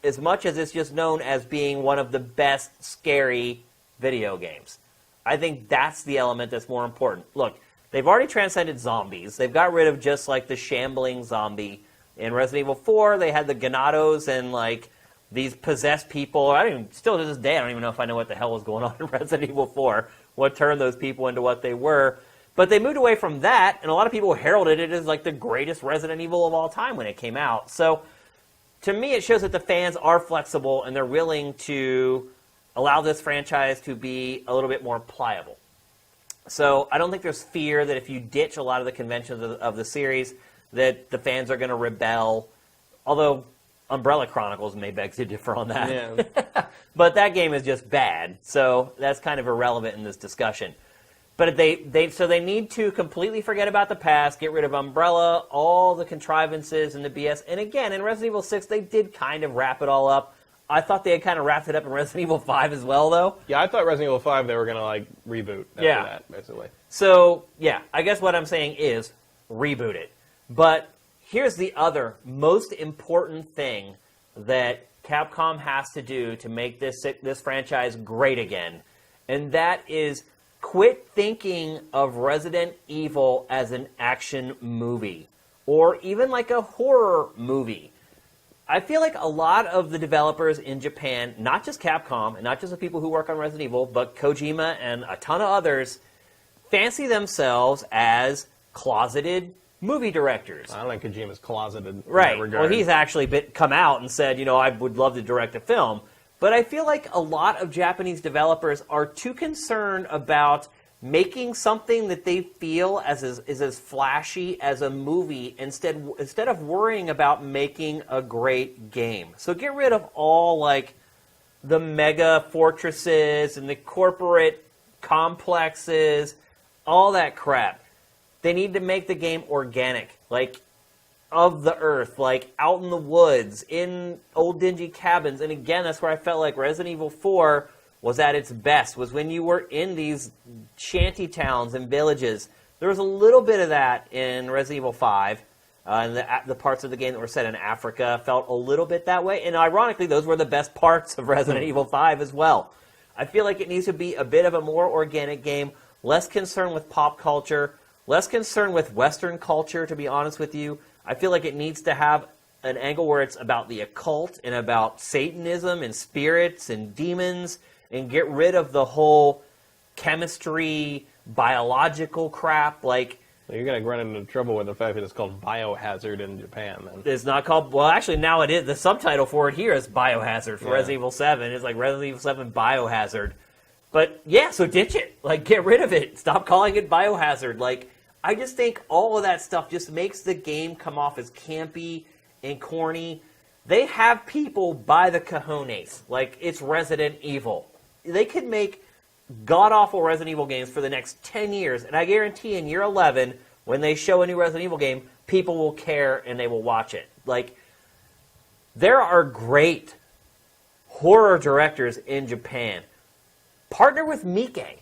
as much as it's just known as being one of the best scary video games. I think that's the element that's more important. Look, they've already transcended zombies. They've got rid of just like the shambling zombie. In Resident Evil 4, they had the Ganados and like these possessed people. Still to this day, I don't even know if I know what the hell was going on in Resident Evil 4, what turned those people into what they were. But they moved away from that, and a lot of people heralded it as like the greatest Resident Evil of all time when it came out. So to me, it shows that the fans are flexible and they're willing to allow this franchise to be a little bit more pliable. So I don't think there's fear that if you ditch a lot of the conventions of the series, that the fans are going to rebel. Although Umbrella Chronicles may beg to differ on that. Yeah. But that game is just bad, so that's kind of irrelevant in this discussion. But they need to completely forget about the past, get rid of Umbrella, all the contrivances and the BS. And again, in Resident Evil 6, they did kind of wrap it all up. I thought they had kind of wrapped it up in Resident Evil 5 as well, though. Yeah, I thought Resident Evil 5 they were going to, like, reboot after that, basically. So, yeah, I guess what I'm saying is reboot it. But here's the other most important thing that Capcom has to do to make this franchise great again, and that is quit thinking of Resident Evil as an action movie or even like a horror movie. I feel like a lot of the developers in Japan, not just Capcom, and not just the people who work on Resident Evil, but Kojima and a ton of others, fancy themselves as closeted movie directors. I don't think Kojima's closeted in right. that regard. Well, he's actually come out and said, I would love to direct a film. But I feel like a lot of Japanese developers are too concerned about making something that they feel is as flashy as a movie instead of worrying about making a great game. So get rid of all like the mega fortresses and the corporate complexes, all that crap. They need to make the game organic, like of the earth, like out in the woods, in old dingy cabins. And again, that's where I felt like Resident Evil 4 was at its best, was when you were in these shanty towns and villages. There was a little bit of that in Resident Evil 5, and the parts of the game that were set in Africa felt a little bit that way. And ironically, those were the best parts of Resident Evil 5 as well. I feel like it needs to be a bit of a more organic game, less concerned with pop culture, less concerned with Western culture, to be honest with you. I feel like it needs to have an angle where it's about the occult and about Satanism and spirits and demons, and get rid of the whole chemistry, biological crap. Like, you're going to run into trouble with the fact that it's called Biohazard in Japan, then. It's not called... Well, actually, now it is. The subtitle for it here is Biohazard for Resident Evil 7. It's like Resident Evil 7 Biohazard. But, yeah, so ditch it. Like, get rid of it. Stop calling it Biohazard. Like, I just think all of that stuff just makes the game come off as campy and corny. They have people by the cojones. Like, it's Resident Evil. They could make god-awful Resident Evil games for the next 10 years, and I guarantee in year 11, when they show a new Resident Evil game, people will care and they will watch it. Like, there are great horror directors in Japan. Partner with Miike.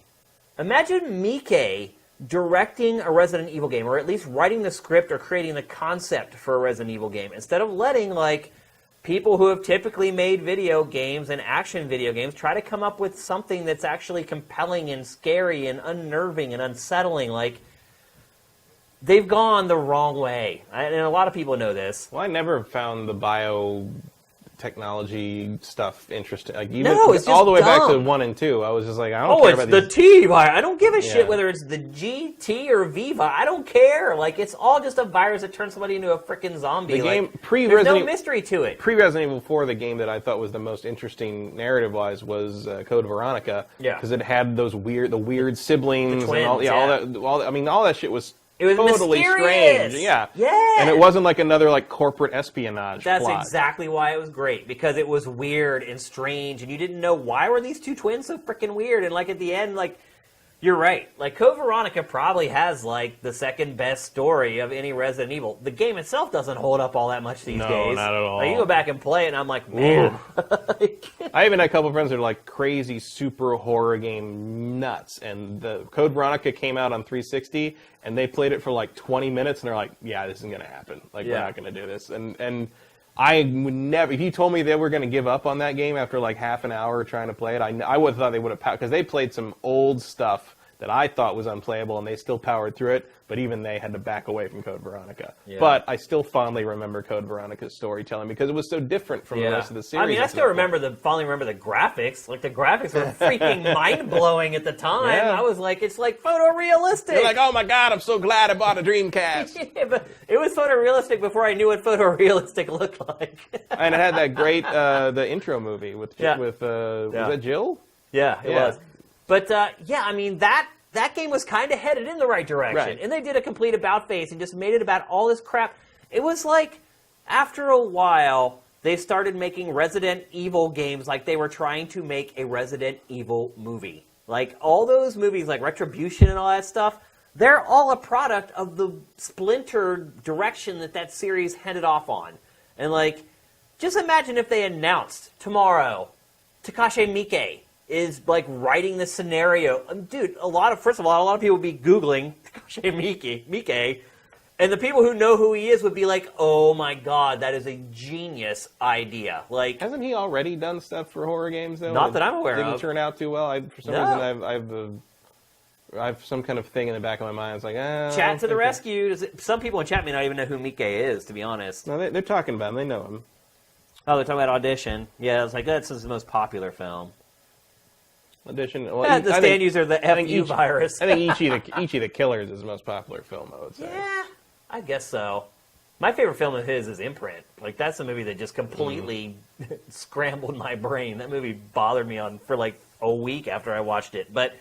Imagine Miike directing a Resident Evil game, or at least writing the script or creating the concept for a Resident Evil game, instead of letting, like, people who have typically made video games and action video games try to come up with something that's actually compelling and scary and unnerving and unsettling. Like, they've gone the wrong way. And a lot of people know this. Well, I never found the biotechnology stuff interesting. Like, even No, it's just all the way back to dumb. 1 and 2, I was just like, I don't care about the these. T virus. I don't give a shit Yeah. whether it's the G, T, or V virus. I don't care. Like, it's all just a virus that turns somebody into a freaking zombie. The game like, there's pre-Resident no mystery to it. Pre-Resident Evil 4, the game that I thought was the most interesting narrative-wise was Code Veronica. Yeah. Because it had the weird siblings The twins, and all, all that shit was It was totally mysterious. strange. Yeah. Yeah. And it wasn't like another like corporate espionage That's plot. exactly why it was great, because it was weird and strange, and you didn't know why were these two twins so freaking weird. And like at the end, like, you're right. Like, Code Veronica probably has like the second best story of any Resident Evil. The game itself doesn't hold up all that much these No, days. not at all. Like, you go back and play it, and I'm like, man. I even had a couple of friends that are like crazy super horror game nuts, and the Code Veronica came out on 360, and they played it for like 20 minutes, and they're like, "Yeah, this isn't gonna happen. Like, we're Yeah. not gonna do this." And I would never. If you told me they were gonna give up on that game after like half an hour trying to play it, I would have thought they would have because they played some old stuff that I thought was unplayable, and they still powered through it. But even they had to back away from Code Veronica. Yeah. But I still fondly remember Code Veronica's storytelling because it was so different from the rest of the series. I mean, I still fondly remember the graphics. Like, the graphics were freaking mind-blowing at the time. Yeah. I was like, it's like photorealistic. You're like, oh my god, I'm so glad I bought a Dreamcast. Yeah, but it was photorealistic before I knew what photorealistic looked like. And it had that great the intro movie with Yeah. was that Jill? Yeah, it Yeah. was. But, yeah, I mean, that game was kind of headed in the right direction. Right. And they did a complete about-face and just made it about all this crap. It was like, after a while, they started making Resident Evil games like they were trying to make a Resident Evil movie. Like, all those movies, like Retribution and all that stuff, they're all a product of the splintered direction that series headed off on. And, like, just imagine if they announced tomorrow Takashi Miike is like writing the scenario. Dude, first of all, a lot of people would be Googling Takashi Miike, and the people who know who he is would be like, oh my god, that is a genius idea. Like, Hasn't he already done stuff for horror games though? Not that I'm aware didn't of. turn out too well. For some reason, I have some kind of thing in the back of my mind. It's like, chat to the rescue. Some people in chat may not even know who Miike is, to be honest. No, they're talking about him. They know him. Oh, they're talking about Audition. Yeah, it's like, that's his most popular film. Audition. The Well, stand user, the FU virus. I think Ichi the Killer is his most popular film, I would say. Yeah, I guess so. My favorite film of his is Imprint. Like, that's a movie that just completely scrambled my brain. That movie bothered me for like a week after I watched it. But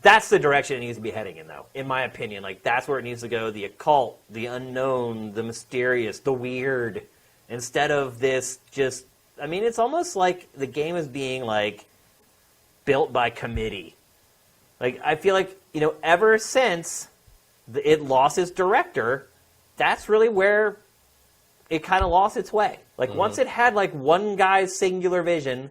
that's the direction it needs to be heading in, though, in my opinion. Like, that's where it needs to go. The occult, the unknown, the mysterious, the weird. Instead of this just... I mean, it's almost like the game is being, like, built by committee. Like, I feel like, ever since it lost its director, that's really where it kind of lost its way. Like, once it had, like, one guy's singular vision,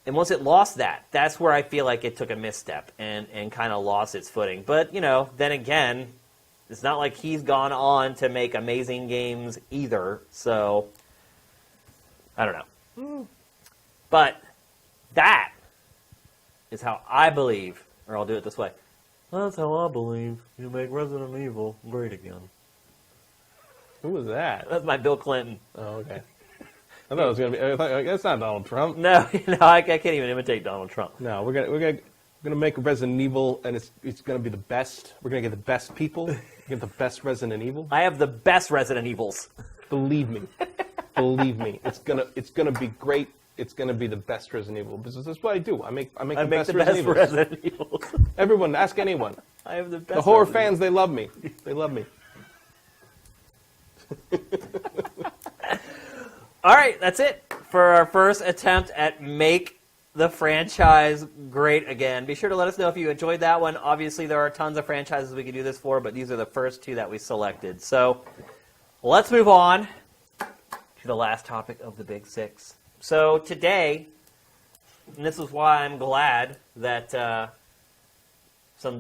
and once it lost that, that's where I feel like it took a misstep and kind of lost its footing. But, then again, it's not like he's gone on to make amazing games either, so I don't know. But that is how I believe, or I'll do it this way. That's how I believe you make Resident Evil great again. Who was that? That's my Bill Clinton. Oh, okay. I thought it was gonna be. I thought, that's not Donald Trump. No, I can't even imitate Donald Trump. No, we're gonna make Resident Evil, and it's gonna be the best. We're gonna get the best people. Get the best Resident Evil. I have the best Resident Evils. Believe me, It's gonna be great. It's gonna be the best Resident Evil. Because that's what I do. I make the best Resident Evils. Everyone, ask anyone. I have the best. The horror Resident fans, they love me. They love me. All right, that's it for our first attempt at Make the Franchise Great Again. Be sure to let us know if you enjoyed that one. Obviously, there are tons of franchises we could do this for, but these are the first two that we selected. So let's move on to the last topic of the Big Six. So today, and this is why I'm glad that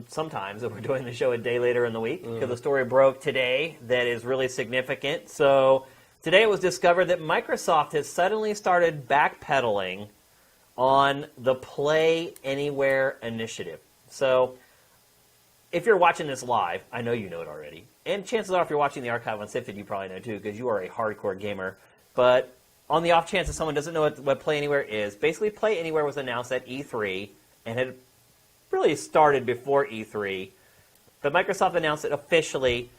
sometimes that we're doing the show a day later in the week because the story broke today that is really significant. So today it was discovered that Microsoft has suddenly started backpedaling on the Play Anywhere initiative. So if you're watching this live, I know you know it already. And chances are if you're watching the archive on Sifted, you probably know too because you are a hardcore gamer. But on the off chance that someone doesn't know what Play Anywhere is, basically Play Anywhere was announced at E3 and had really started before E3. But Microsoft announced it officially.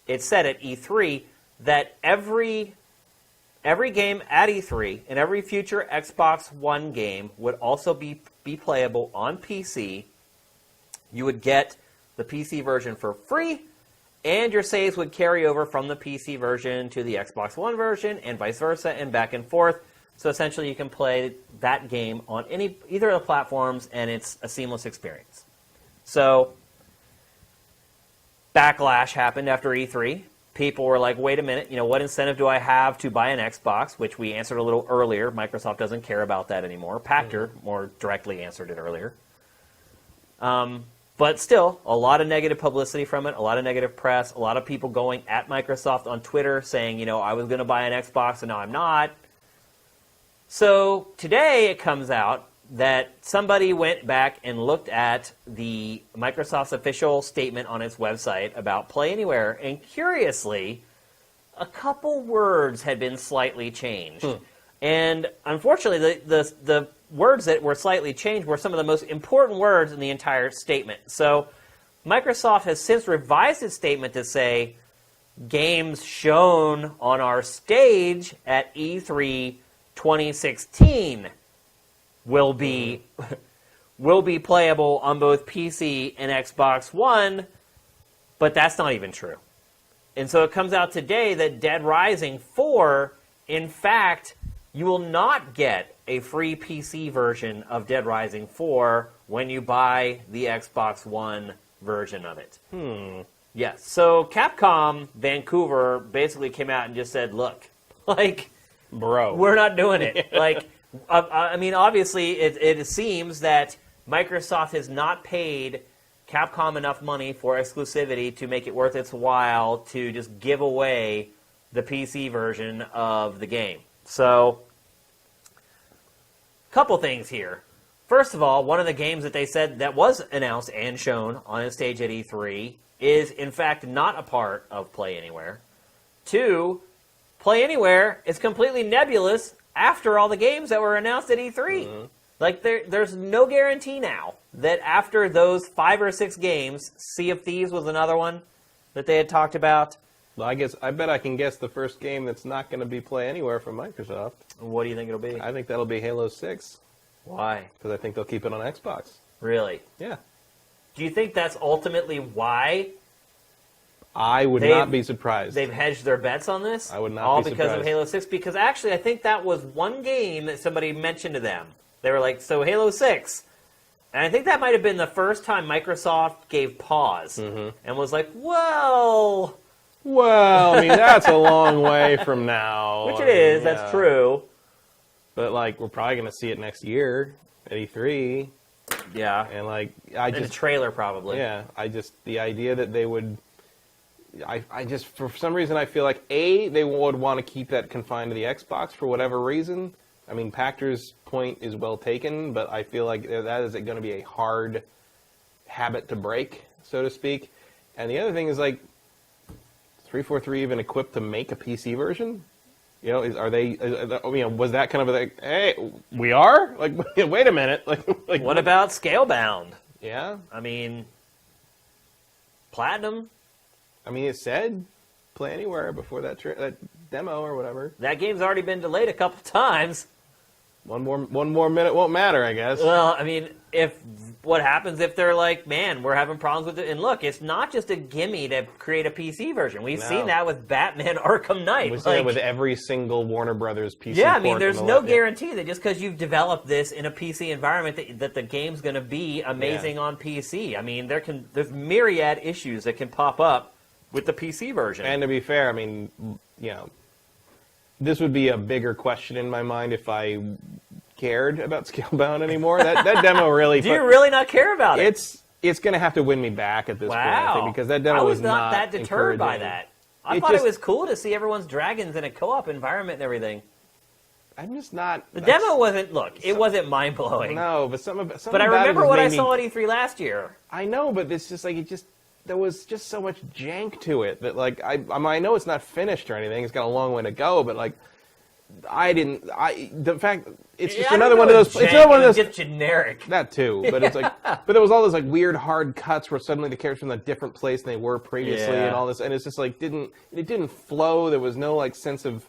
It said at E3 that every game at E3 and every future Xbox One game would also be playable on PC. You would get the PC version for free, and your saves would carry over from the PC version to the Xbox One version, and vice versa, and back and forth. So essentially, you can play that game on either of the platforms, and it's a seamless experience. So, backlash happened after E3. People were like, wait a minute, what incentive do I have to buy an Xbox? Which we answered a little earlier. Microsoft doesn't care about that anymore. Pactor more directly answered it earlier. But still, a lot of negative publicity from it, a lot of negative press, a lot of people going at Microsoft on Twitter saying, I was going to buy an Xbox and now I'm not. So today it comes out that somebody went back and looked at the Microsoft's official statement on its website about Play Anywhere, and curiously, a couple words had been slightly changed. And unfortunately, the words that were slightly changed were some of the most important words in the entire statement. So Microsoft has since revised its statement to say, games shown on our stage at E3 2016 will be playable on both PC and Xbox One, but that's not even true. And so it comes out today that Dead Rising 4, in fact, you will not get a free PC version of Dead Rising 4 when you buy the Xbox One version of it. Yes. So Capcom Vancouver basically came out and just said, look, bro, we're not doing it. I mean, obviously, it seems that Microsoft has not paid Capcom enough money for exclusivity to make it worth its while to just give away the PC version of the game. So, couple things here. First of all, one of the games that they said that was announced and shown on a stage at E3 is, in fact, not a part of Play Anywhere. 2, Play Anywhere is completely nebulous after all the games that were announced at E3. There's no guarantee now that after those 5 or 6 games, Sea of Thieves was another one that they had talked about. Well, I bet I can guess the first game that's not going to be Play Anywhere from Microsoft. What do you think it'll be? I think that'll be Halo 6. Why? Because I think they'll keep it on Xbox. Really? Yeah. Do you think that's ultimately why? I would not be surprised. They've hedged their bets on this? I would not all be because surprised. of Halo 6? Because actually, I think that was one game that somebody mentioned to them. They were like, so Halo 6. And I think that might have been the first time Microsoft gave pause and was like, well, I mean, that's a long way from now. Which it is, that's true. But, we're probably going to see it next year at E3. Yeah. And, in a trailer, probably. Yeah. The idea that they would... I just, for some reason, I feel like, they would want to keep that confined to the Xbox for whatever reason. I mean, Pactor's point is well taken, but I feel like that is going to be a hard habit to break, so to speak. And the other thing is, 343 even equipped to make a PC version? Was that kind of hey, we are? Wait a minute. What about Scalebound? Yeah. I mean, Platinum. I mean, it said Play Anywhere before that demo or whatever. That game's already been delayed a couple times. One more minute won't matter, I guess. Well, I mean, what happens if they're like, man, we're having problems with it? And look, it's not just a gimme to create a PC version. We've seen that with Batman Arkham Knight. We've seen it with every single Warner Brothers PC. Yeah, I mean, there's no guarantee that just because you've developed this in a PC environment that the game's going to be amazing on PC. I mean, there's myriad issues that can pop up with the PC version. And to be fair, I mean, this would be a bigger question in my mind if I cared about Scalebound anymore. That demo really... Do you really not care about it? It's going to have to win me back at this point, I think, because that demo I was not that deterred by encouraging. that. I thought it was cool to see everyone's dragons in a co-op environment and everything. I'm just not. The demo wasn't. Look, it wasn't mind blowing. No, but some But I remember what I saw at E3 last year. I know, but it's just like there was just so much jank to it that like I know it's not finished or anything. It's got a long way to go, but like the fact it's just another one of those. It's another one of those. Just generic. That too, but it's like, but there was all those like weird hard cuts where suddenly the characters were in a different place than they were previously, and all this, and it's just like it didn't flow. There was no like sense of.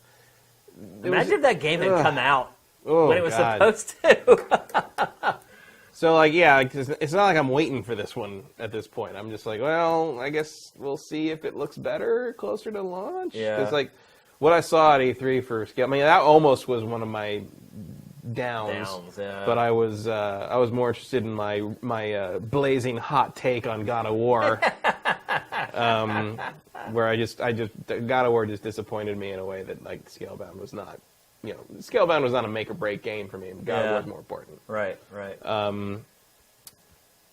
Imagine if that game had come out when it was supposed to. So, like, yeah, it's not like I'm waiting for this one at this point. I'm just like, well, I guess we'll see if it looks better closer to launch. Yeah. It's like, what I saw at E3 for scale, I mean, that almost was one of my downs. Yeah. But I was more interested in my blazing hot take on God of War. Where I just God of War just disappointed me in a way that, like, Scalebound was not. You know, Scalebound was not a make or break game for me. God of War was more important. Right.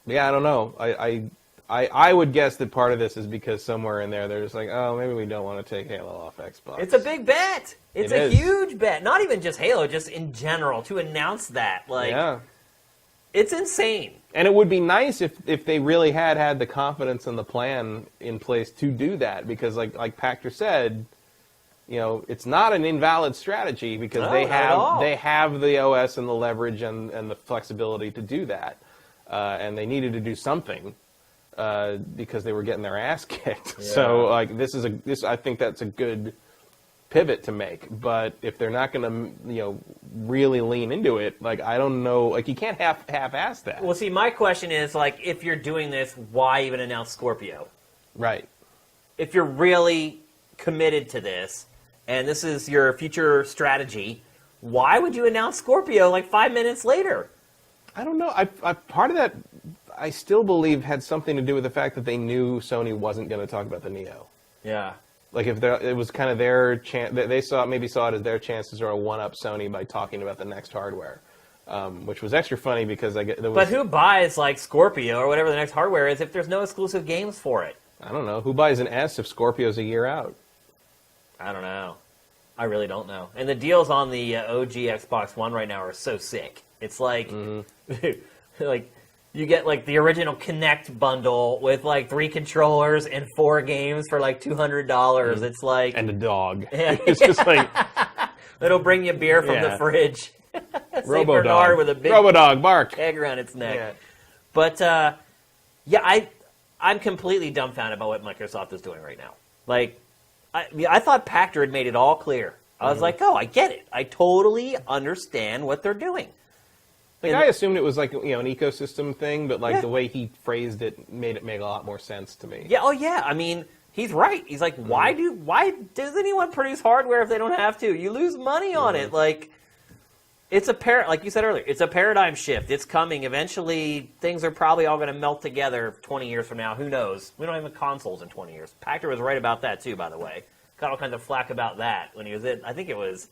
Yeah, I don't know. I would guess that part of this is because somewhere in there they're just like, oh, maybe we don't want to take Halo off Xbox. It's a big bet. It's a huge bet. Not even just Halo, just in general to announce that. Like, yeah. It's insane. And it would be nice if they really had the confidence and the plan in place to do that, because like Pactor said, you know, it's not an invalid strategy because they have the OS and the leverage and the flexibility to do that, and they needed to do something because they were getting their ass kicked. Yeah. So like I think that's a good pivot to make. But if they're not going to really lean into it, like I don't know, like you can't half-ass that. Well, see, my question is like, if you're doing this, why even announce Scorpio? Right. If you're really committed to this. And this is your future strategy. Why would you announce Scorpio like 5 minutes later? I don't know. I part of that, I still believe, had something to do with the fact that they knew Sony wasn't going to talk about the Neo. Yeah. Like if it was kind of their chance, they saw it as their chance to sort of one-up Sony by talking about the next hardware, which was extra funny because But who buys like Scorpio or whatever the next hardware is if there's no exclusive games for it? I don't know. Who buys an S if Scorpio's a year out? I don't know. I really don't know. And the deals on the OG Xbox One right now are so sick. It's like, like you get like the original Kinect bundle with like 3 controllers and 4 games for like $200. It's like and a dog. Yeah. It's just like it'll bring you beer from the fridge. Robo Dog with a big Robo Dog bark egg around its neck. Yeah. But I'm completely dumbfounded by what Microsoft is doing right now. Like. I thought Pactor had made it all clear. I was like, oh, I get it. I totally understand what they're doing. Like, I assumed it was like, an ecosystem thing, but like the way he phrased it made it make a lot more sense to me. Yeah, oh yeah. I mean, he's right. He's like, why does anyone produce hardware if they don't have to? You lose money on it. Like, it's like you said earlier, it's a paradigm shift. It's coming. Eventually, things are probably all going to melt together 20 years from now. Who knows? We don't have consoles in 20 years. Pactor was right about that, too, by the way. Got all kinds of flack about that when he was I think it was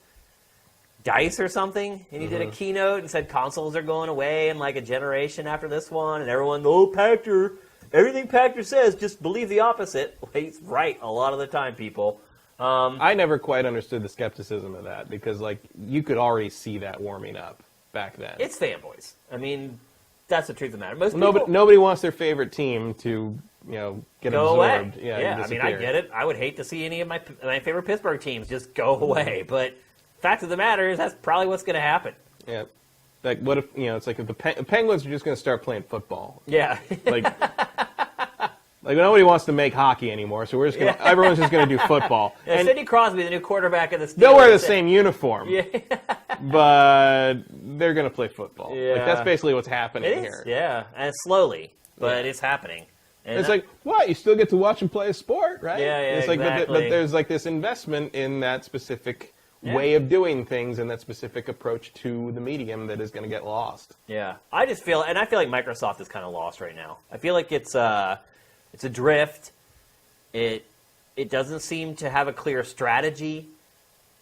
DICE or something, and he did a keynote and said consoles are going away in like a generation after this one, and everyone, Pactor, everything Pactor says, just believe the opposite. Well, he's right a lot of the time, people. I never quite understood the skepticism of that because, like, you could already see that warming up back then. It's fanboys. I mean, that's the truth of the matter. Most people, nobody wants their favorite team to, get go absorbed. Away. Yeah, I mean, I get it. I would hate to see any of my favorite Pittsburgh teams just go away. But fact of the matter is, that's probably what's going to happen. Yeah. Like, what if, it's like if the Penguins are just going to start playing football. Yeah. Like nobody wants to make hockey anymore, so everyone's just going to do football. Yeah, and Sidney Crosby, the new quarterback of the Steelers. They'll wear the same uniform, but they're going to play football. Yeah. Like, that's basically what's happening here. Yeah, and slowly, but it's happening. And it's like, what? You still get to watch and play a sport, right? Yeah, it's like, exactly. but there's like this investment in that specific way of doing things and that specific approach to the medium that is going to get lost. Yeah, I feel like Microsoft is kind of lost right now. I feel like it's adrift. It doesn't seem to have a clear strategy,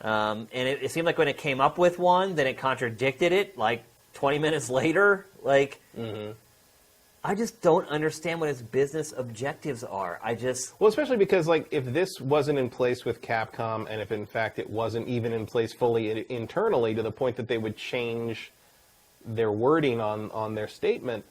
and it seemed like when it came up with one, then it contradicted it like 20 minutes later. Like, I just don't understand what its business objectives are. Well, especially because, like, if this wasn't in place with Capcom, and if in fact it wasn't even in place fully internally to the point that they would change their wording on their statement,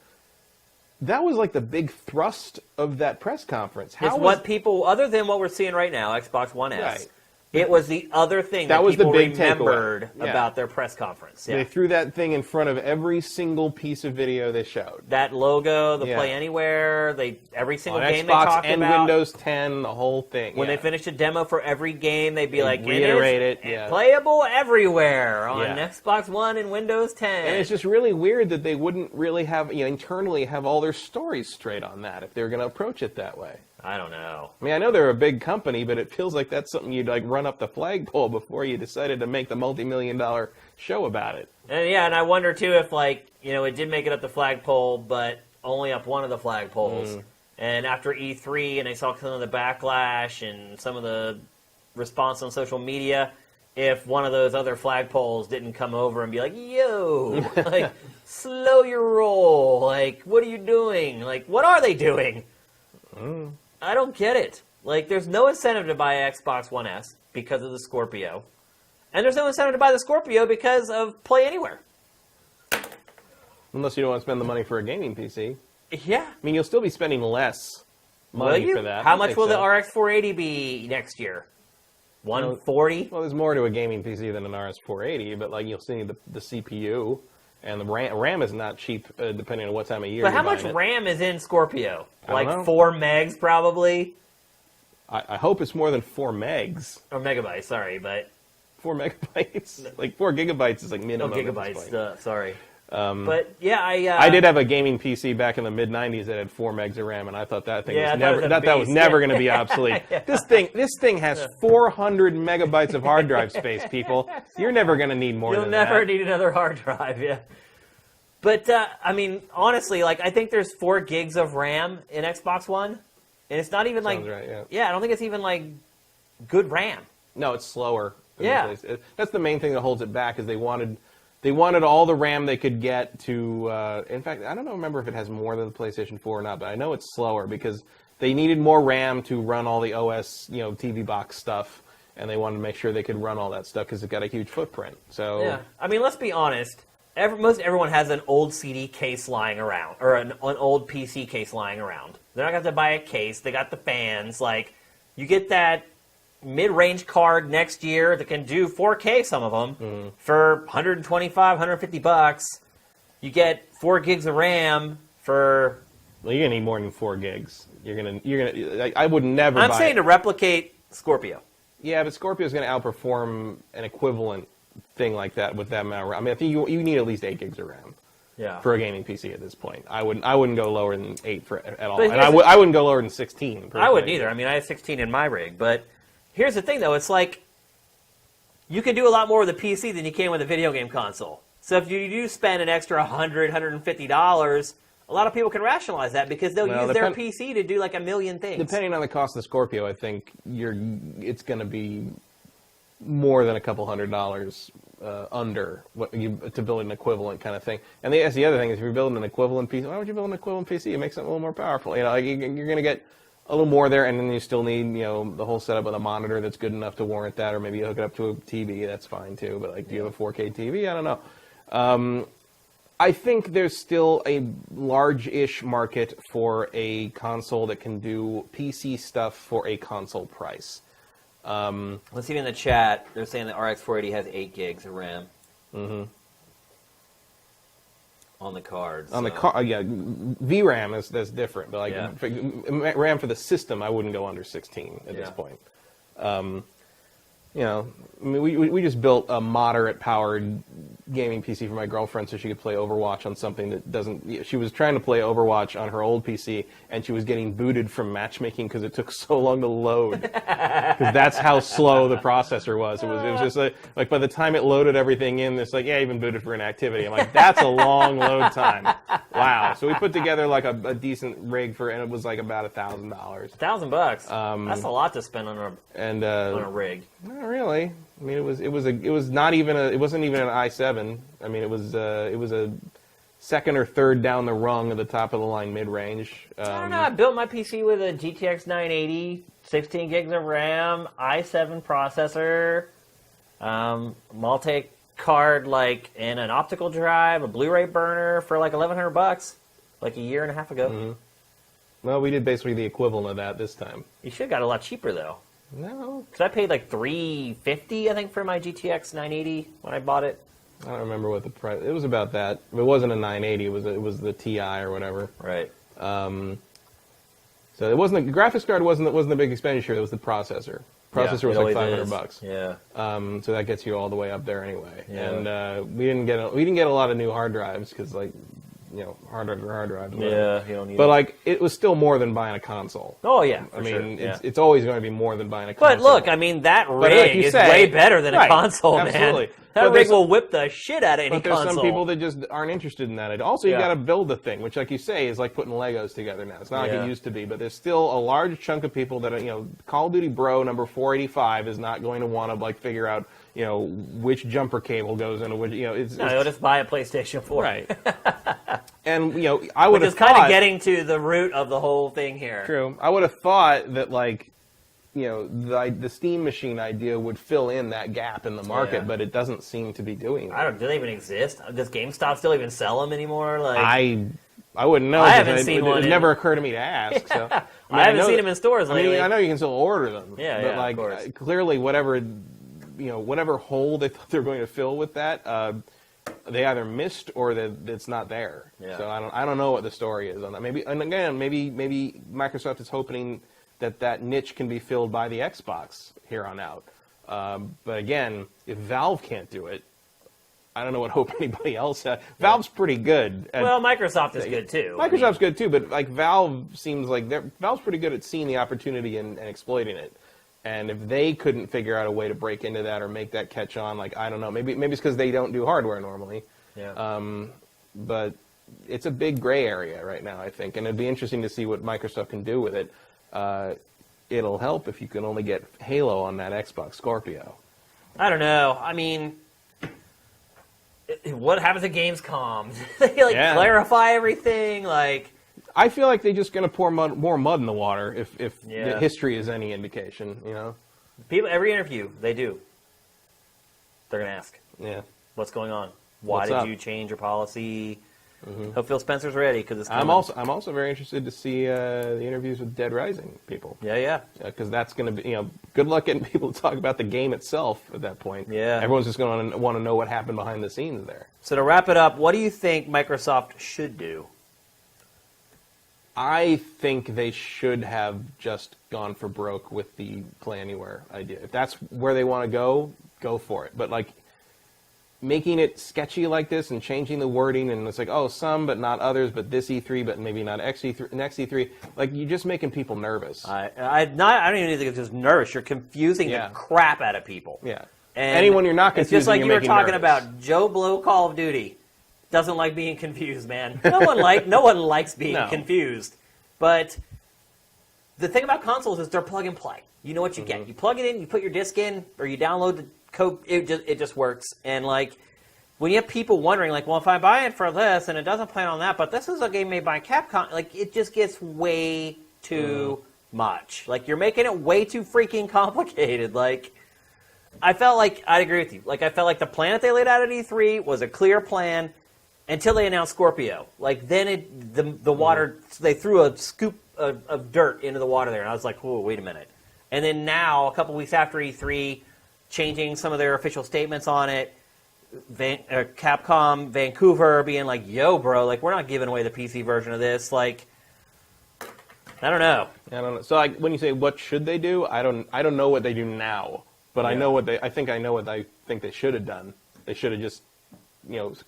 that was like the big thrust of that press conference. What people, other than what we're seeing right now, Xbox One S, Right. it was the other thing that was the people big remembered takeaway. Yeah. about their press conference. Yeah. They threw that thing in front of every single piece of video they showed. That logo, the Play Anywhere, every single On game Xbox they talked and about. Windows 10, the whole thing. When they finished a demo for every game, they'd be like, reiterate it it, yeah. playable everywhere on Yeah. Xbox One and Windows 10. And it's just really weird that they wouldn't really have, internally have all their stories straight on that if they were going to approach it that way. I don't know. I mean, I know they're a big company, but it feels like that's something you'd like run up the flagpole before you decided to make the multi-million-dollar show about it. And I wonder too if it did make it up the flagpole, but only up one of the flagpoles. And after E3, and they saw some of the backlash and some of the response on social media, if one of those other flagpoles didn't come over and be like, "Yo, slow your roll. What are you doing? What are they doing?" I don't get it. There's no incentive to buy an Xbox One S because of the Scorpio. And there's no incentive to buy the Scorpio because of Play Anywhere. Unless you don't want to spend the money for a gaming PC. Yeah. I mean, you'll still be spending less money for that. How much will the RX 480 be next year? 140? Well, there's more to a gaming PC than an RS 480, but you'll see the CPU and the RAM is not cheap depending on what time of year. But how much RAM is in Scorpio? I don't know. 4 megs probably. I hope it's more than 4 megs. Or megabytes, sorry, but 4 megabytes. 4 gigabytes is minimum. No, gigabytes. Sorry. But yeah, I did have a gaming PC back in the mid '90s that had 4 megs of RAM, and I thought that thing was never going to be obsolete. Yeah. This thing has 400 megabytes of hard drive space. People, you're never going to need more than that. You'll never need another hard drive. Yeah. But I mean, honestly, I think there's 4 gigs of RAM in Xbox One, and it's not even Sounds right, I don't think it's even good RAM. No, it's slower. Yeah. That's the main thing that holds it back is they wanted all the RAM they could get to. In fact, I don't remember if it has more than the PlayStation 4 or not, but I know it's slower because they needed more RAM to run all the OS, TV box stuff, and they wanted to make sure they could run all that stuff because it got a huge footprint. So yeah, I mean, let's be honest. Most everyone has an old CD case lying around, or an old PC case lying around. They're not going to have to buy a case. They got the fans. You get that mid-range card next year that can do 4K, some of them, for $125, $150. You get 4 gigs of RAM for... Well, you're gonna need more than 4 gigs. You're gonna. I would never. I'm saying to replicate Scorpio. Yeah, but Scorpio's gonna outperform an equivalent thing like that with that amount of RAM. I mean, I think you need at least 8 gigs of RAM. Yeah. For a gaming PC at this point, I wouldn't go lower than 8 at all, But and I wouldn't go lower than 16. Personally. I wouldn't either. I mean, I have 16 in my rig, but here's the thing, though. It's you can do a lot more with a PC than you can with a video game console. So if you do spend an extra $100, $150, a lot of people can rationalize that because they'll use their PC to do a million things. Depending on the cost of the Scorpio, I think it's going to be more than a couple $100 under to build an equivalent kind of thing. And that's the other thing is if you're building an equivalent PC, why would you build an equivalent PC? It makes it a little more powerful. You're going to get a little more there, and then you still need the whole setup with a monitor that's good enough to warrant that, or maybe you hook it up to a TV. That's fine too. But do you have a 4K TV? I don't know. I think there's still a large-ish market for a console that can do PC stuff for a console price. Let's see in the chat. They're saying the RX 480 has 8 gigs of RAM. Mm-hmm. On the cards. On the card, yeah. VRAM that's different, but RAM for the system, I wouldn't go under 16 at this point. I mean, we just built a moderate powered gaming PC for my girlfriend so she could play Overwatch on something that doesn't... She was trying to play Overwatch on her old PC, and she was getting booted from matchmaking because it took so long to load. Because that's how slow the processor was. It was just like by the time it loaded everything in, it's you've been booted for inactivity. I'm like, that's a long load time. Wow. So we put together a decent rig and it was about $1,000. $1,000? That's a lot to spend on a rig. Not really. I mean, it wasn't even an i7. I mean, it was a second or third down the rung of the top of the line mid-range. I don't know. I built my PC with a GTX 980, 16 gigs of RAM, i7 processor, multi-card in an optical drive, a Blu-ray burner for like $1,100, like a year and a half ago. Mm-hmm. Well, we did basically the equivalent of that this time. You should have got a lot cheaper though. No, because I paid like $350, I think, for my GTX 980 when I bought it. I don't remember what the price. It was about that. It wasn't a 980. It was the Ti or whatever. Right. So it wasn't the graphics card wasn't the big expenditure. It was the processor. Processor was like $500. Yeah. So that gets you all the way up there anyway. Yeah. And we didn't get a lot of new hard drives because hard drives. Yeah, you don't need. But it was still more than buying a console. Oh yeah, I mean, it's always going to be more than buying a But console. look, I mean that rig is way better than a console, absolutely. Man. That rig will whip the shit out of any console. But there's some people that just aren't interested in that. Also, you got to build the thing, which, like you say, is like putting Legos together now. It's not like it used to be, but there's still a large chunk of people that Call of Duty Bro number 485 is not going to want to figure out which jumper cable goes into which. They'll just buy a PlayStation 4. Right. And I would have thought, kind of getting to the root of the whole thing here. True. I would have thought that the Steam Machine idea would fill in that gap in the market, but it doesn't seem to be doing that. Do they even exist? Does GameStop still even sell them anymore? I wouldn't know. I haven't seen one. It never occurred to me to ask. So I haven't seen them in stores lately. I know you can still order them. But of course. Clearly, whatever hole they thought they were going to fill with that, they either missed or that it's not there. Yeah. So I don't know what the story is on that. Maybe Microsoft is hoping that niche can be filled by the Xbox here on out. But again, if Valve can't do it, I don't know what hope anybody else has. Valve's pretty good. Well, Microsoft is good too. Microsoft's good too, but Valve seems like Valve's pretty good at seeing the opportunity and exploiting it. And if they couldn't figure out a way to break into that or make that catch on, I don't know, maybe it's because they don't do hardware normally. Yeah. But it's a big gray area right now, I think, and it'd be interesting to see what Microsoft can do with it. It'll help if you can only get Halo on that Xbox Scorpio. I don't know. I mean, what happens at Gamescom? They clarify everything? I feel like they're just going to pour more mud in the water if the history is any indication. People, every interview they do, they're going to ask, what's going on? Why did you change your policy? Mm-hmm. Hope Phil Spencer's ready because it's coming. I'm also very interested to see the interviews with Dead Rising people. Yeah. Because that's going to be good luck getting people to talk about the game itself at that point. Yeah. Everyone's just going to want to know what happened behind the scenes there. So to wrap it up, what do you think Microsoft should do? I think they should have just gone for broke with the Play Anywhere idea. If that's where they want to go for it. But making it sketchy like this and changing the wording and it's some but not others, but this E3 but maybe not next E3, you're just making people nervous. I don't even think it's just nervous. You're confusing the crap out of people. Yeah. And anyone you're not confusing, it's just like you were talking nervous. About Joe Blow Call of Duty. Doesn't like being confused, man. No one likes being confused. But the thing about consoles is they're plug and play. You know what you get. You plug it in, you put your disc in, or you download the code. It just works. And when you have people wondering, well, if I buy it for this and it doesn't play on that, but this is a game made by Capcom, it just gets way too much. You're making it way too freaking complicated. I felt I'd agree with you. I felt like the plan that they laid out at E3 was a clear plan. Until they announced Scorpio, then the water, they threw a scoop of dirt into the water there, and I was like, whoa, wait a minute. And then now, a couple weeks after E3, changing some of their official statements on it, Capcom Vancouver being like, yo, bro, we're not giving away the PC version of this, I don't know. I don't know. So when you say what should they do, I don't know what they do now, but I know I think I think they should have done. They should have just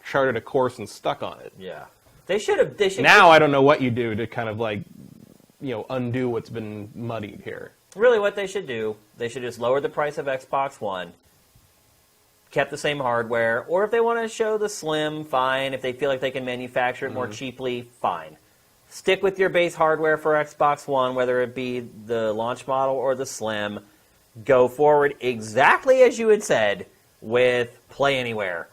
charted a course and stuck on it. Yeah. They should have. Now I don't know what you do to kind of undo what's been muddied here. Really what they should do, they should just lower the price of Xbox One, kept the same hardware, or if they want to show the Slim, fine. If they feel like they can manufacture it more cheaply, fine. Stick with your base hardware for Xbox One, whether it be the launch model or the Slim. Go forward exactly as you had said with Play Anywhere.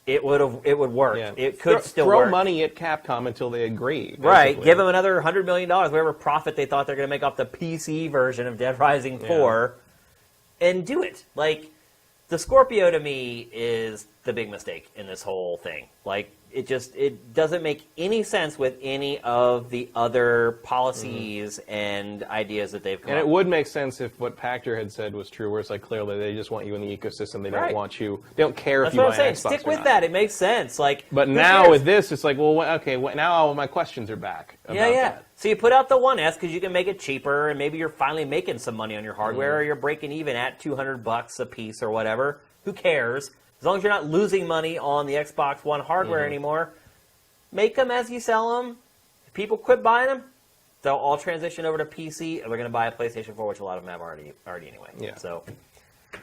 it would work. Yeah. It could still throw work. money at Capcom until they agree. Basically. Right, give them another $100 million, whatever profit they thought they're going to make off the PC version of Dead Rising 4, and do it. Like, the Scorpio to me is the big mistake in this whole thing. Like, it doesn't make any sense with any of the other policies and ideas that they've come And up it would make sense if what Pactor had said was true, where it's like clearly they just want you in the ecosystem. They don't want you. They don't care That's if you what buy I'm saying. an Xbox Stick or with not. that. It makes sense. Like, But who now cares? with this, it's like, well, okay, now all my questions are back. About that. So you put out the 1S because you can make it cheaper, and maybe you're finally making some money on your hardware, or you're breaking even at $200 a piece or whatever. Who cares? As long as you're not losing money on the Xbox One hardware anymore, make them as you sell them. If people quit buying them, they'll all transition over to PC, and they're going to buy a PlayStation 4, which a lot of them have already anyway. Yeah. So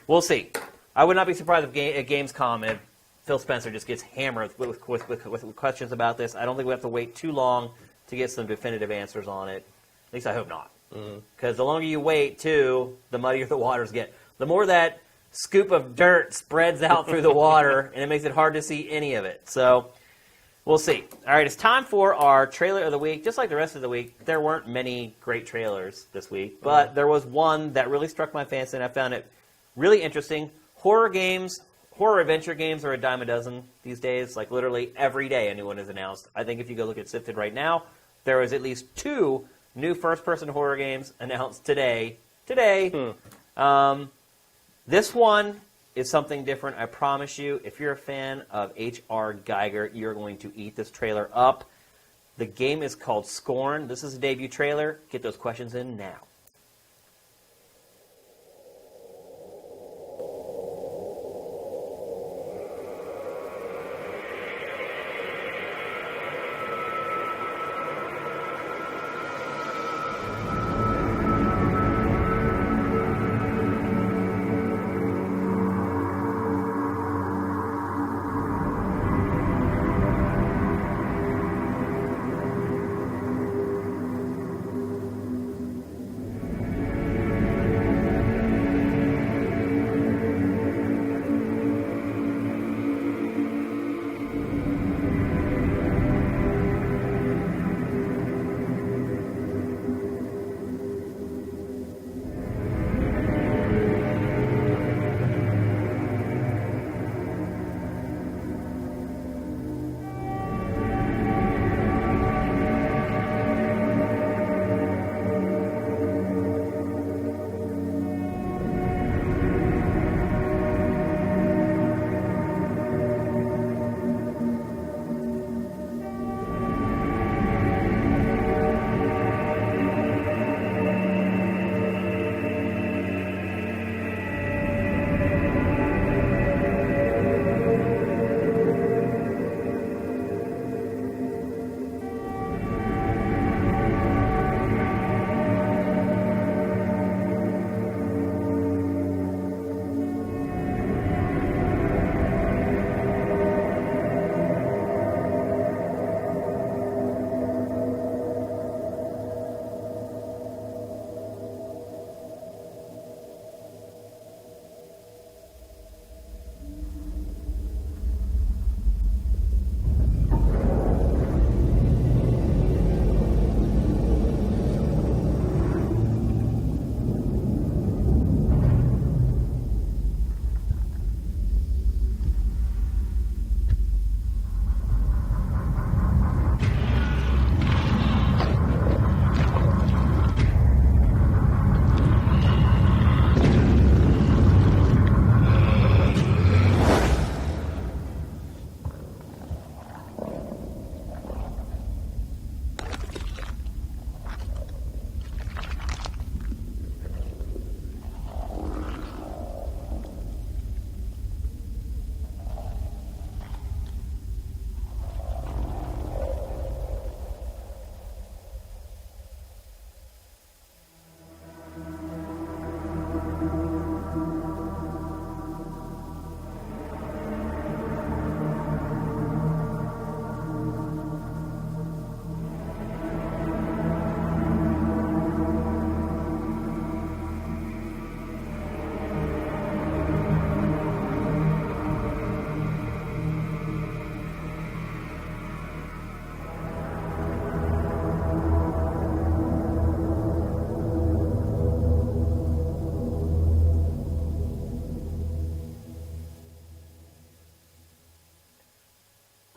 we'll see. I would not be surprised if at Gamescom if Phil Spencer just gets hammered with questions about this. I don't think we have to wait too long to get some definitive answers on it. At least I hope not. Because the longer you wait, too, the muddier the waters get. The more that scoop of dirt spreads out through the water, and it makes it hard to see any of it. So we'll see. All right, it's time for our trailer of the week. Just like the rest of the week, there weren't many great trailers this week, but there was one that really struck my fancy, and I found it really interesting. Horror adventure games are a dime a dozen these days. Like, literally every day a new one is announced. I think if you go look at Sifted right now, there is at least 2 new first-person horror games announced today. This one is something different, I promise you. If you're a fan of H.R. Geiger, you're going to eat this trailer up. The game is called Scorn. This is a debut trailer. Get those questions in now.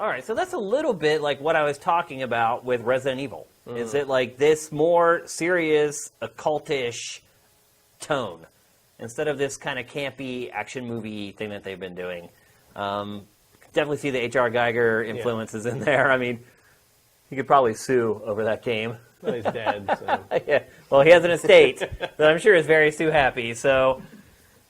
All right, so that's a little bit like what I was talking about with Resident Evil. Is it like this more serious, occultish tone instead of this kind of campy action movie thing that they've been doing? Definitely see the H.R. Geiger influences in there. I mean, he could probably sue over that game. Well, he's dead. So. Yeah. Well, he has an estate that I'm sure is very sue happy. So,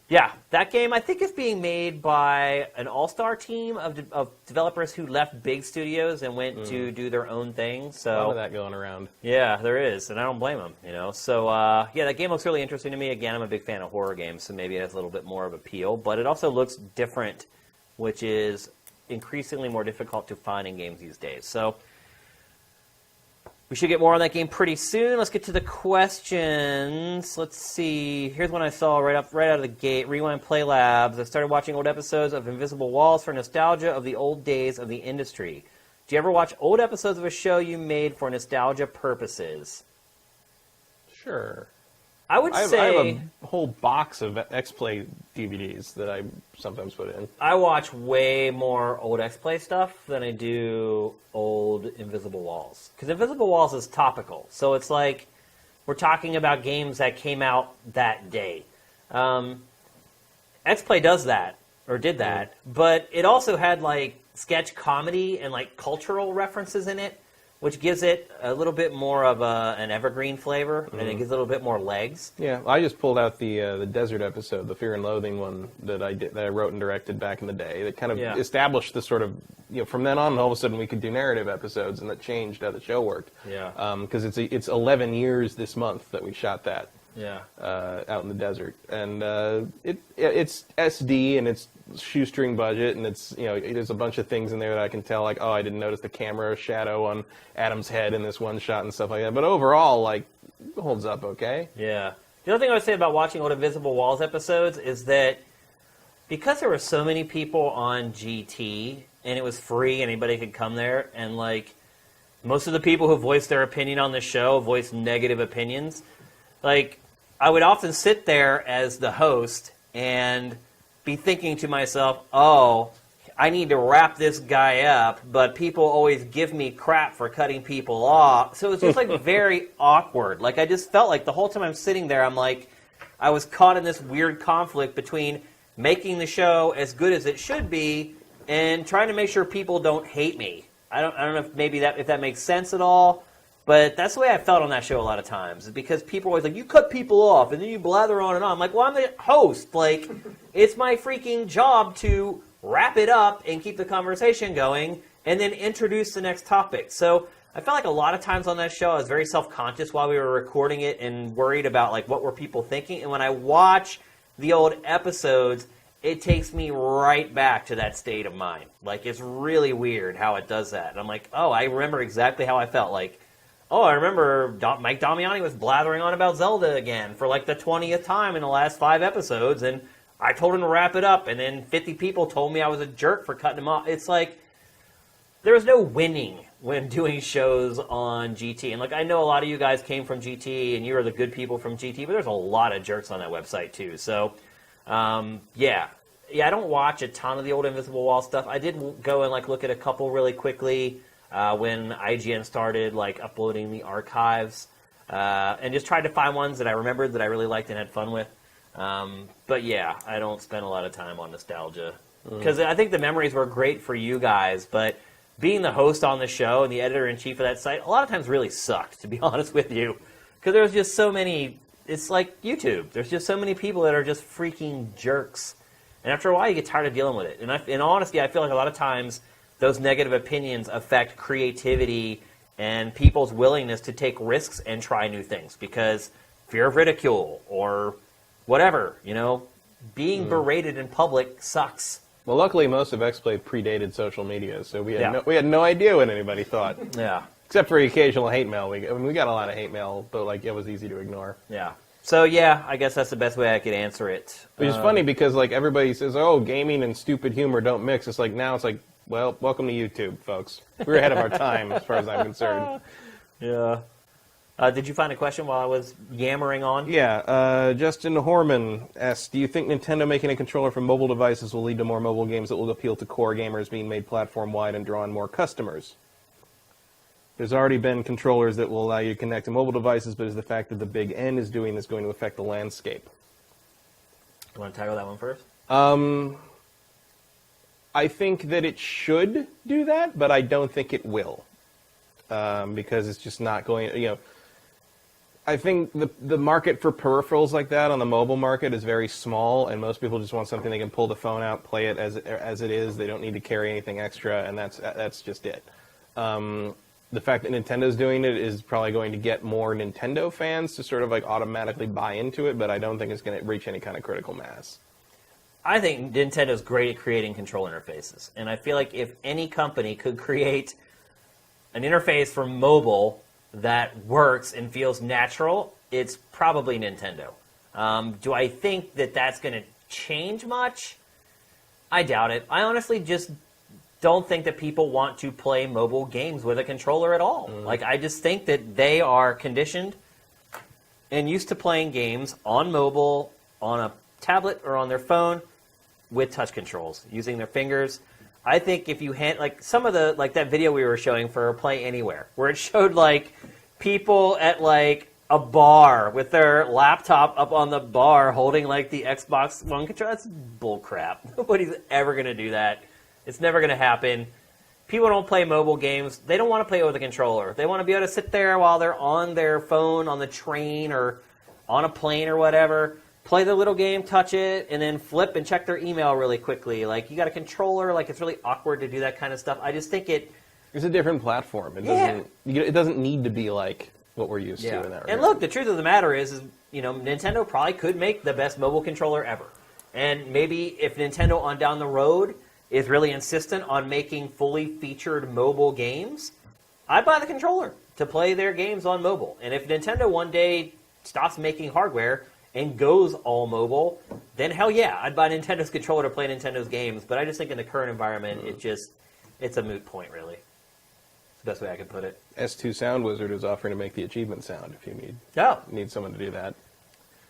yeah, that game I think is being made by an all-star team of developers who left big studios and went to do their own thing. So a lot of that going around. Yeah, there is, and I don't blame them. So yeah, that game looks really interesting to me. Again, I'm a big fan of horror games, so maybe it has a little bit more of appeal. But it also looks different, which is increasingly more difficult to find in games these days. So we should get more on that game pretty soon. Let's get to the questions. Let's see. Here's one I saw right out of the gate. Rewind Play Labs. I started watching old episodes of Invisible Walls for nostalgia of the old days of the industry. Do you ever watch old episodes of a show you made for nostalgia purposes? Sure. I would say... I have a whole box of X-Play DVDs that I sometimes put in. I watch way more old X-Play stuff than I do old Invisible Walls. Because Invisible Walls is topical. So it's like we're talking about games that came out that day. X-Play does that, or did that. But it also had like sketch comedy and like cultural references in it, which gives it a little bit more of an evergreen flavor, and it gives it a little bit more legs. Yeah, I just pulled out the desert episode, the Fear and Loathing one that I wrote and directed back in the day. That kind of established this sort of, from then on, all of a sudden we could do narrative episodes, and that changed how the show worked. Yeah. Because it's 11 years this month that we shot that. Yeah. Out in the desert, and it's SD and it's shoestring budget, and it's there's a bunch of things in there that I can tell, like, oh, I didn't notice the camera shadow on Adam's head in this one shot and stuff like that. But overall, like, it holds up okay. Yeah. The other thing I would say about watching old Invisible Walls episodes is that because there were so many people on GT and it was free, anybody could come there, and like most of the people who voiced their opinion on the show voiced negative opinions. Like, I would often sit there as the host and be thinking to myself, oh, I need to wrap this guy up, but people always give me crap for cutting people off. So it's just like very awkward. Like, I just felt like the whole time I'm sitting there, I'm like, I was caught in this weird conflict between making the show as good as it should be and trying to make sure people don't hate me. I don't know if that makes sense at all. But that's the way I felt on that show a lot of times, is because people are always like, you cut people off, and then you blather on and on. I'm like, well, I'm the host. Like, it's my freaking job to wrap it up and keep the conversation going, and then introduce the next topic. So I felt like a lot of times on that show, I was very self-conscious while we were recording it and worried about, like, what were people thinking. And when I watch the old episodes, it takes me right back to that state of mind. Like, it's really weird how it does that. And I'm like, oh, I remember exactly how I felt. Like, oh, I remember Mike Damiani was blathering on about Zelda again for like the 20th time in the last 5 episodes, and I told him to wrap it up, and then 50 people told me I was a jerk for cutting him off. It's like, there was no winning when doing shows on GT. And like, I know a lot of you guys came from GT, and you are the good people from GT, but there's a lot of jerks on that website too. So, yeah, I don't watch a ton of the old Invisible Wall stuff. I did go and like look at a couple really quickly. When IGN started like uploading the archives, and just tried to find ones that I remembered that I really liked and had fun with. But yeah, I don't spend a lot of time on nostalgia because I think the memories were great for you guys, but being the host on the show and the editor-in-chief of that site a lot of times really sucked, to be honest with you, because there's just so many. It's like YouTube. There's just so many people that are just freaking jerks, and after a while you get tired of dealing with it. And in honesty, I feel like a lot of times those negative opinions affect creativity and people's willingness to take risks and try new things because fear of ridicule or whatever, being berated in public sucks. Well, luckily most of X-Play predated social media, so we had no idea what anybody thought. Yeah. Except for the occasional hate mail. We got a lot of hate mail, but like it was easy to ignore. Yeah. So yeah, I guess that's the best way I could answer it. Which is funny because like everybody says, oh, gaming and stupid humor don't mix. It's like now it's like, well, welcome to YouTube, folks. We're ahead of our time as far as I'm concerned. Yeah. Did you find a question while I was yammering on? Yeah, Justin Horman asks, do you think Nintendo making a controller for mobile devices will lead to more mobile games that will appeal to core gamers being made platform-wide and draw in more customers? There's already been controllers that will allow you to connect to mobile devices, but is the fact that the Big N is doing this going to affect the landscape? You want to tackle that one first? I think that it should do that, but I don't think it will. Because it's just not going, I think the market for peripherals like that on the mobile market is very small, and most people just want something they can pull the phone out, play it as it is. They don't need to carry anything extra, and that's just it. The fact that Nintendo's doing it is probably going to get more Nintendo fans to sort of like automatically buy into it, but I don't think it's going to reach any kind of critical mass. I think Nintendo's great at creating control interfaces, and I feel like if any company could create an interface for mobile that works and feels natural, it's probably Nintendo. Do I think that that's going to change much? I doubt it. I honestly just don't think that people want to play mobile games with a controller at all. Like, I just think that they are conditioned and used to playing games on mobile, on a tablet or on their phone with touch controls, using their fingers. I think if you like some of the, like that video we were showing for Play Anywhere, where it showed like people at like a bar with their laptop up on the bar holding like the Xbox One controller. That's bull crap. Nobody's ever going to do that. It's never going to happen. People don't play mobile games. They don't want to play with a controller. They want to be able to sit there while they're on their phone, on the train, or on a plane or whatever, play the little game, touch it, and then flip and check their email really quickly. Like, you got a controller, like, it's really awkward to do that kind of stuff. I just think it's a different platform. It doesn't need to be like what we're used to in that regard. And look, the truth of the matter is, Nintendo probably could make the best mobile controller ever. And maybe if Nintendo on down the road is really insistent on making fully featured mobile games, I'd buy the controller to play their games on mobile. And if Nintendo one day stops making hardware and goes all mobile, then hell yeah, I'd buy Nintendo's controller to play Nintendo's games. But I just think in the current environment, it's a moot point, really. It's the best way I could put it. S2 Sound Wizard is offering to make the achievement sound if you need someone to do that.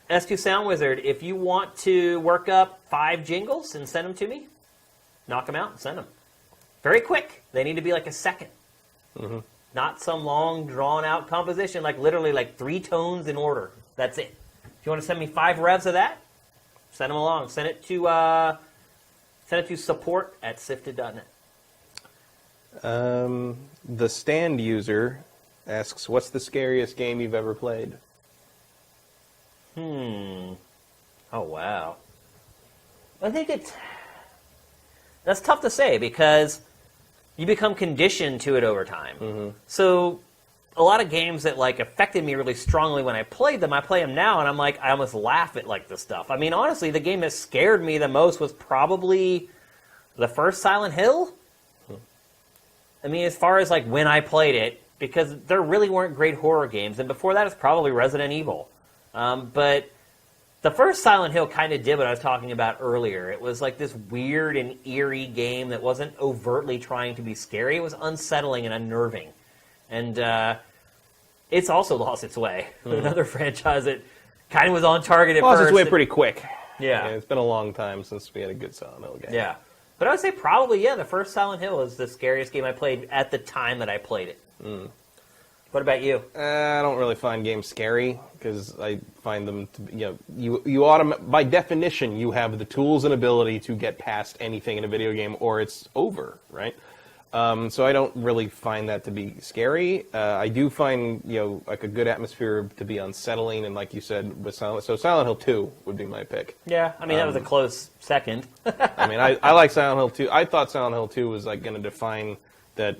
S2 Sound Wizard, if you want to work up 5 jingles and send them to me, knock them out and send them. Very quick. They need to be like a second. Mm-hmm. Not some long, drawn-out composition, like literally like 3 tones in order. That's it. If you want to send me 5 revs of that, send them along. Send it to support@sifted.net. The Stand user asks, what's the scariest game you've ever played? Oh, wow. I think that's tough to say because you become conditioned to it over time. Mm-hmm. So a lot of games that like affected me really strongly when I played them, I play them now and I'm like, I almost laugh at like the stuff. I mean, honestly, the game that scared me the most was probably the first Silent Hill. I mean, as far as like when I played it, because there really weren't great horror games, and before that it's probably Resident Evil. But the first Silent Hill kind of did what I was talking about earlier. It was like this weird and eerie game that wasn't overtly trying to be scary. It was unsettling and unnerving. And it's also lost its way. Another franchise that kind of was on target at first. Lost its way pretty quick. Yeah. It's been a long time since we had a good Silent Hill game. Yeah. But I would say probably, the first Silent Hill is the scariest game I played at the time that I played it. What about you? I don't really find games scary because I find them to be, by definition, you have the tools and ability to get past anything in a video game or it's over, right? So I don't really find that to be scary. I do find, like a good atmosphere to be unsettling, and like you said, with Silent Hill 2 would be my pick. Yeah, I mean, that was a close second. I mean, I like Silent Hill 2. I thought Silent Hill 2 was like going to define that,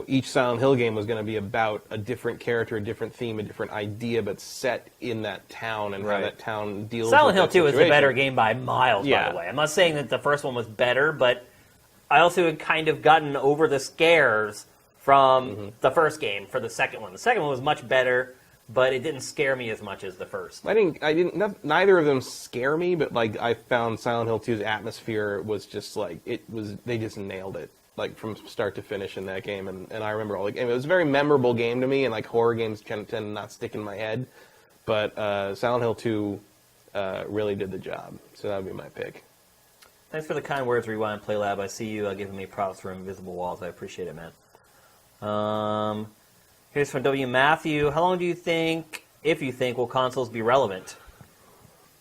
each Silent Hill game was going to be about a different character, a different theme, a different idea, but set in that town and how that town deals with Silent Hill 2 situation. is the better game by miles, by the way. I'm not saying that the first one was better, but I also had kind of gotten over the scares from the first game for the second one. The second one was much better, but it didn't scare me as much as the first. Neither of them scare me, but like I found Silent Hill 2's atmosphere was just like, they just nailed it. like from start to finish in that game, and I remember all the game. It was a very memorable game to me, and like horror games tend to not stick in my head, but Silent Hill 2 really did the job, so that would be my pick. Thanks for the kind words, Rewind Play Lab. I see you giving me props for Invisible Walls. I appreciate it, man. Here's from W. Matthew. How long do you think, if you think, will consoles be relevant?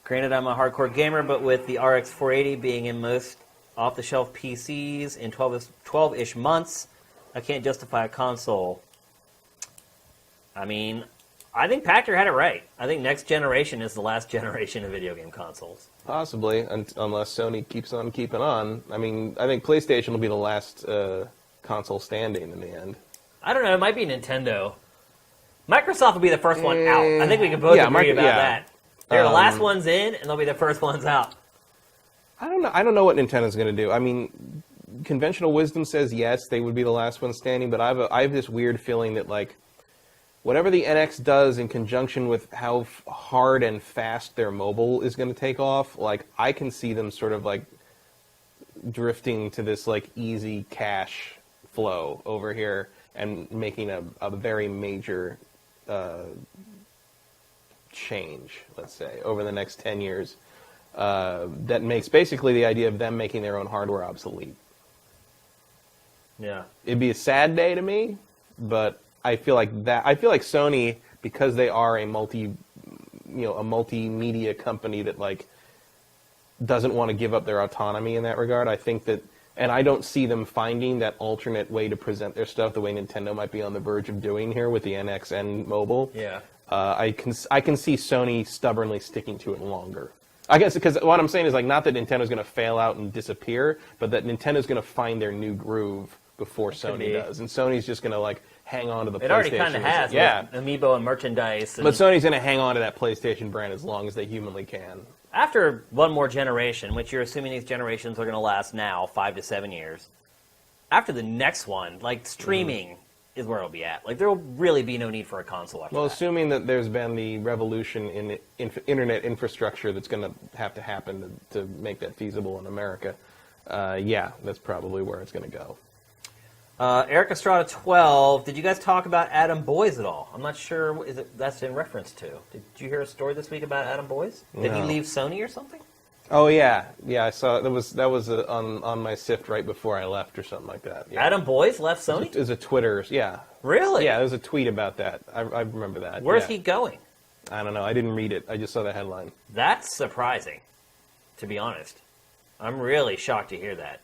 Granted, I'm a hardcore gamer, but with the RX 480 being in most off-the-shelf PCs in 12-ish months, I can't justify a console. I mean, I think Packer had it right. I think next generation is the last generation of video game consoles. Possibly, unless Sony keeps on keeping on. I mean, I think PlayStation will be the last console standing in the end. I don't know. It might be Nintendo. Microsoft will be the first one out. I think we can both agree about that. They're the last ones in, and they'll be the first ones out. I don't know. I don't know what Nintendo's going to do. I mean, conventional wisdom says yes, they would be the last one standing. But I have this weird feeling that like whatever the NX does in conjunction with how hard and fast their mobile is going to take off, like I can see them sort of like drifting to this like easy cash flow over here and making a very major change, let's say, over the next 10 years. That makes basically the idea of them making their own hardware obsolete. Yeah. It'd be a sad day to me, but I feel like Sony, because they are a multimedia company that like doesn't want to give up their autonomy in that regard. I think that, and I don't see them finding that alternate way to present their stuff the way Nintendo might be on the verge of doing here with the NX and mobile. Yeah. I can see Sony stubbornly sticking to it longer. I guess because what I'm saying is like not that Nintendo's going to fail out and disappear, but that Nintendo's going to find their new groove before Sony does, and Sony's just going to like hang on to the PlayStation. It already kind of has, with Amiibo and merchandise. But Sony's going to hang on to that PlayStation brand as long as they humanly can. After one more generation, which you're assuming these generations are going to last now 5 to 7 years, after the next one, like streaming is where it'll be at. Like there will really be no need for a console after that. Well, assuming that there's been the revolution in internet infrastructure that's going to have to happen to make that feasible in America, that's probably where it's going to go. Eric Estrada 12. Did you guys talk about Adam Boyes at all? I'm not sure. That's in reference to? Did you hear a story this week about Adam Boyes? Did he leave Sony or something? Oh yeah. I saw that was on my sift right before I left or something like that. Yeah. Adam Boyes left Sony? It was a Twitter. Yeah. Really? Yeah, there was a tweet about that. I remember that. Where's he going? I don't know. I didn't read it. I just saw the headline. That's surprising, to be honest. I'm really shocked to hear that.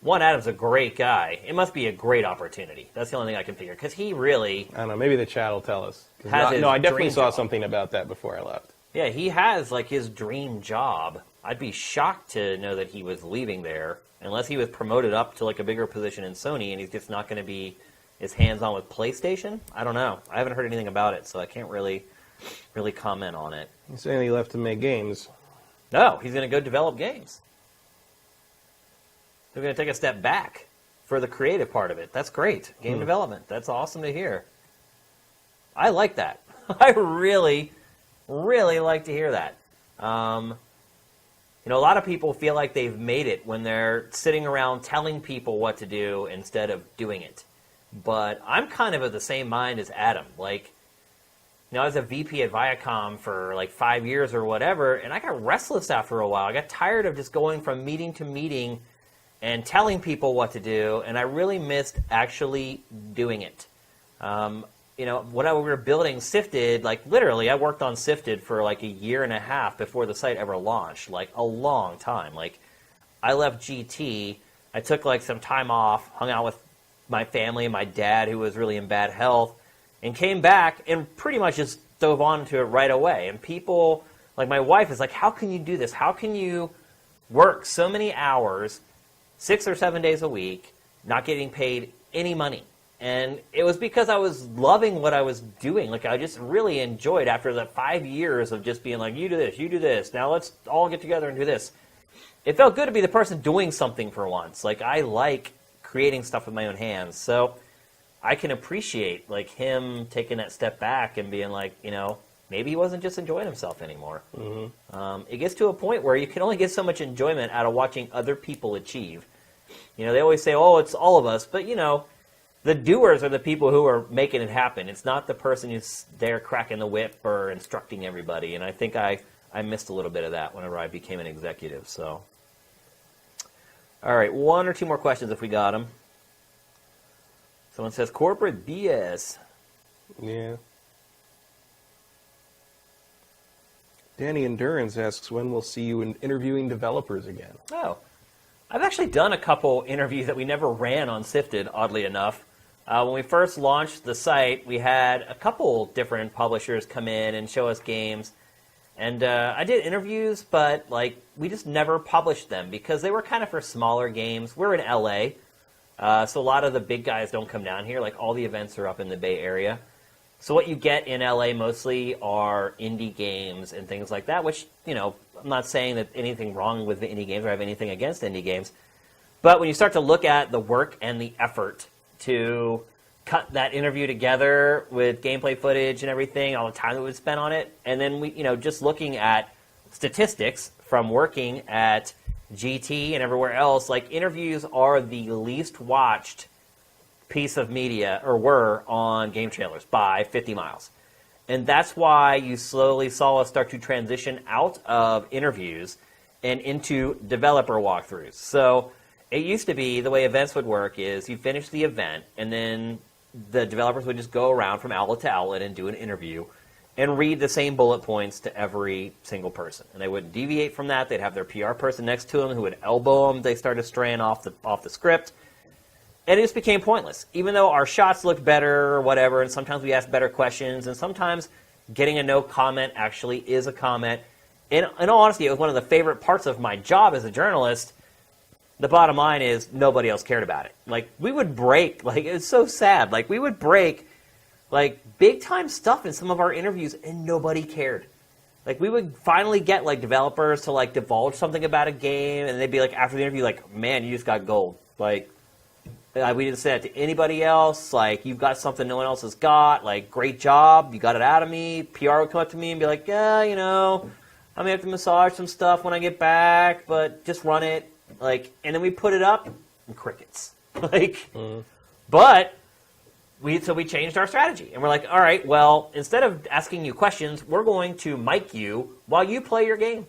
Adam's a great guy. It must be a great opportunity. That's the only thing I can figure. Because he really... I don't know. Maybe the chat will tell us. I definitely saw something about that before I left. Yeah, he has, like, his dream job. I'd be shocked to know that he was leaving there, unless he was promoted up to, like, a bigger position in Sony, and he's just not going to be as hands-on with PlayStation. I don't know. I haven't heard anything about it, so I can't really comment on it. He's saying he left to make games. No, he's going to go develop games. They're going to take a step back for the creative part of it. That's great. Game development. That's awesome to hear. I like that. I really like to hear that. A lot of people feel like they've made it when they're sitting around telling people what to do instead of doing it. But I'm kind of the same mind as Adam. Like, I was a VP at Viacom for like 5 years or whatever, and I got restless after a while. I got tired of just going from meeting to meeting and telling people what to do, and I really missed actually doing it. When we were building Sifted, like literally, I worked on Sifted for like a year and a half before the site ever launched, like a long time. Like, I left GT, I took like some time off, hung out with my family and my dad, who was really in bad health, and came back and pretty much just dove onto it right away. And people, like my wife, is like, "How can you do this? How can you work so many hours, 6 or 7 days a week, not getting paid any money?" And it was because I was loving what I was doing. Like, I just really enjoyed, after the 5 years of just being like, you do this, now let's all get together and do this. It felt good to be the person doing something for once. Like, I like creating stuff with my own hands. So I can appreciate, like, him taking that step back and being like, maybe he wasn't just enjoying himself anymore. Mm-hmm. It gets to a point where you can only get so much enjoyment out of watching other people achieve. You know, they always say, "Oh, it's all of us," but you know, the doers are the people who are making it happen. It's not the person who's there cracking the whip or instructing everybody. And I think I missed a little bit of that whenever I became an executive. So, all right, one or two more questions if we got them. Someone says corporate BS. Yeah. Danny Endurance asks when we'll see you interviewing developers again. Oh, I've actually done a couple interviews that we never ran on Sifted, oddly enough. When we first launched the site, we had a couple different publishers come in and show us games. And I did interviews, but like we just never published them because they were kind of for smaller games. We're in LA, so a lot of the big guys don't come down here. Like all the events are up in the Bay Area. So what you get in LA mostly are indie games and things like that, which, you know, I'm not saying that anything wrong with the indie games or I have anything against indie games. But when you start to look at the work and the effort to cut that interview together with gameplay footage and everything, all the time that we spent on it, and then we, you know, just looking at statistics from working at GT and everywhere else, like interviews are the least watched piece of media, or were, on game trailers by 50 miles. And that's why you slowly saw us start to transition out of interviews and into developer walkthroughs. So it used to be the way events would work is you finish the event and then the developers would just go around from outlet to outlet and do an interview and read the same bullet points to every single person. And they wouldn't deviate from that. They'd have their PR person next to them who would elbow them. They started straying off the script. And it just became pointless. Even though our shots looked better or whatever, and sometimes we asked better questions, and sometimes getting a no comment actually is a comment. In all honesty, it was one of the favorite parts of my job as a journalist. The bottom line is nobody else cared about it. Like, we would break, like, it's so sad. Like, we would break, like, big-time stuff in some of our interviews, and nobody cared. Like, we would finally get, like, developers to, like, divulge something about a game, and they'd be like, after the interview, like, man, you just got gold. Like, we didn't say that to anybody else. Like, you've got something no one else has got. Like, great job. You got it out of me. PR would come up to me and be like, yeah, you know, I may have to massage some stuff when I get back, but just run it. Like, and then we put it up, and crickets. Like, but we changed our strategy. And we're like, all right, well, instead of asking you questions, we're going to mic you while you play your game.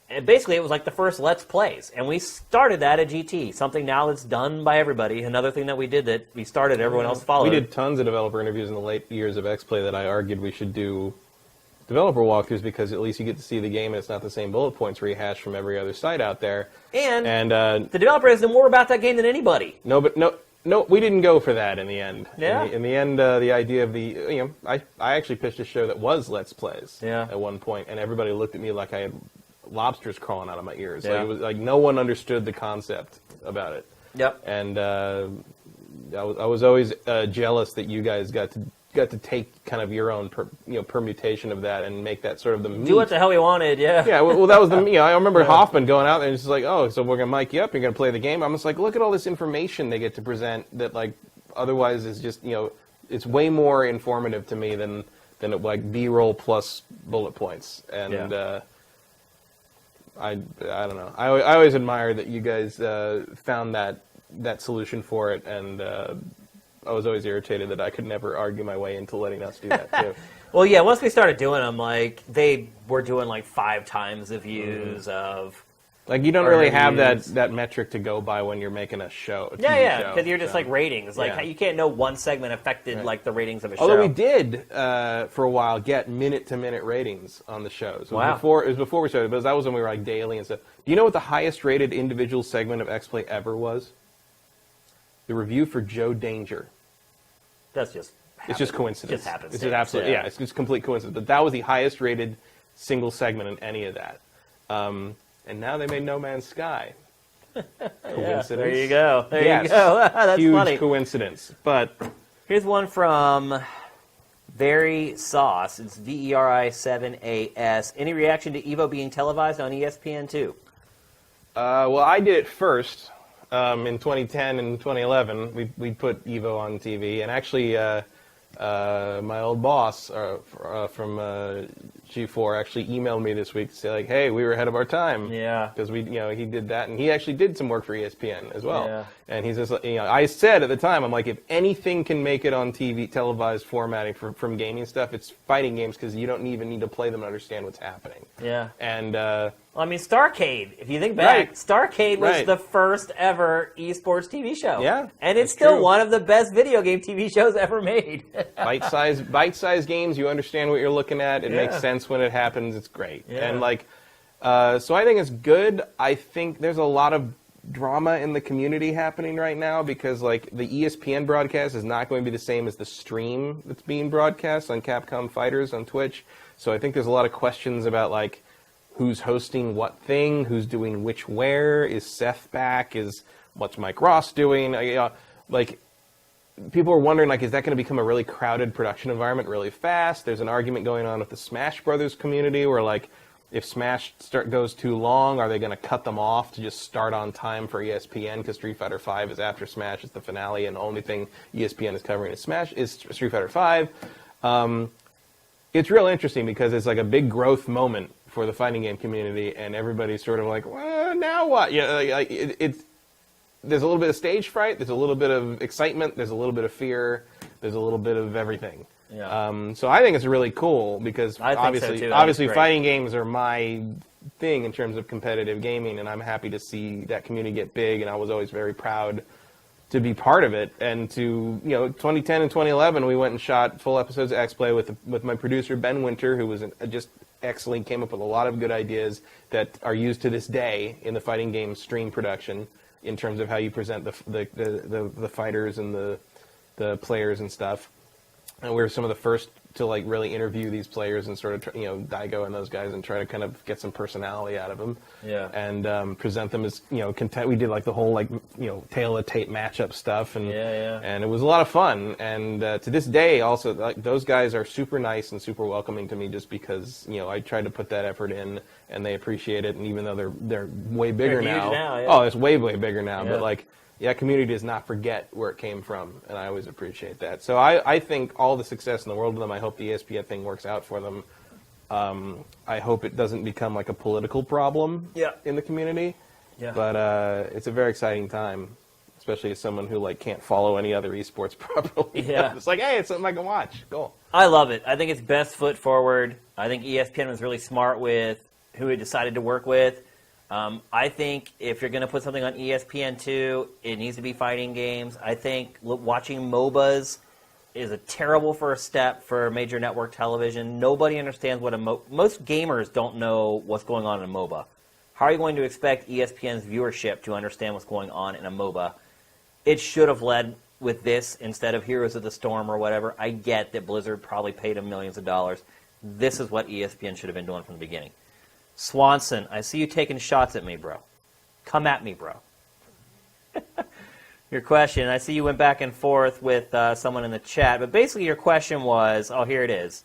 And basically, it was like the first Let's Plays. And we started that at GT, something now that's done by everybody. Another thing that we did that we started, everyone else followed. We did tons of developer interviews in the late years of X-Play that I argued we should do developer walkthroughs because at least you get to see the game and it's not the same bullet points rehashed from every other site out there. And the developer has known more about that game than anybody. No, we didn't go for that in the end. Yeah. In the end, the idea of the, you know, I actually pitched a show that was Let's Plays at one point, and everybody looked at me like I had lobsters crawling out of my ears. Yeah. Like, it was like no one understood the concept about it. Yep. And I was always jealous that you guys got to take kind of your own permutation of that and make that sort of the meat. Do what the hell we wanted, yeah. Yeah, well, that was the I remember Hoffman going out there and it's just like, oh, so we're gonna mic you up, you're gonna play the game. I'm just like, look at all this information they get to present that like otherwise is just it's way more informative to me than like B-roll plus bullet points. And I don't know. I always admire that you guys found that solution for it, and I was always irritated that I could never argue my way into letting us do that too. Well, yeah, once we started doing them, like, they were doing like 5 times the views of... Like, you don't really have that metric to go by when you're making a show. Yeah, because you're just like ratings. Like, you can't know one segment affected like the ratings of a show. Although we did, for a while, get minute-to-minute ratings on the shows. It was before we started, but that was when we were like daily and stuff. Do you know what the highest-rated individual segment of X-Play ever was? The review for Joe Danger. That's just... It's just coincidence. Just happens. It's just absolutely, it's just complete coincidence. But that was the highest-rated single segment in any of that. And now they made No Man's Sky. Coincidence? Yeah, there you go. There you go. That's huge funny. Coincidence. But here's one from Very Sauce. It's VERI7AS. Any reaction to Evo being televised on ESPN2? Well, I did it first. In 2010 and 2011, we put Evo on TV, and actually, my old boss from G4 actually emailed me this week to say like, hey, we were ahead of our time. Yeah. Because he did that, and he actually did some work for ESPN as well. Yeah. And he's just, I said at the time, I'm like, if anything can make it on TV, televised formatting from gaming stuff, it's fighting games because you don't even need to play them to understand what's happening. Yeah. And I mean, Starcade, if you think back, Right. Starcade was Right. the first ever esports TV show. Yeah, And it's that's still true. one of the best video game TV shows ever made. bite-sized games, you understand what you're looking at. It makes Yeah. sense when it happens. It's great. Yeah. And so I think it's good. I think there's a lot of drama in the community happening right now because like the ESPN broadcast is not going to be the same as the stream that's being broadcast on Capcom Fighters on Twitch. So I think there's a lot of questions about like who's hosting what thing, who's doing which where, is Seth back, what's Mike Ross doing? People are wondering, like, is that going to become a really crowded production environment really fast? There's an argument going on with the Smash Brothers community where, like, if Smash goes too long, are they going to cut them off to just start on time for ESPN? Because Street Fighter V is after Smash, it's the finale, and the only thing ESPN is covering is Street Fighter V. It's real interesting because it's like a big growth moment for the fighting game community, and everybody's sort of like, well, now what? Yeah, there's a little bit of stage fright, there's a little bit of excitement, there's a little bit of fear, there's a little bit of everything. Yeah. So I think it's really cool because I think so, too. obviously That's great. fighting games are my thing in terms of competitive gaming, and I'm happy to see that community get big, and I was always very proud to be part of it. And 2010 and 2011, we went and shot full episodes of X-Play with my producer, Ben Winter, who was just excellent, came up with a lot of good ideas that are used to this day in the fighting game stream production in terms of how you present the fighters and the players and stuff. And we were some of the first to like really interview these players and sort of Daigo and those guys and try to kind of get some personality out of them. Yeah. And present them as content. We did like the whole tail of tape matchup stuff and and it was a lot of fun. And to this day, also like those guys are super nice and super welcoming to me just because I tried to put that effort in and they appreciate it. And even though they're way bigger huge now, yeah. oh, it's way bigger now. Yeah. But like. Yeah, community does not forget where it came from, and I always appreciate that. So I think all the success in the world of them. I hope the ESPN thing works out for them. I hope it doesn't become like a political problem in the community. Yeah. But it's a very exciting time, especially as someone who like can't follow any other esports properly. Yeah. It's like, hey, it's something I can watch. Cool. I love it. I think it's best foot forward. I think ESPN was really smart with who it decided to work with. I think if you're going to put something on ESPN2, it needs to be fighting games. I think watching MOBAs is a terrible first step for major network television. Nobody understands what most gamers don't know what's going on in a MOBA. How are you going to expect ESPN's viewership to understand what's going on in a MOBA? It should have led with this instead of Heroes of the Storm or whatever. I get that Blizzard probably paid them millions of dollars. This is what ESPN should have been doing from the beginning. Swanson, I see you taking shots at me, bro. Come at me, bro. Your question, I see you went back and forth with someone in the chat, but basically your question was, here it is.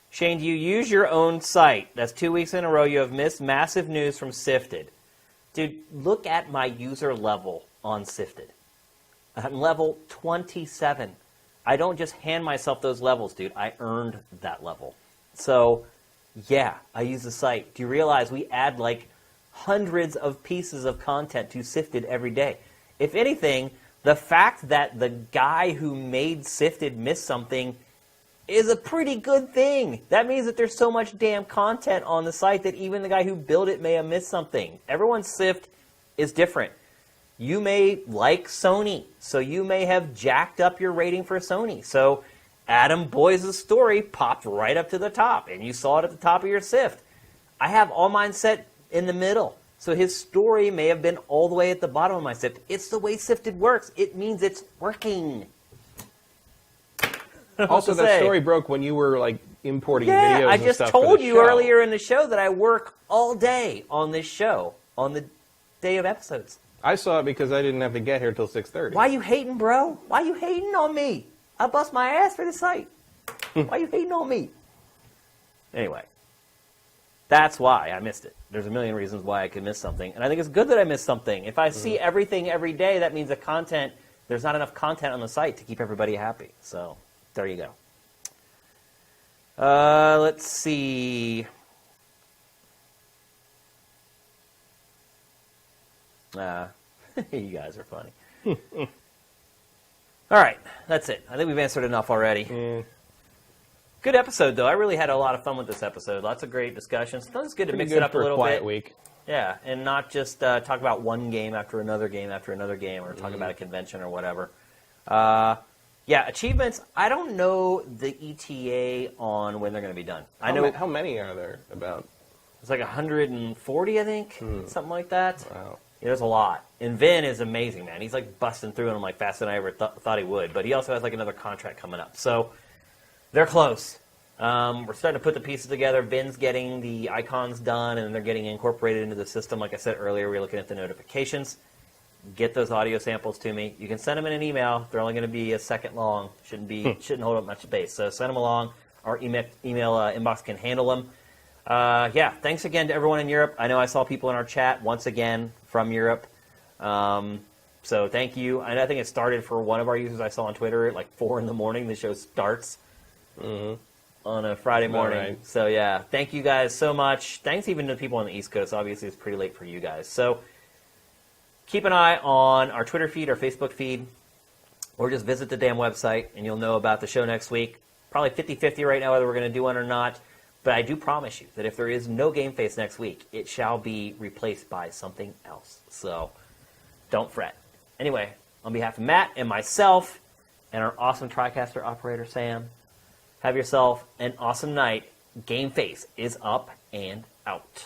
Shane, do you use your own site? That's 2 weeks in a row you have missed massive news from Sifted. Dude, look at my user level on Sifted. I'm level 27. I don't just hand myself those levels, dude. I earned that level. So... yeah, I use the site. Do you realize we add like hundreds of pieces of content to Sifted every day? If anything, the fact that the guy who made Sifted miss something is a pretty good thing. That means that there's so much damn content on the site that even the guy who built it may have missed something. Everyone's Sift is different. You may like Sony, so you may have jacked up your rating for Sony. So Adam Boyes' story popped right up to the top, and you saw it at the top of your Sift. I have all mine set in the middle, so his story may have been all the way at the bottom of my Sift. It's the way Sifted works. It means it's working. Also, that story broke when you were like importing videos and stuff. Yeah, I just told you earlier in the show that I work all day on this show, on the day of episodes. I saw it because I didn't have to get here till 6:30. Why you hating, bro? Why you hating on me? I bust my ass for the site. Why you hating on me? Anyway, that's why I missed it. There's a million reasons why I could miss something, and I think it's good that I missed something. If I see everything every day, that means there's not enough content on the site to keep everybody happy. So there you go. Let's see. You guys are funny. All right, that's it. I think we've answered enough already. Good episode, though. I really had a lot of fun with this episode. Lots of great discussions. Sometimes it's good to mix it up a little quiet bit. Week. Yeah, and not just talk about one game after another game after another game, or talk about a convention or whatever. Yeah, achievements. I don't know the ETA on when they're going to be done. I know How many are there about? it's like 140, I think, something like that. Wow. Yeah, there's a lot. And Vin is amazing, man. He's like busting through them like faster than I ever thought he would. But he also has like another contract coming up, so they're close. We're starting to put the pieces together. Vin's getting the icons done, and they're getting incorporated into the system. Like I said earlier, we're looking at the notifications. Get those audio samples to me. You can send them in an email. They're only going to be a second long. Shouldn't hold up much space. So send them along. Our email inbox can handle them. Yeah, thanks again to everyone in Europe. I know I saw people in our chat once again from Europe. So thank you. And I think it started for one of our users I saw on Twitter at like 4 in the morning. The show starts on a Friday morning. Right. So yeah, thank you guys so much. Thanks even to people on the East Coast. Obviously, it's pretty late for you guys. So keep an eye on our Twitter feed, our Facebook feed, or just visit the damn website, and you'll know about the show next week. Probably 50-50 right now whether we're going to do one or not. But I do promise you that if there is no GameFace next week, it shall be replaced by something else. So don't fret. Anyway, on behalf of Matt and myself and our awesome TriCaster operator, Sam, have yourself an awesome night. GameFace is up and out.